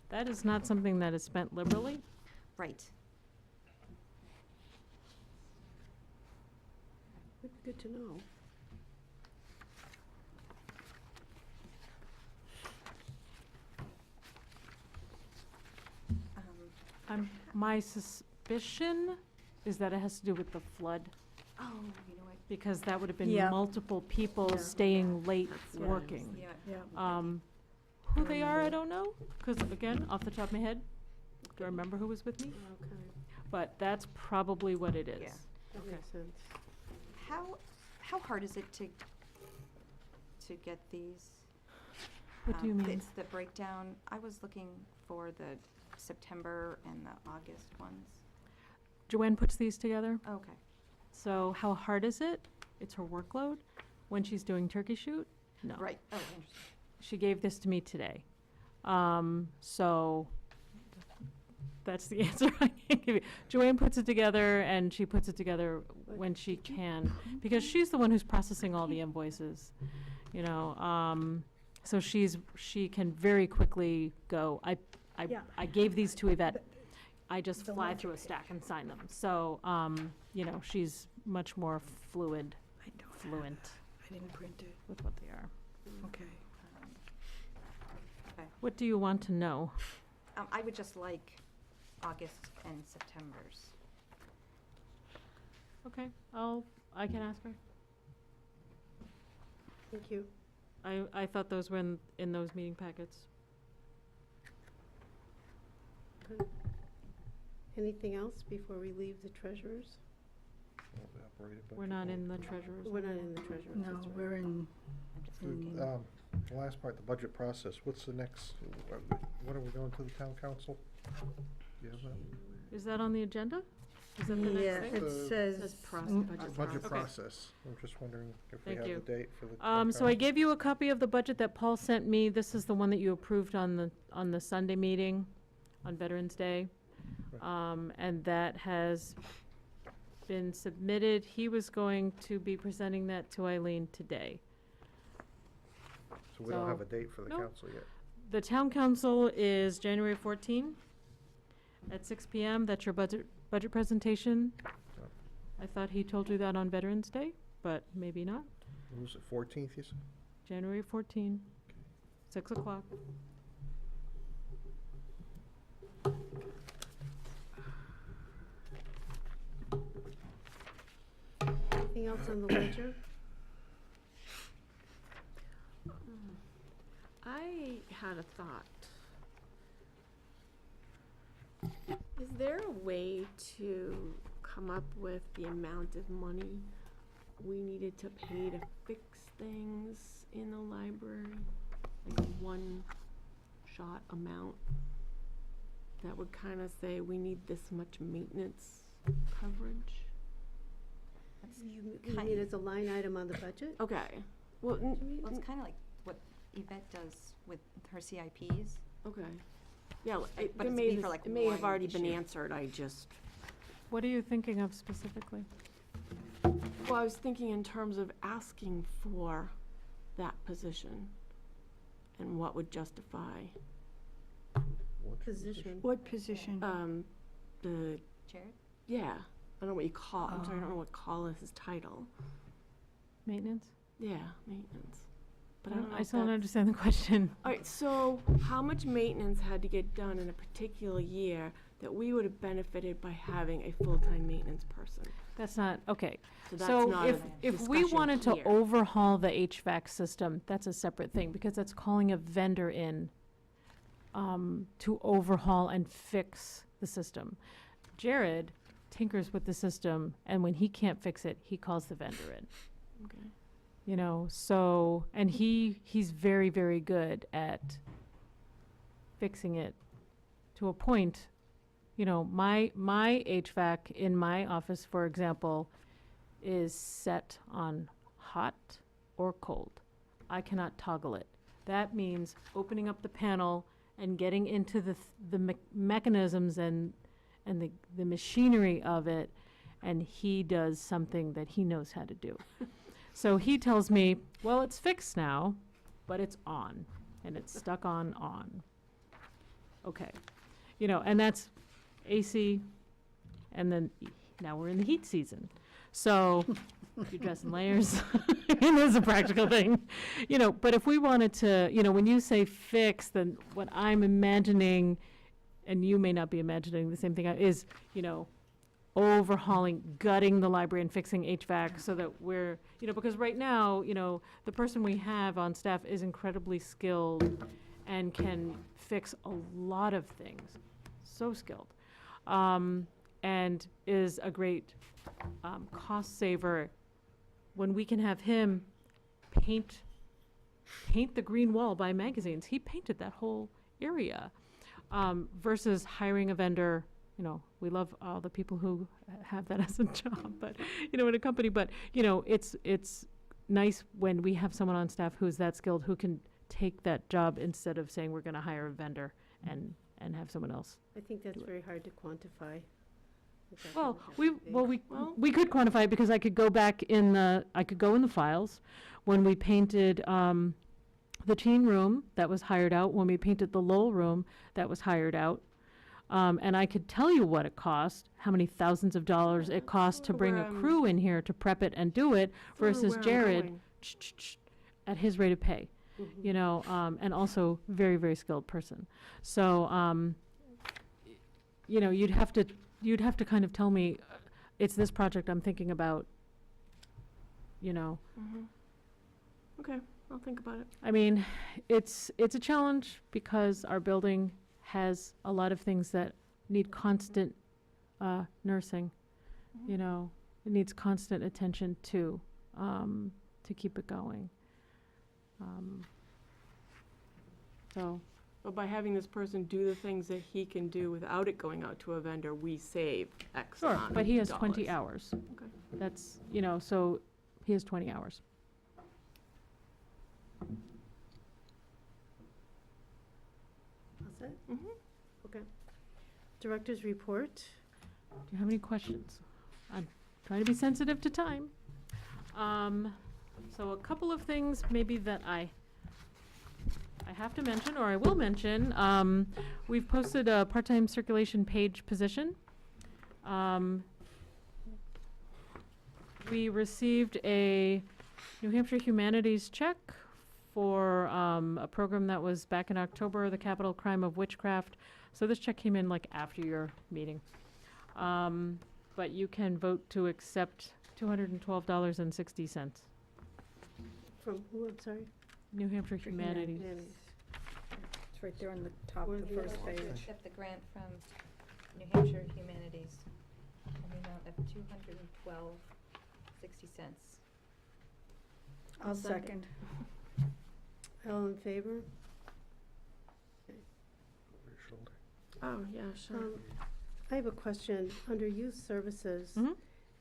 that is not something that is spent liberally. Right. Would be good to know. My suspicion is that it has to do with the flood, Oh, you know what? because that would have been Yeah. multiple people Yeah. staying late That's what it working. Yeah. Yeah. Who they are, I don't know, because again, off the top of my head, do I remember who was with me? Okay, But that's probably what it is. Yeah. that makes sense. How hard is it to get these? What do you mean? It's the breakdown. I was looking for the September and the August ones. Joanne puts these together, Okay. so how hard is it? It's her workload. When she's doing turkey shoot? No. Right. Oh, interesting. She gave this to me today. So that's the answer I can give you. Joanne puts it together, and she puts it together when she can, because she's the one who's processing all the invoices, you know. So she can very quickly go, Yeah. I gave these to Yvette. I just The fly logic through a is- stack and sign them. So, you know, she's much more fluent I don't, I didn't print it. with what they are. Okay. What do you want to know? I would just like August and September's. Okay, I can ask her. Thank you. I thought those were in those meeting packets. Anything else before we leave the treasurers? We're not in the treasurer's. We're not in the treasurers. No, that's right. we're in, The last part, the budget process, what's the next, what are we going to the town council? You have that? Is that on the agenda? Is that the yeah, next thing? it Says says, budget Budget Okay. process, I'm just wondering if we Thank have you. the date for the town So I council. gave you a copy of the budget that Paul sent me. This is the one that you approved on the Sunday meeting on Veterans Day. Right. And that has been submitted. He was going to be presenting that to Eileen today. So we don't have so- a date for the Nope. council yet. The town council is January 14 at 6 PM. That's your budget presentation. I thought he told you that on Veterans Day, but maybe not. What was it, 14th, you said? January 14, 6 o'clock. Anything else on the ledger? I had a thought. Is there a way to come up with the amount of money we needed to pay to fix things in the library? Like a one-shot amount that would kind of say, we need this much maintenance coverage? You mean as a line item on the budget? Okay, well, Well, it's kind of like what Yvette does with her CIPs. okay. Yeah, it But it's may, be for, like, it may have one already been issue. answered, I just, What are you thinking of specifically? well, I was thinking in terms of asking for that position and what would justify, What Position. what position? the, Jared? yeah, I don't know what you call, I'm sorry, I don't know what call is his title. Maintenance? Yeah, maintenance. But I don't know I if still don't that's- understand the question. All right, so how much maintenance had to get done in a particular year that we would have benefited by having a full-time maintenance person? That's not, okay. So that's So not a if we discussion wanted to here. overhaul the HVAC system, that's a separate thing, because that's calling a vendor in to overhaul and fix the system. Jared tinkers with the system, and when he can't fix it, he calls the vendor in. Okay. You know, so, and he's very, very good at fixing it to a point. You know, my HVAC in my office, for example, is set on hot or cold. I cannot toggle it. That means opening up the panel and getting into the mechanisms and the machinery of it, and he does something that he knows how to do. So he tells me, well, it's fixed now, but it's on, and it's stuck on. Okay. You know, and that's AC, and then now we're in the heat season. So you dress in layers, and it's a practical thing. You know, but if we wanted to, you know, when you say fix, then what I'm imagining, and you may not be imagining the same thing, is, you know, overhauling, gutting the library and fixing HVAC so that we're, you know, because right now, you know, the person we have on staff is incredibly skilled and can fix a lot of things, so skilled, and is a great cost saver when we can have him paint the green wall by magazines. He painted that whole area, versus hiring a vendor. You know, we love all the people who have that as a job, but, you know, in a company, but, you know, it's nice when we have someone on staff who's that skilled, who can take that job instead of saying we're gonna hire a vendor and have someone else. I think that's very hard to quantify. Exactly Well, what that would be. we could quantify it, because I could go in the files when we painted, the teen room that was hired out, when we painted the Lowell room that was hired out. And I could tell you what it cost, how many thousands of dollars it cost to bring a crew in here to prep it and do it versus Jared at his rate of pay, you know, and also very, very skilled person. So, you know, you'd have to kind of tell me, it's this project I'm thinking about, you know. Okay, I'll think about it. I mean, it's a challenge because our building has a lot of things that need constant nursing. You know, it needs constant attention to keep it going. So, But by having this person do the things that he can do without it going out to a vendor, we save X sure, amount but he has of 20 dollars. hours. Okay. That's, you know, so he has 20 hours. All set? Mhm. Okay. Director's report. Do you have any questions? I'm trying to be sensitive to time. So a couple of things maybe that I have to mention, or I will mention. We've posted a part-time circulation page position. We received a New Hampshire Humanities check for a program that was back in October, the capital crime of witchcraft. So this check came in like after your meeting. But you can vote to accept $212.60. From who, I'm sorry? New Hampshire Humanities. It's right there on the top of the first page. Accept the grant from New Hampshire Humanities in the amount of $212.60. I'll second. All in favor? Over your shoulder. Oh, yeah, sure. I have a question. Under youth services, Mhm.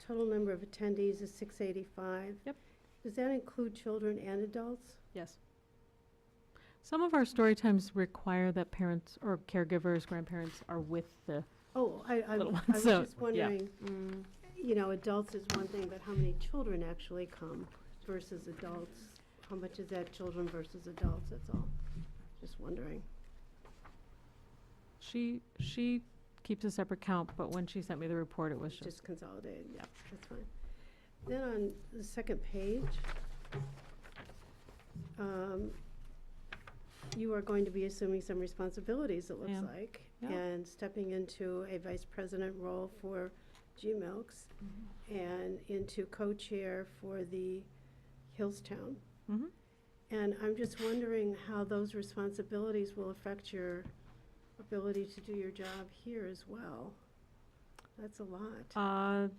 total number of attendees is 685. Yep. Does that include children and adults? Yes. Some of our story times require that parents or caregivers, grandparents are with the, Oh, I Little ones, was so, just yeah. wondering, Mm. you know, adults is one thing, but how many children actually come versus adults? How much is that children versus adults, that's all. Just wondering. she keeps a separate count, but when she sent me the report, it was just, Just consolidated, yeah, that's fine. Then on the second page, you are going to be assuming some responsibilities, it looks am. like, Yeah. and stepping into a vice president role for G-Milks and into co-chair for the Hillstown. Mhm. And I'm just wondering how those responsibilities will affect your ability to do your job here as well. That's a lot.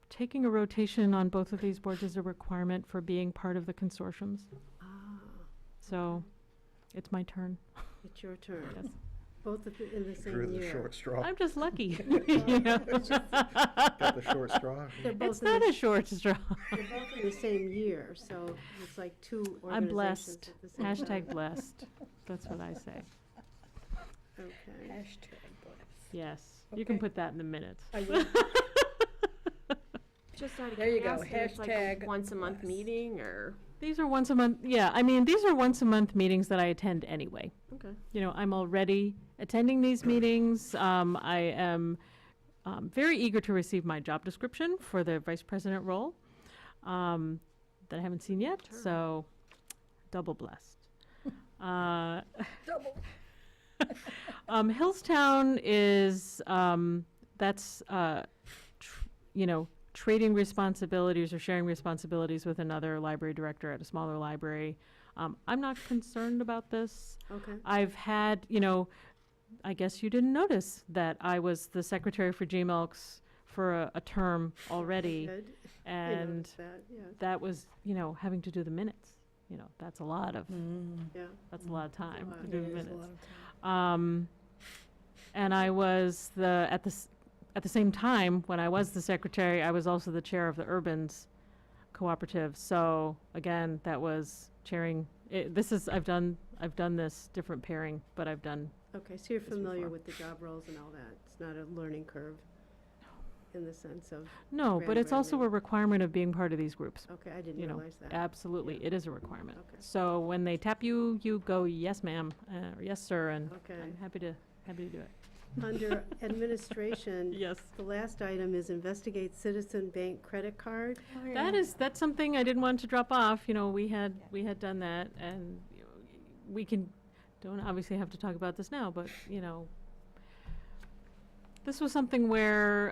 Taking a rotation on both of these boards is a requirement for being part of the consortiums. Ah, So it's my turn. it's your turn. Yes. Both in the Drew same the year. short straw. I'm just lucky. Got the short straw. They're It's both in not the- a short straw. They're both in the same year, so it's like two organizations I'm blessed. at the same time. Hashtag blessed. That's what I say. Okay. Hashtag bless. Yes. You can Okay. put that in the minutes. I will. Just out of There you go, curiosity, it's like a hashtag once a month bless. meeting or, These are once a month, yeah, I mean, these are once a month meetings that I attend anyway. okay. You know, I'm already attending these meetings. I am very eager to receive my job description for the vice president role that I haven't seen yet, so double blessed. Double. Hillstown is, that's, you know, trading responsibilities or sharing responsibilities with another library director at a smaller library. I'm not concerned about this. Okay. I've had, you know, I guess you didn't notice that I was the secretary for G-Milks for a term already. Good. I And noticed that, yes, that was, you know, having to do the minutes. You know, that's a lot of, yeah. that's a lot of time lot. to do It the is a minutes. lot of time. And I was at the same time, when I was the secretary, I was also the chair of the Urbans Cooperative. So again, that was chairing, I've done this different pairing, but I've done, Okay, so you're This familiar before. with the job roles and all that. It's not a learning curve. in the sense of, No, but it's also a grandfathering. requirement of being part of these groups. okay, I didn't You know, realize that. absolutely, Yeah. it is a requirement. Okay. So when they tap you, you go, yes, ma'am, or yes, sir, and Okay. I'm happy to do it. Under administration, Yes. the last item is investigate citizen bank credit card. That's something I didn't want to drop off, you know, we had done that, and you know, we don't obviously have to talk about this now, but, you know, this was something where,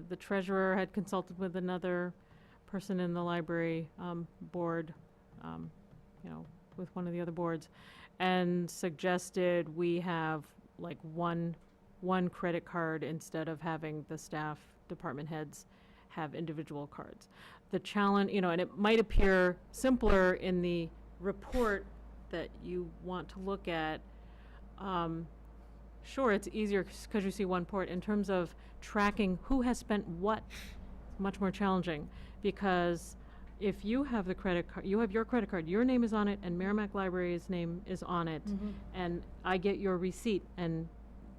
the treasurer had consulted with another person in the library, board, you know, with one of the other boards, and suggested we have like one credit card instead of having the staff department heads have individual cards. The challenge, you know, and it might appear simpler in the report that you want to look at. Sure, it's easier because you see one port. In terms of tracking who has spent what, it's much more challenging, because if you have the credit card, you have your credit card, your name is on it, and Merrimack Library's name is on it, and I get your receipt, and,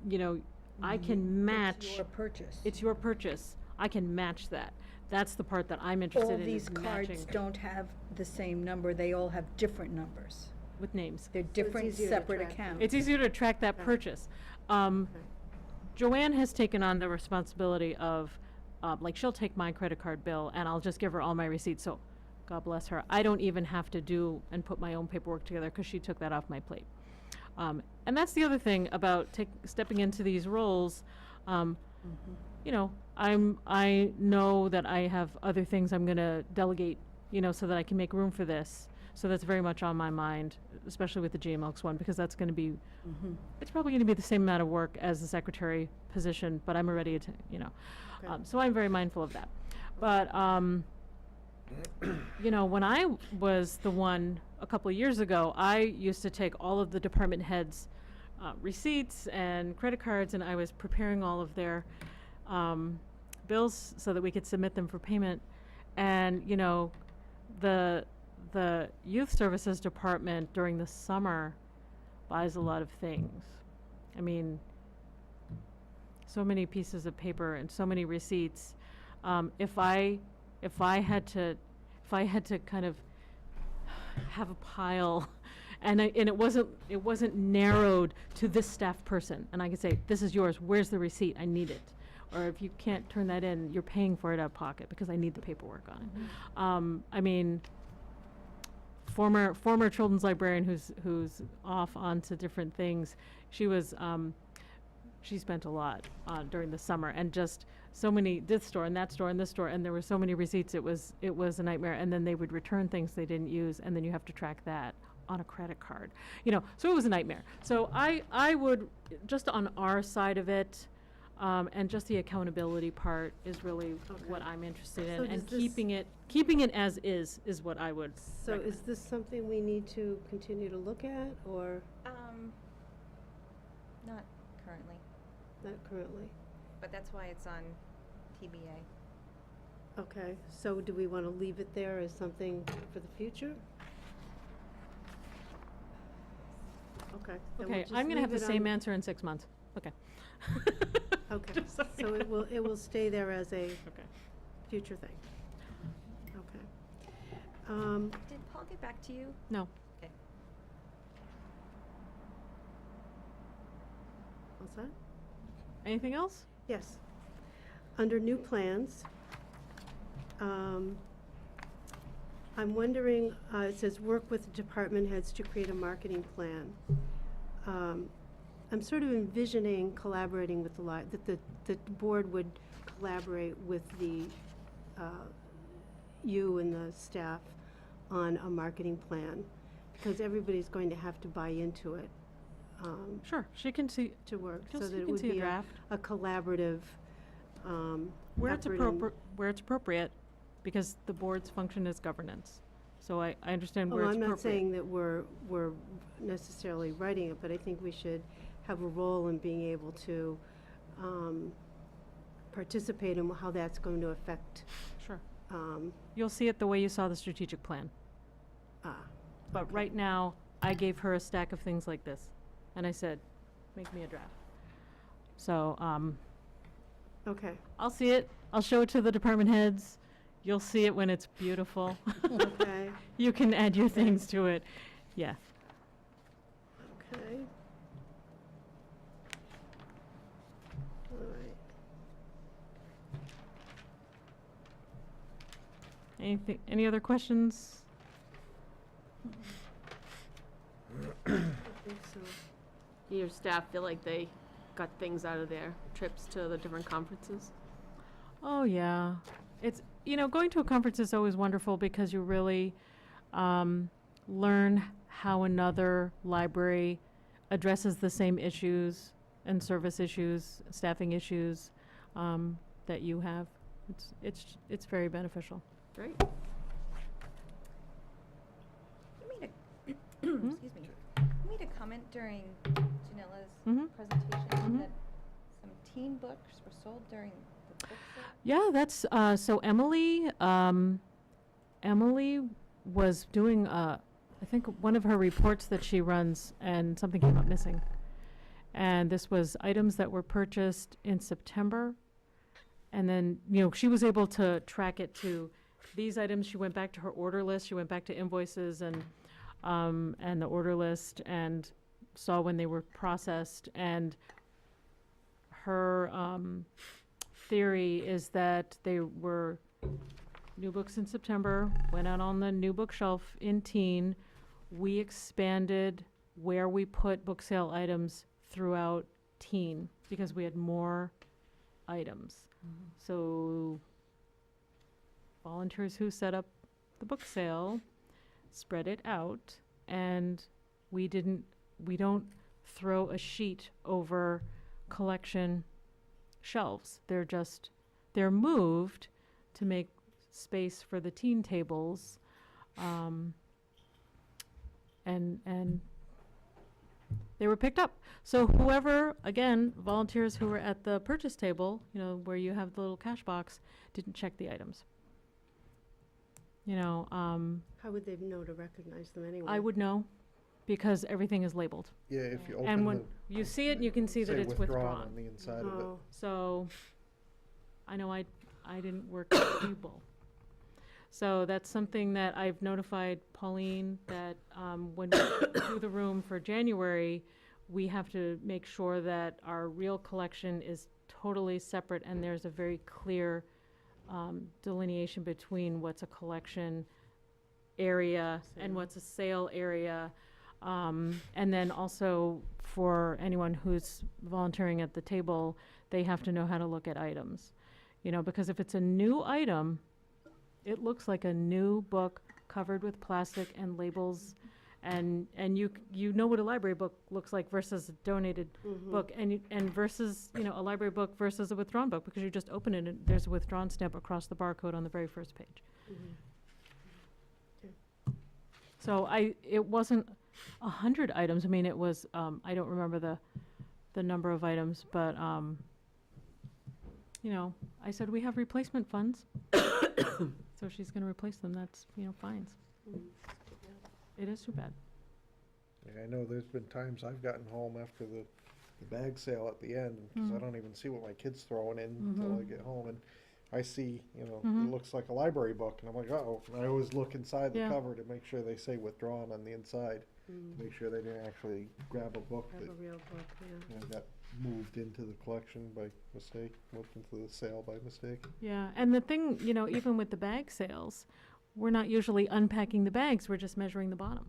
you know, I can match. It's your purchase. It's your purchase. I can match that. That's the part that I'm interested All in, these is cards matching don't have the same number, they all have different numbers. with names. They're different, easier to separate track. accounts. It's easier to track that Okay. purchase. Joanne has taken on the responsibility of, like, she'll take my credit card bill and I'll just give her all my receipts. So, God bless her. I don't even have to do and put my own paperwork together because she took that off my plate. And that's the other thing about stepping into these roles. You know, I know that I have other things I'm going to delegate, you know, so that I can make room for this. So that's very much on my mind, especially with the GMLX one, because that's going to be, it's probably going to be the same amount of work as the secretary position, but I'm ready to, you know. Okay. So I'm very mindful of that. But, you know, when I was the one a couple of years ago, I used to take all of the department heads' receipts and credit cards, and I was preparing all of their bills so that we could submit them for payment. And, you know, the youth services department during the summer buys a lot of things. I mean, so many pieces of paper and so many receipts. If I had to kind of have a pile, and it wasn't narrowed to this staff person, and I could say, this is yours, where's the receipt, I need it. Or if you can't turn that in, you're paying for it out of pocket because I need the paperwork on it. I mean, former children's librarian who's off onto different things, she spent a lot during the summer, and just so many, this store and that store and this store, and there were so many receipts, it was a nightmare. And then they would return things they didn't use, and then you have to track that on a credit card, you know, so it was a nightmare. So I would, just on our side of it, and just the accountability part is really what I'm interested in, So and does this- keeping it as is what I would So recommend. is this something we need to continue to look at, or Not currently, not currently? but that's why it's on TBA. Okay, so do we want to leave it there as something for the future? Okay. then we'll Okay, just I'm gonna have leave the it same on- answer in 6 months. Okay. Okay, Just so you so it know. will stay there as a Okay. future thing. Okay. Did Paul get back to you? No. Okay. What's that? Anything else? Yes. Under new plans, I'm wondering, it says work with department heads to create a marketing plan. I'm sort of envisioning collaborating with that the board would collaborate with you and the staff on a marketing plan, because everybody's going to have to buy into it, Sure, she can see, to work, so just that you it can would see a be draft. a collaborative, Where it's effort and- where it's appropriate, because the board's function is governance. So I understand where Oh, it's I'm appropriate. not saying that we're necessarily writing it, but I think we should have a role in being able to participate in how that's going to affect, Sure. um, You'll see it the way you saw the strategic plan. But okay. right now, I gave her a stack of things like this, and I said, make me a draft. So, Okay, I'll see it. I'll show it to the department heads. You'll see it when it's beautiful. Okay. You can add your things to it. Yeah. Okay. All right. Anything, any other questions? I think so. Your staff feel like they got things out of their trips to the different conferences? Oh, yeah. It's, going to a conference is always wonderful because you really learn how another library addresses the same issues and service issues, staffing issues that you have. It's very beneficial. Great. You made a, excuse me, you made a comment during Janilla's Mhm. presentation Mhm. that some teen books were sold during the book sale. Yeah, that's so Emily was doing I think one of her reports that she runs, and something came up missing. And this was items that were purchased in September. And then, she was able to track it to these items. She went back to her order list. She went back to invoices and the order list and saw when they were processed. And her theory is that they were new books in September, went out on the new bookshelf in teen. We expanded where we put book sale items throughout teen because we had more items. So volunteers who set up the book sale spread it out, and we don't throw a sheet over collection shelves. They're moved to make space for the teen tables, and they were picked up. So whoever, again, volunteers who were at the purchase table, where you have the little cash box, didn't check the items. How would they know to recognize them anyway? I would know because everything is labeled. Yeah, if you And open when you see it, you can see that say it's withdrawn withdrawn. on the inside of it. Oh, So, I know I didn't work with people. So that's something that I've notified Pauline that when we do the room for January, we have to make sure that our real collection is totally separate and there's a very clear delineation between what's a collection area and what's a sale area. And then also for anyone who's volunteering at the table, they have to know how to look at items. Because if it's a new item, it looks like a new book covered with plastic and labels, and you know what a library book looks like versus a donated book, and versus a library book versus a withdrawn book, because you just open it and there's a withdrawn stamp across the barcode on the very first page. So it wasn't 100 items. I mean, it was I don't remember the number of items, but I said we have replacement funds. So she's going to replace them. That's, fines. It is too bad. Yeah, I know there's been times I've gotten home after the bag sale at the end, because I don't even see what my kid's throwing in until I get home, and I see, it looks like a library book, and I'm like, uh-oh. And I always look inside the Yeah. cover to make sure they say withdrawn on the inside, to make sure they didn't actually grab a book have that a real book, yeah. got moved into the collection by mistake, moved into the sale by mistake. Yeah. And the thing, even with the bag sales, we're not usually unpacking the bags. We're just measuring the bottom.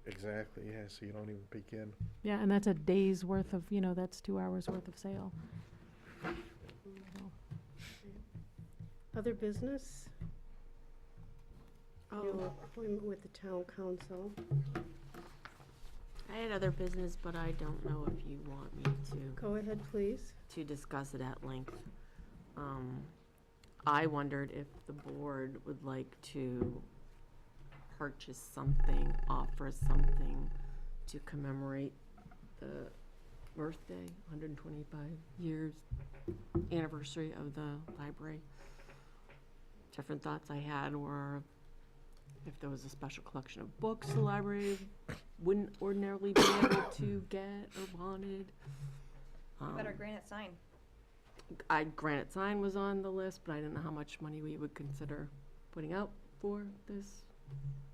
Exactly, yeah, so you don't even peek in. Yeah. And that's a day's worth of, that's 2 hours worth of sale. Other business? Oh, Your appointment with the town council. I had other business, but I don't know if you want me Go ahead, please. to discuss it at length. I wondered if the board would like to purchase something, offer something to commemorate the birthday, 125 years anniversary of the library. Different thoughts I had were if there was a special collection of books the library wouldn't ordinarily be able to get or wanted. Better granite sign. Granite sign was on the list, but I didn't know how much money we would consider putting out for this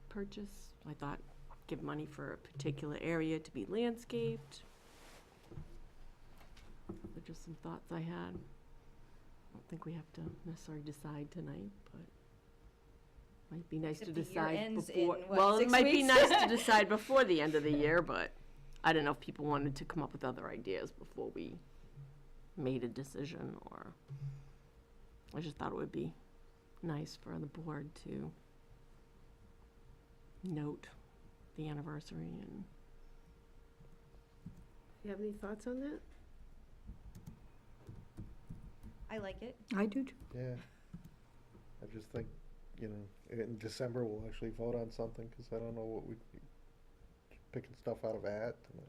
purchase. I thought give money for a particular area to be landscaped. Those are just some thoughts I had. I don't think we have to necessarily decide tonight, but might be nice to Except the year decide ends in, before. what, Well, it 6 might be weeks? nice to decide before the end of the year, but I don't know if people wanted to come up with other ideas before we made a decision, or I just thought it would be nice for the board to note the anniversary and You have any thoughts on that? I like it. I do too. Yeah. I just think, you know, in December we'll actually vote on something, because I don't know what we, picking stuff out of a hat tonight.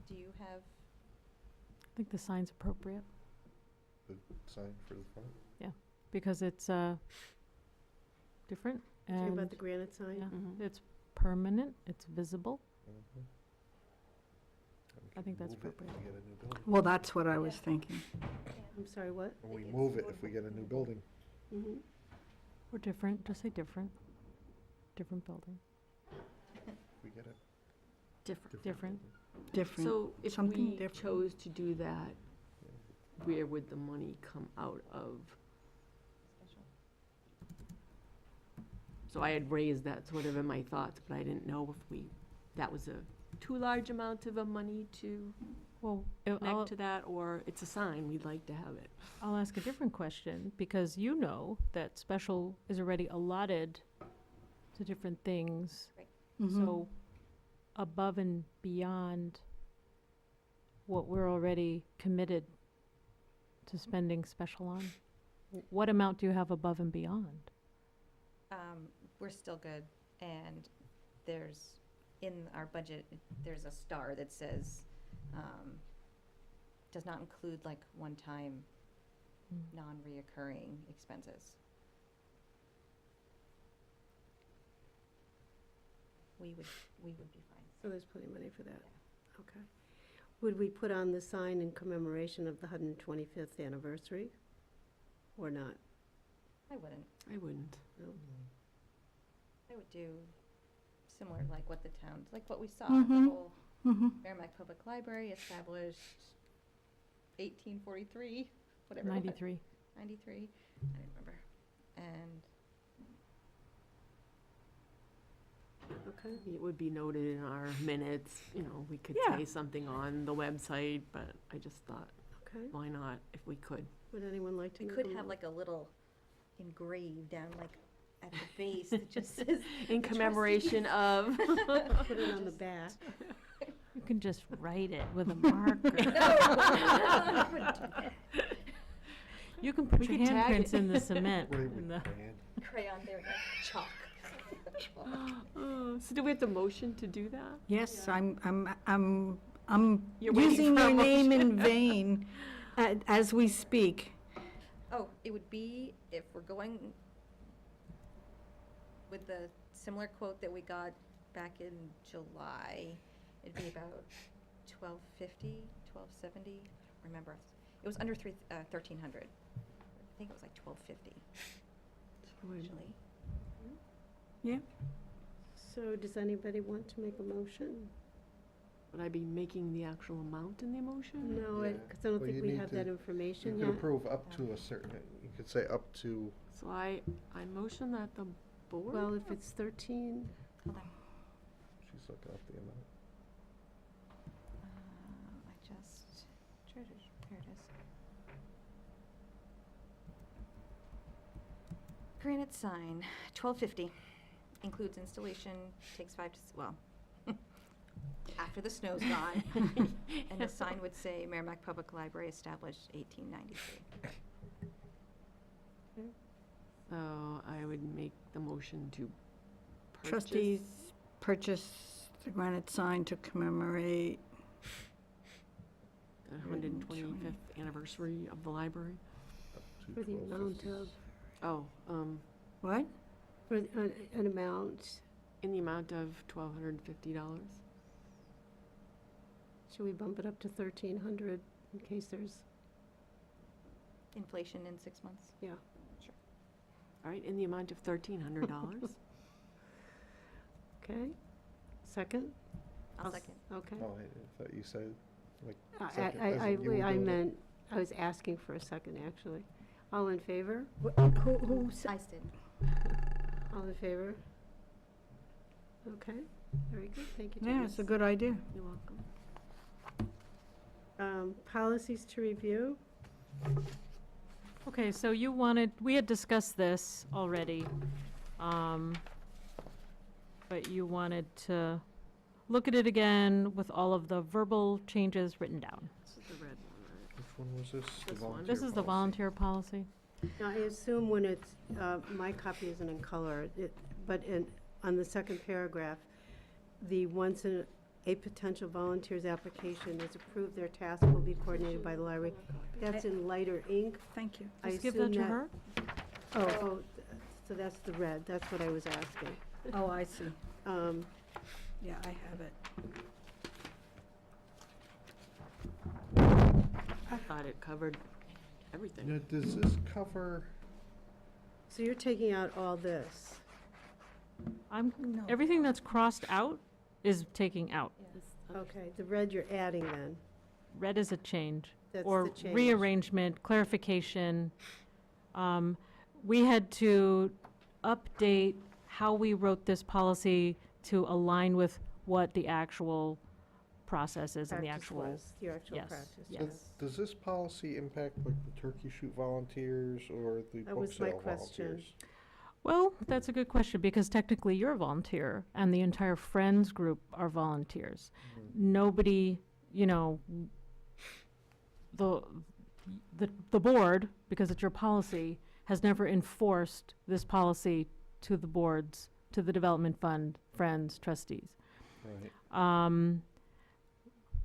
Do you have, I think the sign's appropriate, The sign for the front. because it's, different, Talking and, about the granite sign? yeah, Mhm. it's permanent, it's visible. Mhm. And we I can think that's move it if appropriate. we get a new building. Well, that's what I was thinking. I'm sorry, what? And we It's move it going if we get a new building. Mm-hmm. Or different, just say different. Different building, If we get a different. different. building. Different. So if something we different. chose to do that, where would the money come out of? So I had raised that sort of in my thoughts, but I didn't know if that was a too large amount of a money to Well, connect to that, or it's a sign, we'd like to have it. I'll ask a different question, because you know that special is already allotted to different things. Mhm. So above and beyond what we're already committed to spending special on, what amount do you have above and beyond? we're still good, and there's, in our budget, there's a star that says, does not include like one-time, Mm. non-reoccurring expenses. We would be fine. So there's plenty of money for that? Okay. Would we put on the sign in commemoration of the 125th anniversary, or not? I wouldn't. I wouldn't. No? I would do similar, like what the town, like what we saw, Mhm. the whole Mhm. Merrimack Public Library established 1843, whatever. it was. 93. 93, I don't remember. And Okay. It would be noted in our minutes, you know, we could Yeah. say something on the website, but I just thought, Okay. why not, if we could? Would anyone like to we make could a have mo- like a little engraved down like at the base that just says. In commemoration of. Put it on the back. You can just write it with a marker. I wouldn't do that. You can put We your could tag handprints it. in the cement. Really in with the- crayon. Crayon there, like chalk. Oh, so do we have to motion to do that? Yes, I'm You're waiting using for a your name in motion. vain as we speak. Oh, it would be, if we're going with the similar quote that we got back in July, it'd be about 1250, 1270, I don't remember. It was under 1300. I think it was like 1250, actually. So does anybody want to make a motion? Would I be making the actual amount in the motion? No, Yeah. because I don't Well, think you we need have to- that You information could yet. approve up to a certain, you could say up to, So I motion that the board? Well, if it's 13, Hold on. she's looking up the amount. I just, here it is. Granite sign, 1250, includes installation, takes 5 to, well, after the snow's gone. And the sign would say Merrimack Public Library established 1893. So I would make the motion to purchase. Trustees purchase the granite sign to commemorate. The 125th anniversary of the library. Up to for the amount 1250. of, Oh, What? for an amount, in the amount of $1,250. Should we bump it up to 1,300 in case there's, Inflation in 6 months. yeah. All right, in the amount of $1,300. Okay, second? I'll second. Okay. Oh, I thought you said, like, I, second, I, as I, in you were I doing it. meant, I was asking for a second, actually. All in favor? Who I did. All in favor? Okay, very good, thank you, Yeah, Denise. it's a good idea. You're welcome. Policies to review? Okay, so we had discussed this already, but you wanted to look at it again with all of the verbal changes written down. This is the red one, right? Which one was this? The This one. volunteer This is the policy. volunteer policy. Now, I assume when it's, my copy isn't in color, but on the second paragraph, the once a potential volunteer's application is approved, their task will be coordinated by the library. That's in lighter ink. Thank you. I Just give that assume to her. Oh, so that's the red, that's what I was asking. Oh, I see. Um, Yeah, I have it. I thought it covered everything. Now, does this cover, So you're taking out all this? No. Everything that's crossed out is taking out. Okay, the red you're adding then, Red is a change. that's Or the change. rearrangement, clarification. We had to update how we wrote this policy to align with what the actual process is and the Practice actual. was, your actual yes, practice, yes. yes. does this policy impact like the turkey shoot volunteers or the That book was my sale question. volunteers? Well, that's a good question, because technically you're a volunteer, and the entire Friends group are volunteers. Nobody, the board, because it's your policy, has never enforced this policy to the boards, to the Development Fund, Friends, Trustees. Right.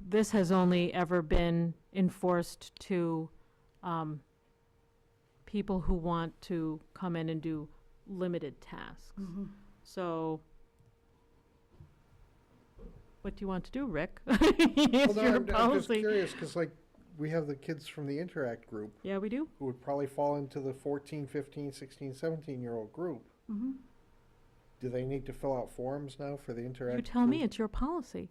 This has only ever been enforced to people who want to come in and do limited tasks. Mhm. So, what do you want to do, Rick? Well, It's no, your I'm just policy. curious, because like, we have the kids from the Interact group Yeah, we do. who would probably fall into the 14, 15, 16, 17-year-old group. Mhm. Do they need to fill out forms now for the Interact You tell me, group? it's your policy.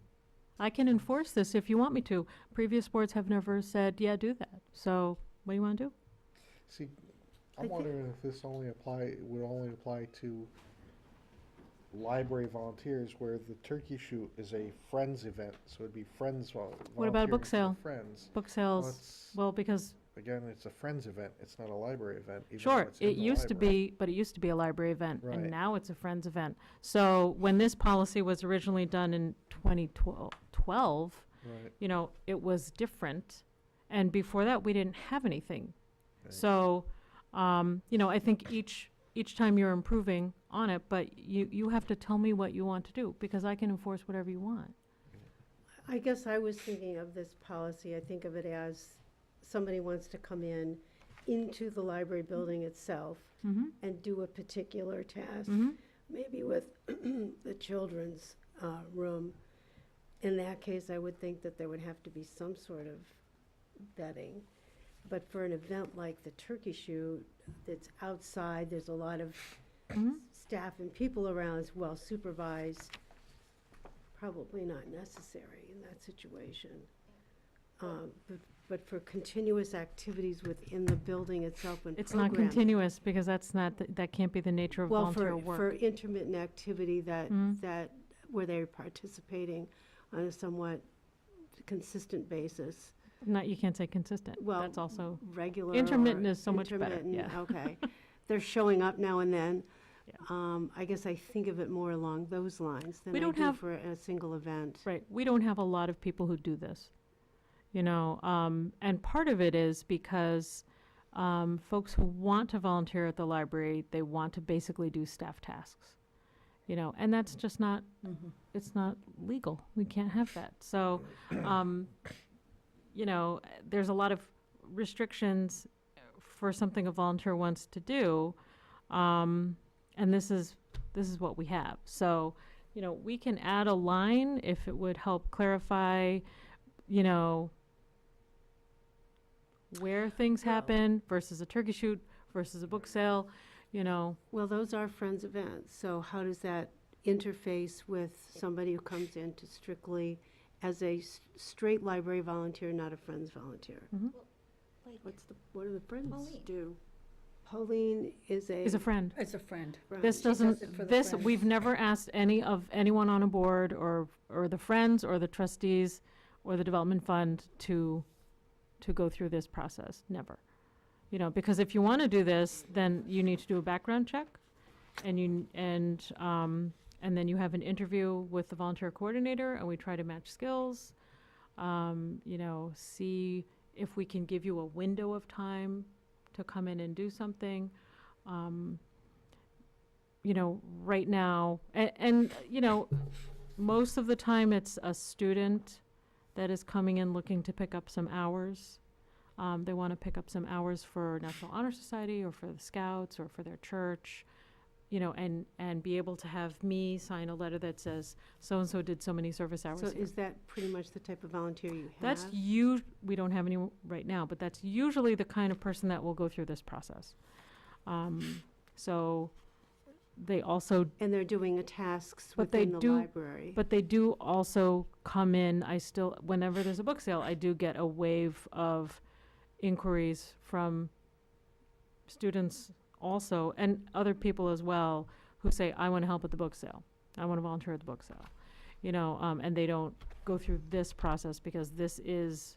I can enforce this if you want me to. Previous boards have never said, yeah, do that. So, what do you want to do? See, I I'm think- wondering if this would only apply to library volunteers, where the turkey shoot is a Friends event, so it'd be Friends What about a book volunteering for the sale? Friends. Book Well, sales, it's, well, because, again, it's a Friends event, it's not a library event, even though sure, it's in it the used to library. be, but it used to be a library event, Right. and now it's a Friends event. So, when this policy was originally done in 2012, Right. it was different. And before that, we didn't have anything. Okay. So, I think each time you're improving on it, but you have to tell me what you want to do, because I can enforce whatever you want. I guess I was thinking of this policy, I think of it as somebody wants to come into the library building itself Mm-hmm, and do a particular task, mm-hmm. maybe with the children's room. In that case, I would think that there would have to be some sort of vetting. But for an event like the turkey shoot, that's outside, there's a lot of Mhm. staff and people around, it's well supervised, probably not necessary in that situation. But for continuous activities within the building itself and It's not programming- continuous, because that can't be the nature of Well, volunteer for work. intermittent activity Mhm. where they're participating on a somewhat consistent basis. You can't say consistent. Well, That's also, regular. intermittent or is so much better, intermittent, yeah. Okay. They're showing up now and then. Yeah. I guess I think of it more along those lines than We I don't do have- for a single event. right, we don't have a lot of people who do this, and part of it is because folks who want to volunteer at the library, they want to basically do staff tasks, and that's just not, Mhm. it's not legal. We can't have that. So, there's a lot of restrictions for something a volunteer wants to do, and this is what we have. So, we can add a line if it would help clarify you know, where things happen versus a turkey shoot versus a book sale, you know. Well, those are Friends events, so how does that interface with somebody who comes in to strictly as a straight library volunteer, not a Friends volunteer? Like, What do the friends Pauline. do? Pauline is Is a friend. As a friend. friend. This She does doesn't, it for the this, friends. we've never asked anyone on a board or the friends or the trustees or the development fund to go through this process, never. You know, because if you want to do this, then you need to do a background check and then you have an interview with the volunteer coordinator and we try to match skills. You know, see if we can give you a window of time to come in and do something. You know, right now, and you know, most of the time it's a student that is coming in looking to pick up some hours. They want to pick up some hours for National Honor Society or for the Scouts or for their church, you know, and be able to have me sign a letter that says so-and-so did so many service hours So here. is that pretty much the type of volunteer you have? That's we don't have any right now, but that's usually the kind of person that will go through this process. So they also, And they're doing tasks But they within the do- library. but they do also come in, whenever there's a book sale, I do get a wave of inquiries from students also, and other people as well, who say, I want to help at the book sale. I want to volunteer at the book sale. You know, and they don't go through this process because this is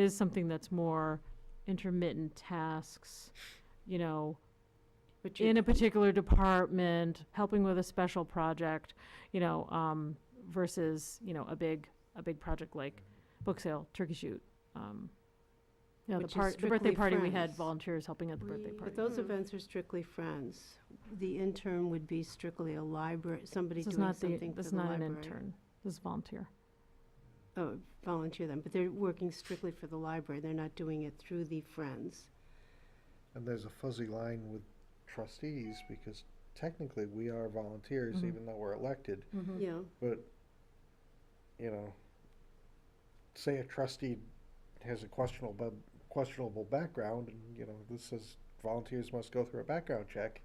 something that's more intermittent tasks, you know, But in a particular department, helping with a special project, you know, versus, you know, a big project like book sale, turkey shoot. You know, Which is the birthday strictly party, we had friends. volunteers helping at the birthday We- party. But those events are strictly Friends. The intern would be strictly a library, somebody This is doing not something for this is the not an library. intern, this is volunteer. Oh, volunteer them, but they're working strictly for the library. They're not doing it through the Friends. And there's a fuzzy line with trustees because technically we are volunteers Mhm. even though we're elected. Yeah, But, you know, say a trustee has a questionable background and, you know, this says volunteers must go through a background check.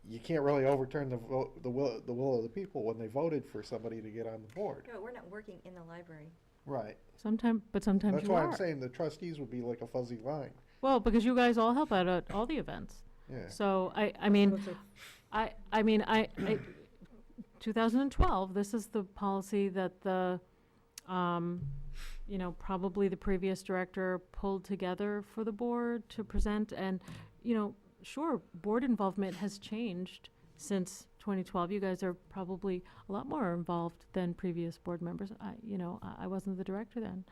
You can't really overturn the will of the people when they voted for somebody to get on the board. No, we're not working in the library. Right. Sometimes That's you why are. I'm saying the trustees would be like a fuzzy line. Well, because you guys all help out at all the events. Yeah. So I mean, I mean, 2012, this is the policy that the, you know, probably the previous director pulled together for the board to present. And, you know, sure, board involvement has changed since 2012. You guys are probably a lot more involved than previous board members. I wasn't the director then.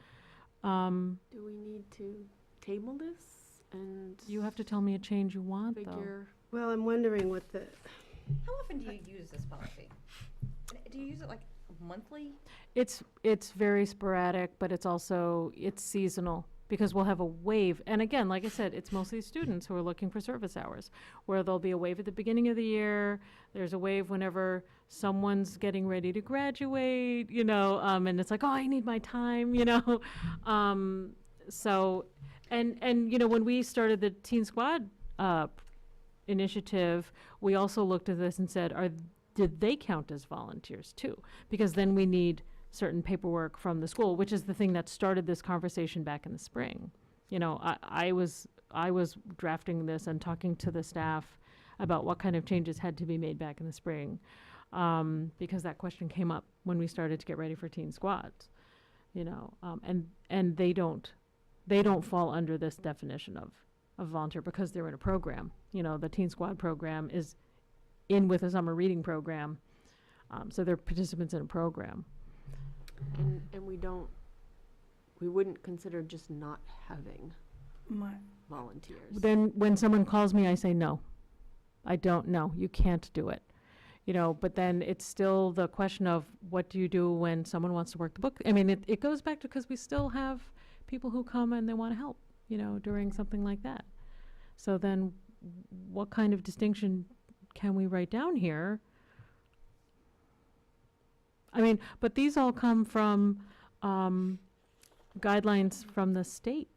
Do we need to table this and You have to tell me a change you want, though. figure? well, I'm wondering what the, How often do you use this policy? Do you use it like monthly? It's very sporadic, but it's seasonal because we'll have a wave. And again, like I said, it's mostly students who are looking for service hours, where there'll be a wave at the beginning of the year. There's a wave whenever someone's getting ready to graduate, you know, and it's like, oh, I need my time, you know. So, and you know, when we started the Teen Squad initiative, we also looked at this and said, did they count as volunteers too? Because then we need certain paperwork from the school, which is the thing that started this conversation back in the spring. You know, I was drafting this and talking to the staff about what kind of changes had to be made back in the spring, because that question came up when we started to get ready for Teen Squads. You know, and they don't fall under this definition of volunteer because they're in a program. You know, the Teen Squad program is in with a summer reading program, so they're participants in a program. And we wouldn't consider just not having volunteers. Then when someone calls me, I say, no, I don't know. You can't do it. You know, but then it's still the question of what do you do when someone wants to work the book? I mean, it goes back to because we still have people who come and they want to help, you know, during something like that. So then what kind of distinction can we write down here? I mean, but these all come from guidelines from the state,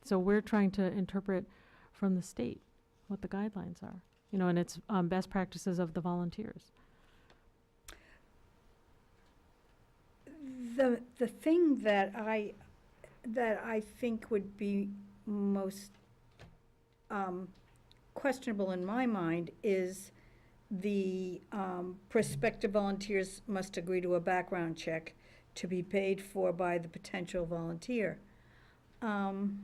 so we're trying to interpret from the state what the guidelines are, and it's best practices of the volunteers. The thing that I think would be most questionable in my mind is the prospective volunteers must agree to a background check to be paid for by the potential volunteer. Can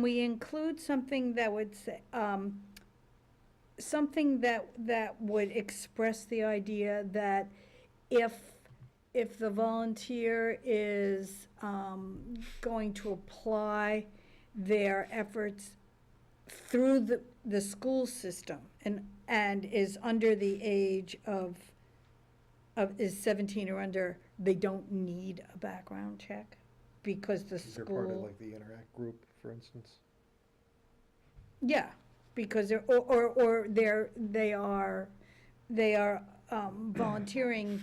we include something that would say, something that would express the idea that if the volunteer is going to apply their efforts through the school system and is under the age of is 17 or under, they don't need a background check because the If you're part of school. like the Interact group, for instance. Yeah, because they're, or they are volunteering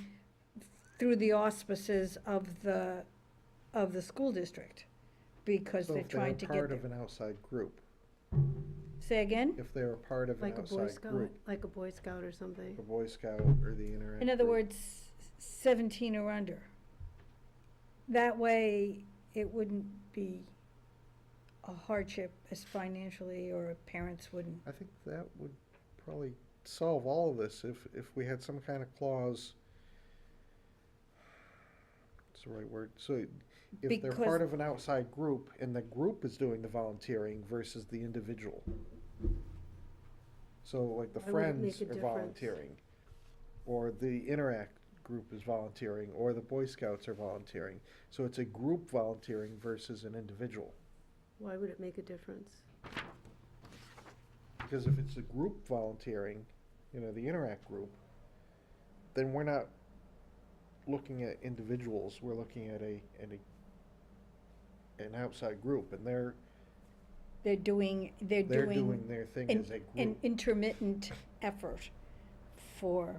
through the auspices of the school district, because So they're if they're trying to get part there. of an outside group, Say again? if they're a part of an Like a Boy outside Scout, group, like a Boy Scout or something. the Boy Scout or the Interact In other group. words, 17 or under. That way, it wouldn't be a hardship as financially, or parents wouldn't. I think that would probably solve all of this if we had some kind of clause. What's the right word? So if they're Because- part of an outside group and the group is doing the volunteering versus the individual. So like the Why would it Friends make a are difference? volunteering, or the Interact group is volunteering, or the Boy Scouts are volunteering. So it's a group volunteering versus an individual. Why would it make a difference? Because if it's a group volunteering, the Interact group, then we're not looking at individuals, we're looking at an outside group, and they're Doing doing their thing as a an group. intermittent effort for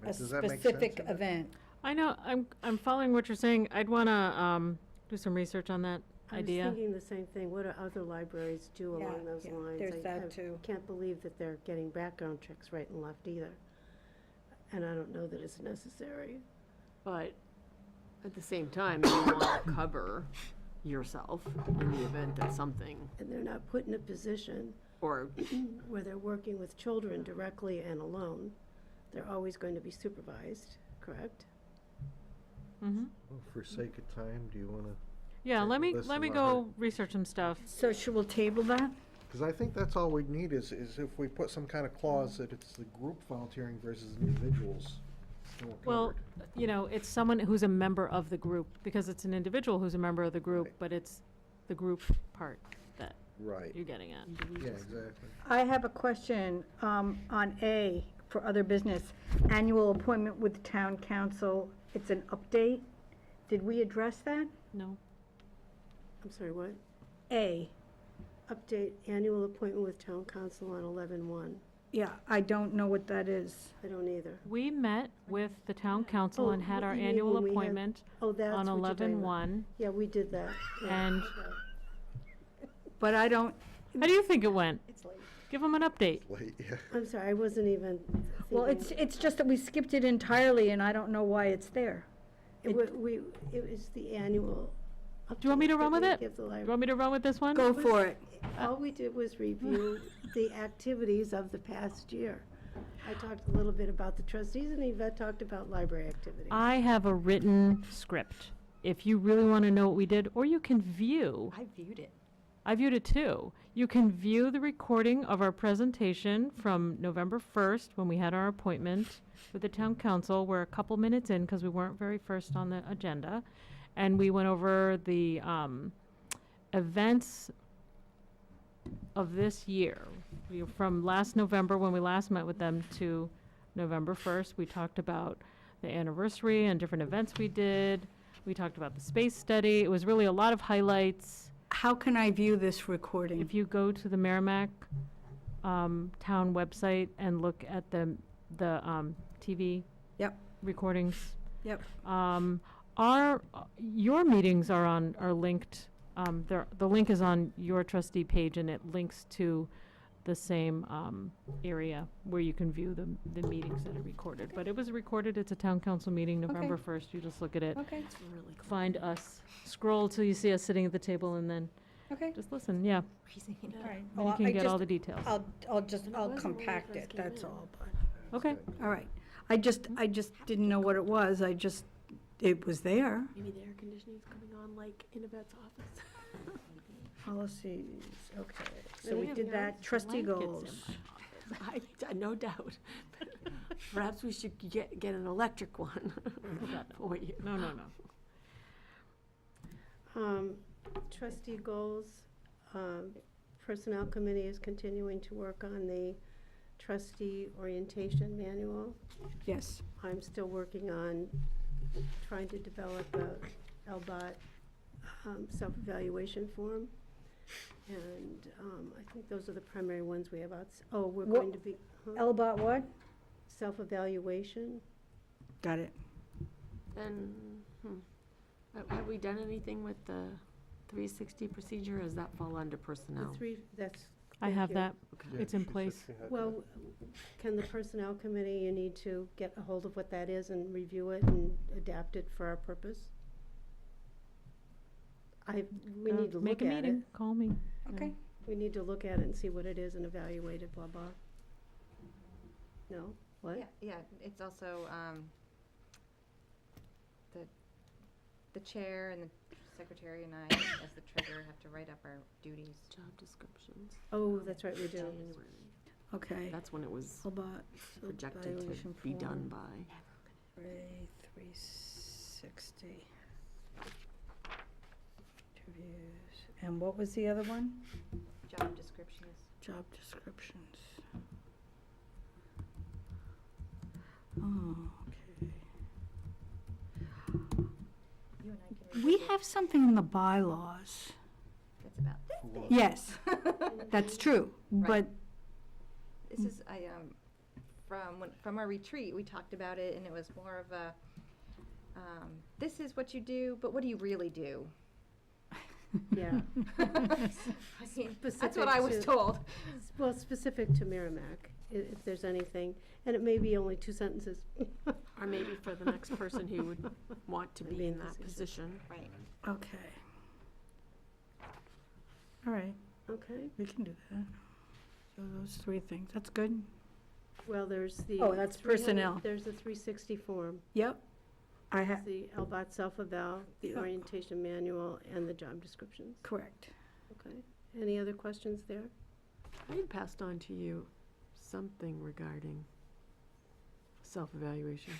a Does that make sense specific or not? event. I know, I'm following what you're saying. I'd want to do some research on that I was idea. thinking the same thing. What do other libraries do Yeah, along those yeah, lines? there's I that too. can't believe that they're getting background checks right and left either. And I don't know that it's necessary. But at the same time, you want to cover yourself in the event that something, And they're not put in a position or, where they're working with children directly and alone. They're always going to be supervised, correct? Mm-hmm. Well, for sake of time, do you want to? Yeah, let me This let is me not go research some stuff. So should we table that? Because I think that's all we need is if we put some kind of clause that it's the group volunteering versus individuals. then we're Well, covered. it's someone who's a member of the group, because it's an individual who's a member of the group, Right. but it's the group part that Right, you're getting at. yeah, exactly. I have a question on A for other business. Annual appointment with town council, it's an update. Did we address that? No? I'm sorry, what? A, Update annual appointment with town council on 11/1. yeah, I don't know what that is. I don't either. We met with the town council Oh, and had our you mean annual when we had- appointment Oh, that's on what you're talking about. 11/1. Yeah, we did that. Yeah, And- okay. But I don't, How do you think it went? It's late. Give them an update. Late, yeah. I'm sorry, I wasn't even well, thinking. it's just that we skipped it entirely and I don't know why it's there. It was the annual. Do you want me to update run that with we it? give the You library. want me to run with this one? Go for it. All we did was review the activities of the past year. I talked a little bit about the trustees, and Yvette talked about library activities. I have a written script. If you really want to know what we did, or you can view. I viewed it. I viewed it too. You can view the recording of our presentation from November 1st, when we had our appointment with the town council. We're a couple minutes in, because we weren't very first on the agenda. And we went over the events of this year. From last November, when we last met with them, to November 1st. We talked about the anniversary and different events we did. We talked about the space study. It was really a lot of highlights. How can I view this recording? If you go to the Merrimack town website and look at the TV Yep. recordings, Yep. Your meetings are linked, the link is on your trustee page, and it links to the same, area where you can view the meetings that are recorded. But it was recorded, it's a town council meeting, November 1st, you just look at it, Okay, It's really cool. find us, scroll till you see us sitting at the table, and then okay, just listen, yeah. all right. Then you Well, can I get all just, the details. I'll And it wasn't when we compact first it, came that's in. all, but, Okay, all right. I just didn't know what it was, it was there. Maybe the air conditioning's coming on like in Yvette's office. Policies, okay, I so we think did I've that, got trustee blankets in goals. my office. No doubt. Perhaps we should get an electric one for you. no. Trustee goals, Personnel Committee is continuing to work on the trustee orientation manual. Yes, I'm still working on trying to develop a LBOT self-evaluation form. And I think those are the primary ones we have we're What- going to be, Elbot what? self-evaluation. Got it. And, have we done anything with the 360 procedure, or does that fall under The personnel? that's. I thank have you. that, Yeah, it's in she said place. she had Well, can the Personnel Committee, you need to get a hold of what that is and review it and adapt it for our purpose? We need to Make look a at it. meeting, call me. Okay. We need to look at it and see what it is and evaluate it, blah, blah. No? What? Yeah, it's also, the chair and the secretary and I, as the treasurer, have to write up our duties. Job descriptions. Oh, that's right, we do. January. Okay. That's when it was Elbot projected evaluation to be form. done by. Ray 360. Interviews. And what was the other one? Job descriptions. Job descriptions. Oh, okay. You and I can We revisit. have something in the bylaws. That's about What? Yes, that's true, but, Right. This is, from our retreat, we talked about it, and it was more of a, this is what you do, but what do you really do? Yeah. I mean, that's Specific what I was to- told. Well, specific to Merrimack, if there's anything, and it may be only 2 sentences. Or maybe for the next person who would want to be in that position. Right. okay. All right, Okay, we can do that. So those 3 things, that's good. well, there's the. Oh, that's 300 personnel. There's the 360 form. Yep. I There's have, the LBOT self-eval, the Yep. orientation manual, and the job descriptions. correct. Okay. Any other questions there? I had passed on to you something regarding self-evaluation.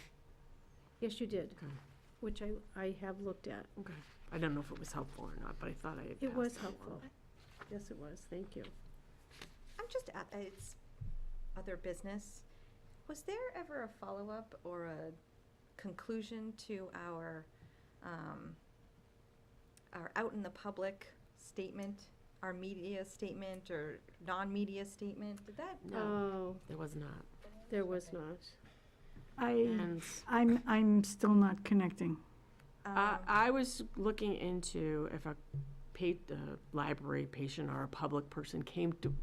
Yes, you did, Okay. which I have looked at. Okay. I don't know if it was helpful or not, but I thought I had It was passed helpful. along. Yes, it was. Thank you. I'm just at, it's other business. Was there ever a follow-up or a conclusion to our out in the public statement, our media statement or non-media statement? Did that? No, Oh, there was not. there was not. And I'm still not connecting. I was looking into if a library patient or a public person came to,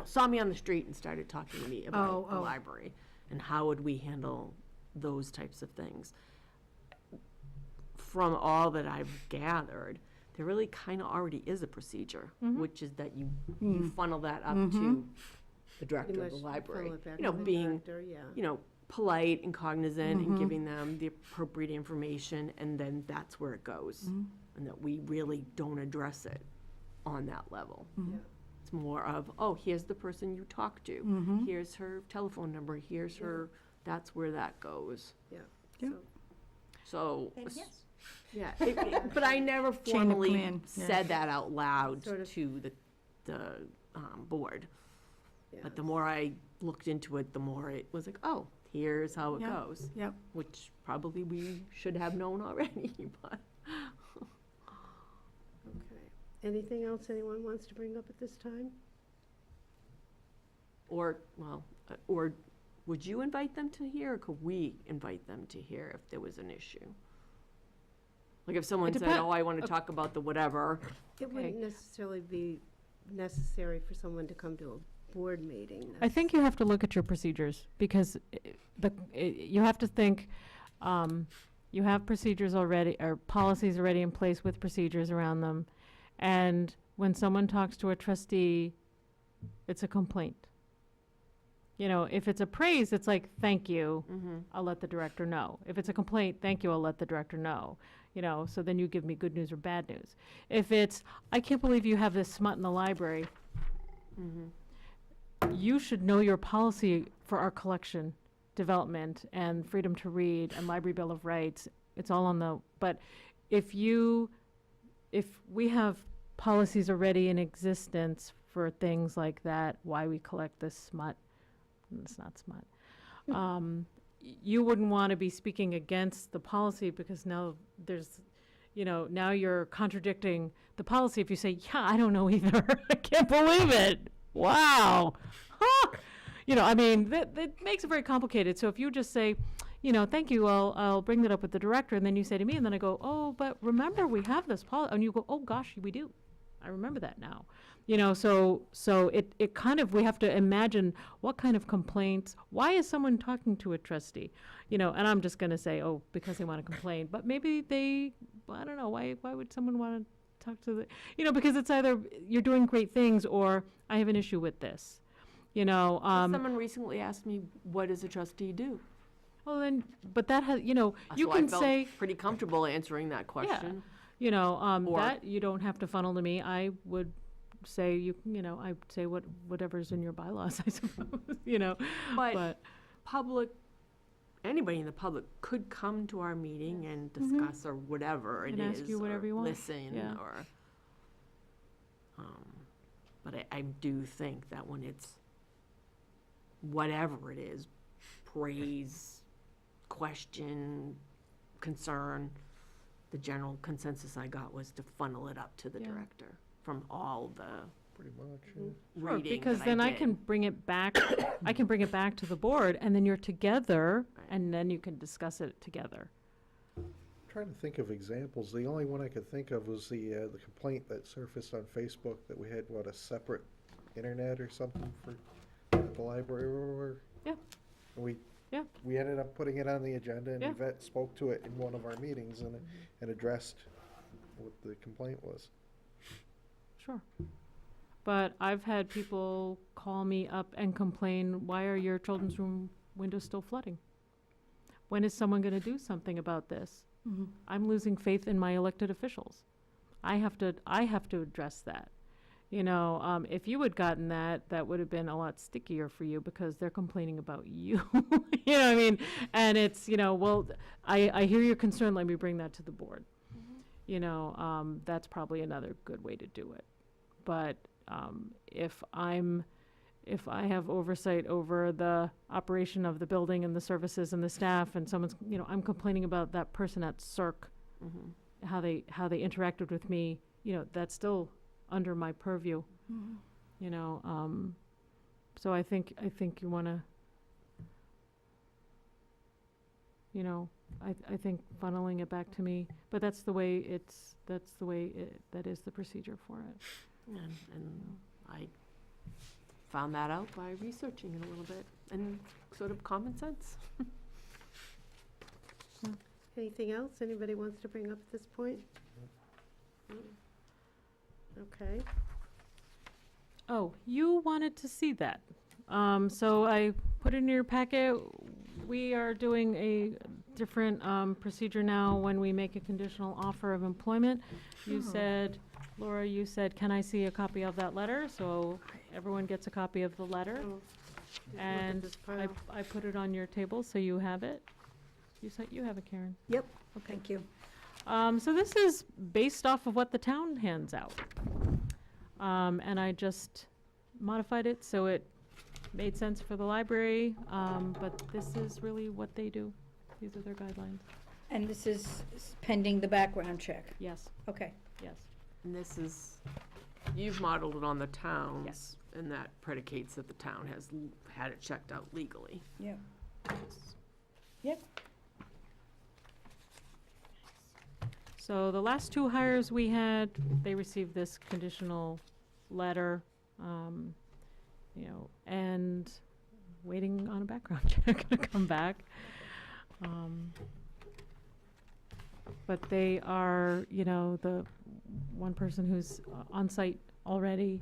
saw me on the street and started talking to me about the Oh. library, and how would we handle those types of things. From all that I've gathered, there really kind of already is a procedure, which is that you funnel that up to the director Pretty of the much library. follow it back You know, to the being, director, yeah. polite and cognizant and giving them the appropriate information, and then that's where it goes. And that we really don't address it on that level. Yeah. It's more of, oh, here's the person you talk to. Here's her telephone number, here's her, that's where that goes. Yeah. Yep. So, So, Then yes. yeah, but I never Chain of formally command, yeah. said that out loud Sort of. to the board. yeah. But the more I looked into it, the more it was like, oh, here's how it Yep. goes. Yep. Which probably we should have known already, but. Okay. Anything else anyone wants to bring up at this time? Or would you invite them to here, or could we invite them to here if there was an issue? Like if someone It said, depen- oh, I want to talk about the whatever, It wouldn't necessarily be necessary for someone to come to a board meeting. I think you have to look at your procedures, because you have to think, you have procedures already, or policies already in place with procedures around them. And when someone talks to a trustee, it's a complaint. You know, if it's a praise, it's like, thank you, I'll let the director know. If it's a complaint, thank you, I'll let the director know. You know, so then you give me good news or bad news. If it's, I can't believe you have this smut in the library, you should know your policy for our collection development and freedom to read and library bill of rights. It's all on the, but if we have policies already in existence for things like that, why we collect this smut, it's not smut. You wouldn't want to be speaking against the policy, because now there's, now you're contradicting the policy if you say, yeah, I don't know either. I can't believe it. Wow. Huh. I mean, that makes it very complicated. So if you just say, thank you, I'll bring that up with the director, and then you say to me, and then I go, oh, but remember, we have this policy, and you go, oh, gosh, we do. I remember that now. So it kind of, we have to imagine what kind of complaints, why is someone talking to a trustee? And I'm just going to say, oh, because they want to complain. But maybe I don't know, why would someone want to talk to because it's either you're doing great things or I have an issue with this. someone recently asked me, what does a trustee do? Well, then, but that has, you So can I felt say, pretty comfortable answering that question. Or- that you don't have to funnel to me. I would say I'd say whatever's in your bylaws, I suppose, But anybody in the public could come to our meeting and discuss or whatever it And is. ask you whatever or you want. Listen Yeah. or, but I do think that when it's whatever it is, praise, question, concern, the general consensus I got was to funnel it up to the Yeah. director from all the Pretty much, yeah. Sure, reading because that then I did. can bring it back, I can bring it back to the board, and then you're together, and then you can discuss it together. Trying to think of examples. The only one I could think of was the complaint that surfaced on Facebook that we had, a separate internet or something for the library. Yeah. We Yeah. we ended up putting it on the agenda, and Yeah. Yvette spoke to it in one of our meetings and addressed what the complaint was. Sure. But I've had people call me up and complain, why are your children's room windows still flooding? When is someone going to do something about this? I'm losing faith in my elected officials. I have to address that. If you had gotten that, that would have been a lot stickier for you, because they're complaining about you. You know what I mean? And it's, well, I hear your concern, let me bring that to the board. That's probably another good way to do it. But if I have oversight over the operation of the building and the services and the staff, and someone's, I'm complaining about that person at CERC, how they interacted with me, that's still under my purview. So I think you want to, I think funneling it back to me, but that is the procedure for it. And I found that out by researching it a little bit and sort of common sense. Anything else anybody wants to bring up at this point? Okay. Oh, you wanted to see that. So I put it in your packet. We are doing a different procedure now when we make a conditional offer of employment. You said, Laura, can I see a copy of that letter? So everyone gets a copy of the letter. Oh, And this pile. I put it on your table, so you have it. You have it, Karen. Yep, thank you. So this is based off of what the town hands out. And I just modified it so it made sense for the library, but this is really what they do. These are their guidelines. And this is pending the background check? Yes, Okay. yes. And this is, you've modeled it on the towns. Yes. And that predicates that the town has had it checked out legally. Yep. Yep. So the last two hires we had, they received this conditional letter, and waiting on a background check to come back. But they are, the one person who's on site already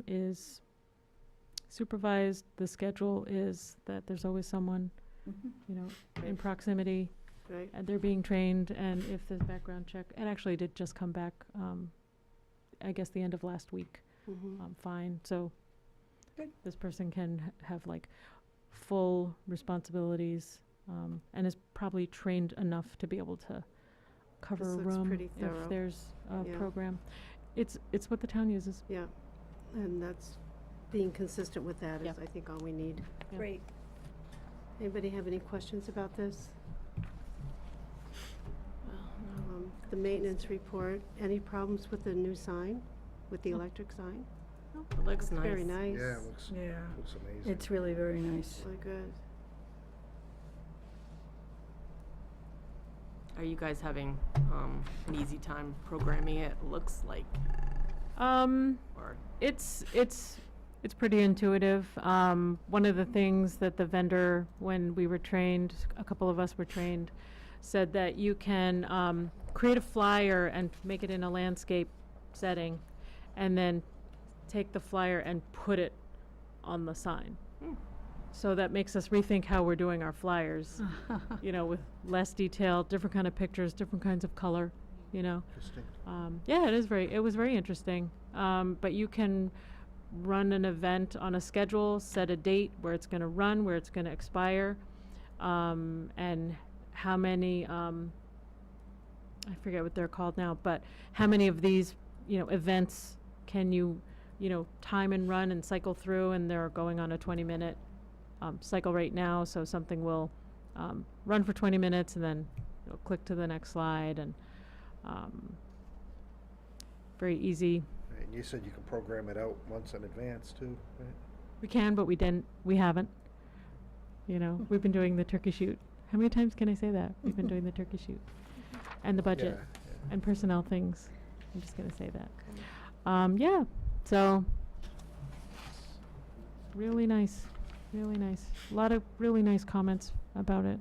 is supervised. The schedule is that there's always someone, in proximity. Right. And they're being trained, and if there's background check, it actually did just come back, I guess the end of last week, fine, so this person can have like full responsibilities, and is probably trained enough to be able to cover This a looks room pretty if thorough. there's a Yeah. program. It's what the town uses. Yeah, and that's, being consistent with that is, Yep. I think, all we need. Yeah. Great. Anybody have any questions about this? The maintenance report, any problems with the new sign, with the electric sign? It looks nice. Very nice. Yeah, it looks Yeah, amazing. it's really very nice. Really good. Are you guys having an easy time programming it? Looks like, or It's pretty intuitive. One of the things that the vendor, when we were trained, a couple of us were trained, said that you can create a flyer and make it in a landscape setting, and then take the flyer and put it on the sign. So that makes us rethink how we're doing our flyers, with less detail, different kind of pictures, different kinds of color, Interesting. Yeah, it was very interesting. But you can run an event on a schedule, set a date where it's going to run, where it's going to expire, and how many, I forget what they're called now, but how many of these, events can you, time and run and cycle through, and they're going on a 20-minute cycle right now, so something will run for 20 minutes and then it'll click to the next slide, and very easy. And you said you could program it out months in advance too, right? We can, but we haven't. We've been doing the turkey shoot. How many times can I say that? We've been doing the turkey shoot. And the budget and personnel things. I'm just gonna say that. Yeah, so really nice, really nice. A lot of really nice comments about it.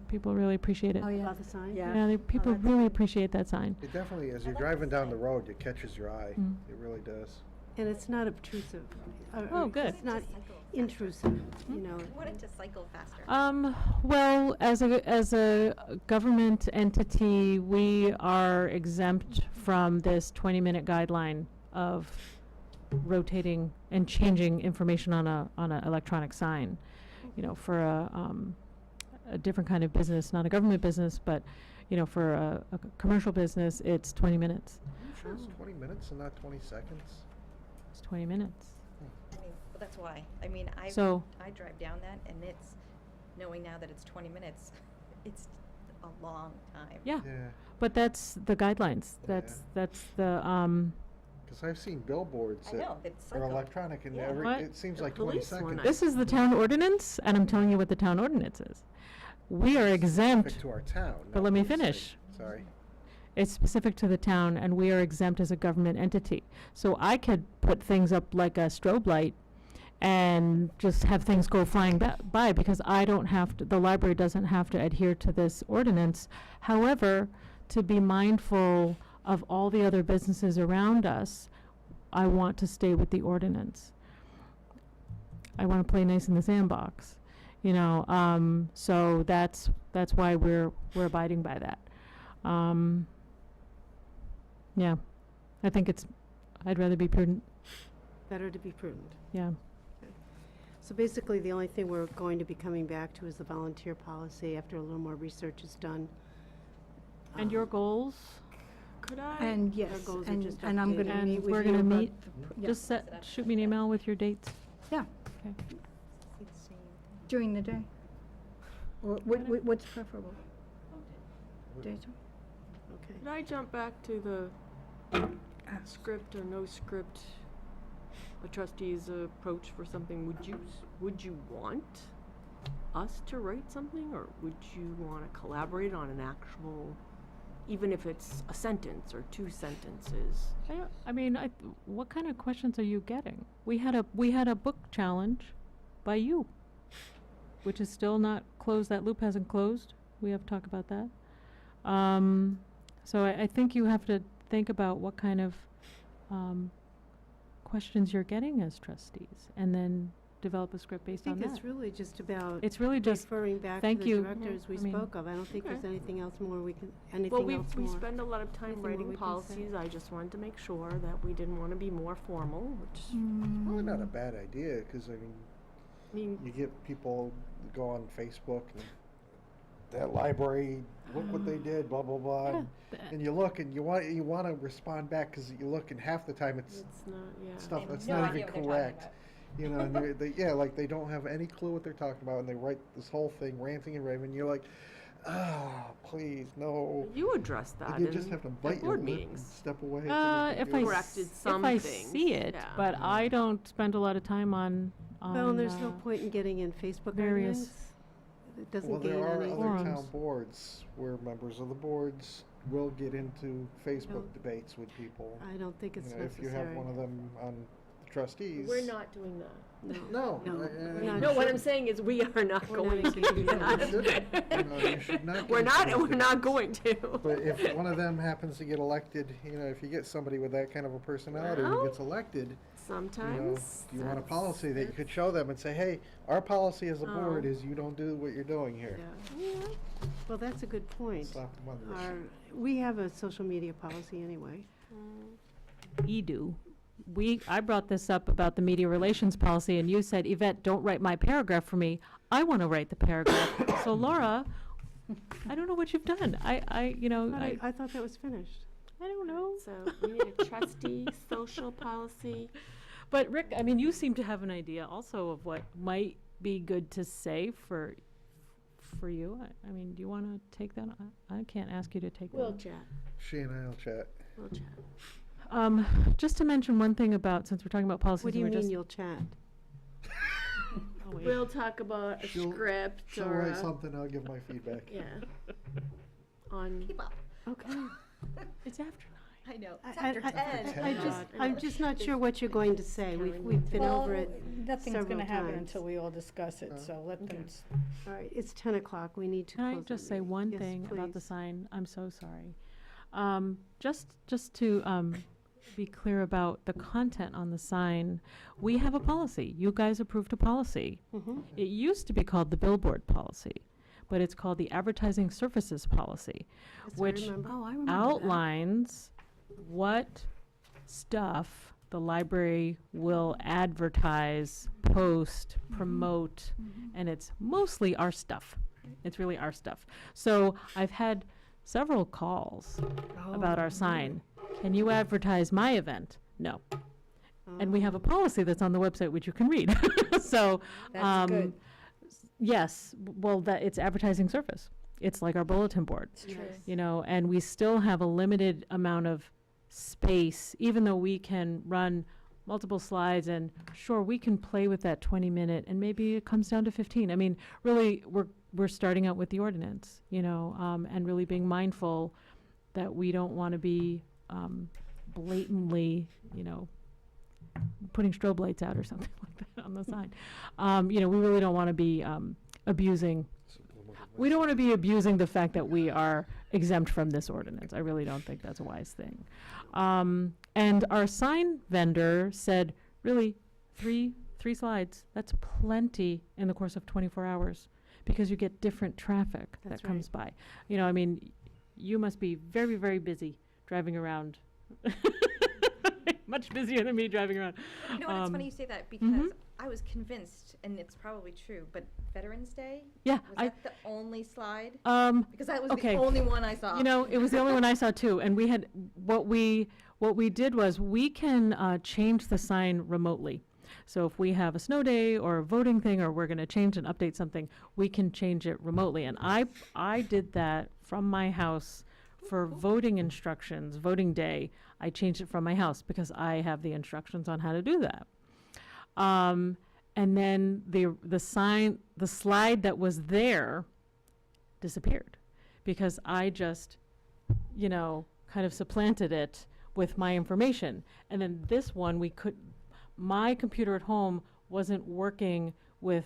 People really appreciate it. Oh, yeah. About the sign? Yeah. People that's really good. appreciate that sign. It definitely, as you're driving down the road, it catches your eye. Mm. It really does. And it's not obtrusive. Oh, good. It's not intrusive, Want it to cycle faster. Well, as a government entity, we are exempt from this 20-minute guideline of rotating and changing information on a electronic sign. For a different kind of business, not a government business, but for a commercial business, it's 20 minutes. I'm sure it's 20 minutes and not 20 seconds. It's 20 minutes. Well, that's why. I mean, I drive down that, and it's, knowing now that it's 20 minutes, it's a long time. Yeah. Yeah, But that's the guidelines. Yeah. That's the because I've seen billboards I that know, it's are cycle. electronic and Yeah. What? it seems The like 20 police one, seconds. This is the town ordinance, and I'm telling you what the town ordinance is. We are exempt. Specific to our town. But not let me the state. finish. Sorry. It's specific to the town, and we are exempt as a government entity. So I could put things up like a strobe light and just have things go flying by, because I don't have to, the library doesn't have to adhere to this ordinance. However, to be mindful of all the other businesses around us, I want to stay with the ordinance. I want to play nice in the sandbox, so that's why we're abiding by that. Yeah, I think I'd rather be prudent. Better to be prudent. Yeah. So basically, the only thing we're going to be coming back to is the volunteer policy after a little more research is done. And your goals? could I? And yes, goals are and, just and I'm updated. gonna meet And with we're you gonna about meet, yeah, just shoot me an email with your dates. Yeah, Okay. during the day. Or what's preferable? Daytime? Okay. Could I jump back to the script or no script, the trustees' approach for something? Would you want us to write something, or would you want to collaborate on an actual even if it's a sentence or 2 sentences. I mean, what kind of questions are you getting? We had a book challenge by you, which is still not closed. That loop hasn't closed. We have to talk about that. So I think you have to think about what kind of questions you're getting as trustees, and then develop a script I based on think that. it's really just about It's really just referring back to thank the you. directors we I mean- spoke of. I don't think there's Okay. anything else more we can, Well, anything else we more. spend a lot of time Anything more writing we can say? policies. I just wanted to make sure that we didn't want to be more formal, which, Probably not a bad idea, because, I mean, I mean, you get people go on Facebook and that library, look what they did, blah, blah, blah. Yeah, And you look and you want to respond back, because you look and half the time it's it's not, yeah. stuff have that's no not idea even what they're talking correct. about. You know, and yeah, like they don't have any clue what they're talking about, and they write this whole thing ranting and raving. You're like, please, no. You address that And you just in have to at bite your board lip and meetings. step away. if I Corrected some if I things, see it, yeah. but I don't spend a lot of time on Well, and there's no point in getting in Facebook various- arguments. It doesn't well, gain there are any. other Forums. town boards where members of the boards will get into Facebook No. debates with people. I don't think it's You know, if you necessary. have one of them on the trustees. We're not doing that. No. No, I- we're I- not. No, what I'm saying is we are not We're not going to do engaging in that. You shouldn't. You know, you should not We're get not, into we're those not debates. going to. But if one of them happens to get elected, you know, if you get somebody with that kind of a personality Well, who gets elected, you know, Sometimes. you want a that's- policy that you could show them and say, hey, our policy as a board Oh. is you don't do what you're doing here. Yeah. Well, that's a good point. Slap them on the wrist. We have a social media policy anyway. we do. I brought this up about the media relations policy, and you said, Yvette, don't write my paragraph for me. I want to write the paragraph. So Laura, I don't know what you've done. I thought that was finished. I don't know. So we need a trustee social policy. But Rick, I mean, you seem to have an idea also of what might be good to say for you. I mean, do you want to take that? I can't ask you to take that. We'll chat. She and I'll chat. We'll chat. Just to mention one thing about, since we're talking about policies. What do you and we're mean just- you'll chat? Oh, wait. We'll talk about a She'll- script She'll or write a, something, I'll give my feedback. yeah. On, Keep up. Okay. It's after 9. I know. It's I- after I- 10. I just, I'm just not sure what you're going to say. We've been over it. Nothing's several gonna happen times. until we all discuss it, so let them, All right, it's 10 o'clock. We need to Can close. I just our say meeting. one Yes, thing about the please. sign? I'm so sorry. Just to be clear about the content on the sign, we have a policy. You guys approved a policy. Mhm. It used to be called the billboard policy, but it's called the advertising surfaces policy, Yes, I which remember. outlines what stuff the library will advertise, post, promote, and it's mostly our stuff. It's really our stuff. So I've had several calls about our sign. Can you advertise my event? No. And we have a policy that's on the website which you can read. So, that's good. yes, well, it's advertising surface. It's like our bulletin board. You know, and we still have a limited amount of space, even though we can run multiple slides, and sure, we can play with that 20-minute, and maybe it comes down to 15. I mean, really, we're starting out with the ordinance, you know, and really being mindful that we don't want to be blatantly, you know, putting strobe lights out or something like that on the sign. You know, we really don't want to be abusing. We don't want to be abusing the fact that we are exempt from this ordinance. I really don't think that's a wise thing. And our sign vendor said, really, three slides, that's plenty in the course of 24 hours, because you get different traffic That's that comes by. You know, I mean, you must be very, very busy driving around. Much busier than me driving around. You know what, it's funny you say that because I was convinced, and it's probably true, but Veterans Day, Yeah, was that the only slide? Because that was okay. the only one I saw. You know, it was the only one I saw too. And we had, what we did was, we can change the sign remotely. So if we have a snow day or a voting thing, or we're going to change and update something, we can change it remotely. And I did that from my house for voting instructions, voting day. I changed it from my house because I have the instructions on how to do that. And then the slide that was there disappeared, because I just, you know, kind of supplanted it with my information. And then this one, my computer at home wasn't working with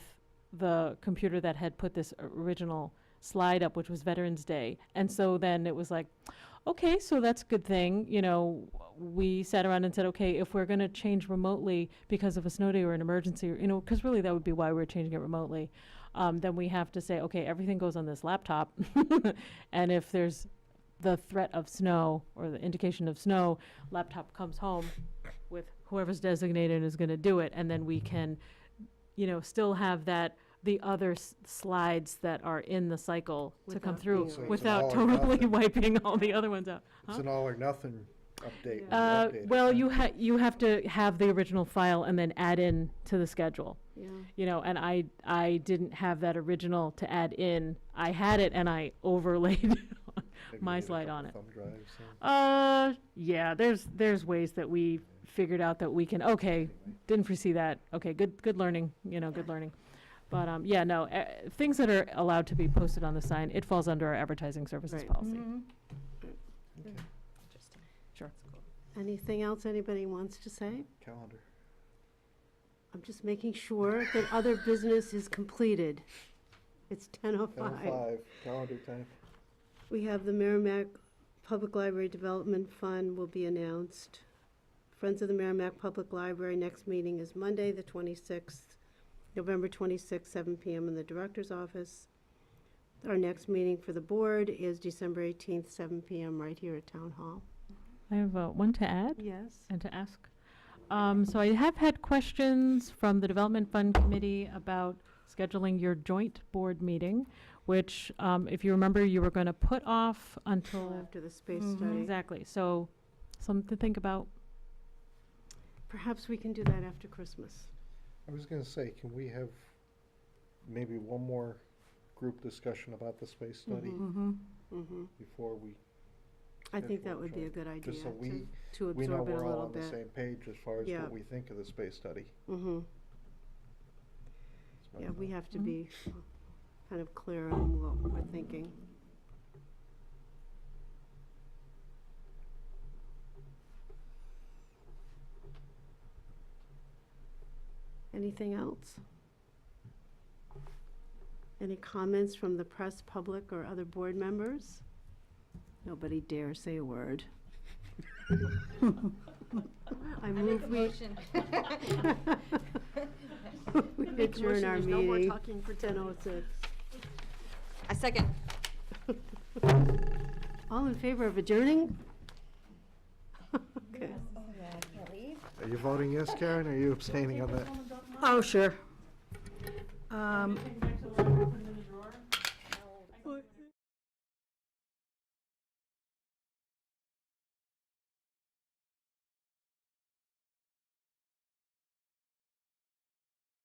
the computer that had put this original slide up, which was Veterans Day. And so then it was like, okay, so that's a good thing. You know, we sat around and said, okay, if we're going to change remotely because of a snow day or an emergency, or, you know, because really that would be why we're changing it remotely, then we have to say, okay, everything goes on this laptop. And if there's the threat of snow or the indication of snow, laptop comes home with whoever's designated and is going to do it. And then we can, you know, still have the other slides that are in the cycle to come Without through being So it's an without all or totally nothing. wiping all the other ones out. It's Huh? an all or nothing update. when you Yeah. update it, Well, right? you have to have the original file and then add in to the schedule. Yeah. You know, and I didn't have that original to add in. I had it and I overlaid Maybe my you need a slide couple on it. thumb drives, so. Yeah, there's ways that we figured out that we can, okay, didn't foresee that. Okay, good learning, you know, good learning. But, yeah, no, things that are allowed to be posted on the sign, it falls under our advertising services Right. policy. Interesting. Sure. Anything else anybody wants to say? Calendar. I'm just making sure that other business is completed. It's 10:05. 10:05, calendar time. We have the Merrimack Public Library Development Fund will be announced. Friends of the Merrimack Public Library, next meeting is Monday, the 26th, November 26th, 7 PM in the Director's Office. Our next meeting for the board is December 18th, 7 PM, right here at Town Hall. I have one to add Yes. and to ask. So I have had questions from the Development Fund Committee about scheduling your joint board meeting, which, if you remember, you were going to put off until. After the space Mhm. study. Exactly, so something to think about. Perhaps we can do that after Christmas. I was gonna say, can we have maybe one more group discussion about the space study Mhm. Mm-hmm. hmm before we, I think that Schedule would be a joint, good idea, just so we to know absorb it a we're all little on the bit. same page as far as Yeah. what we think of the space study. Mm-hmm. That's my Yeah, we thought. have to be kind of clear on what we're thinking. Anything else? Any comments from the press, public, or other board members? Nobody dare say a word. I move we motion. we Make a adjourn motion, our there's no more meeting. talking for 10:06. A second. All in favor of adjourning? Okay. Are you voting yes, Karen, or are you abstaining on that? Oh, sure.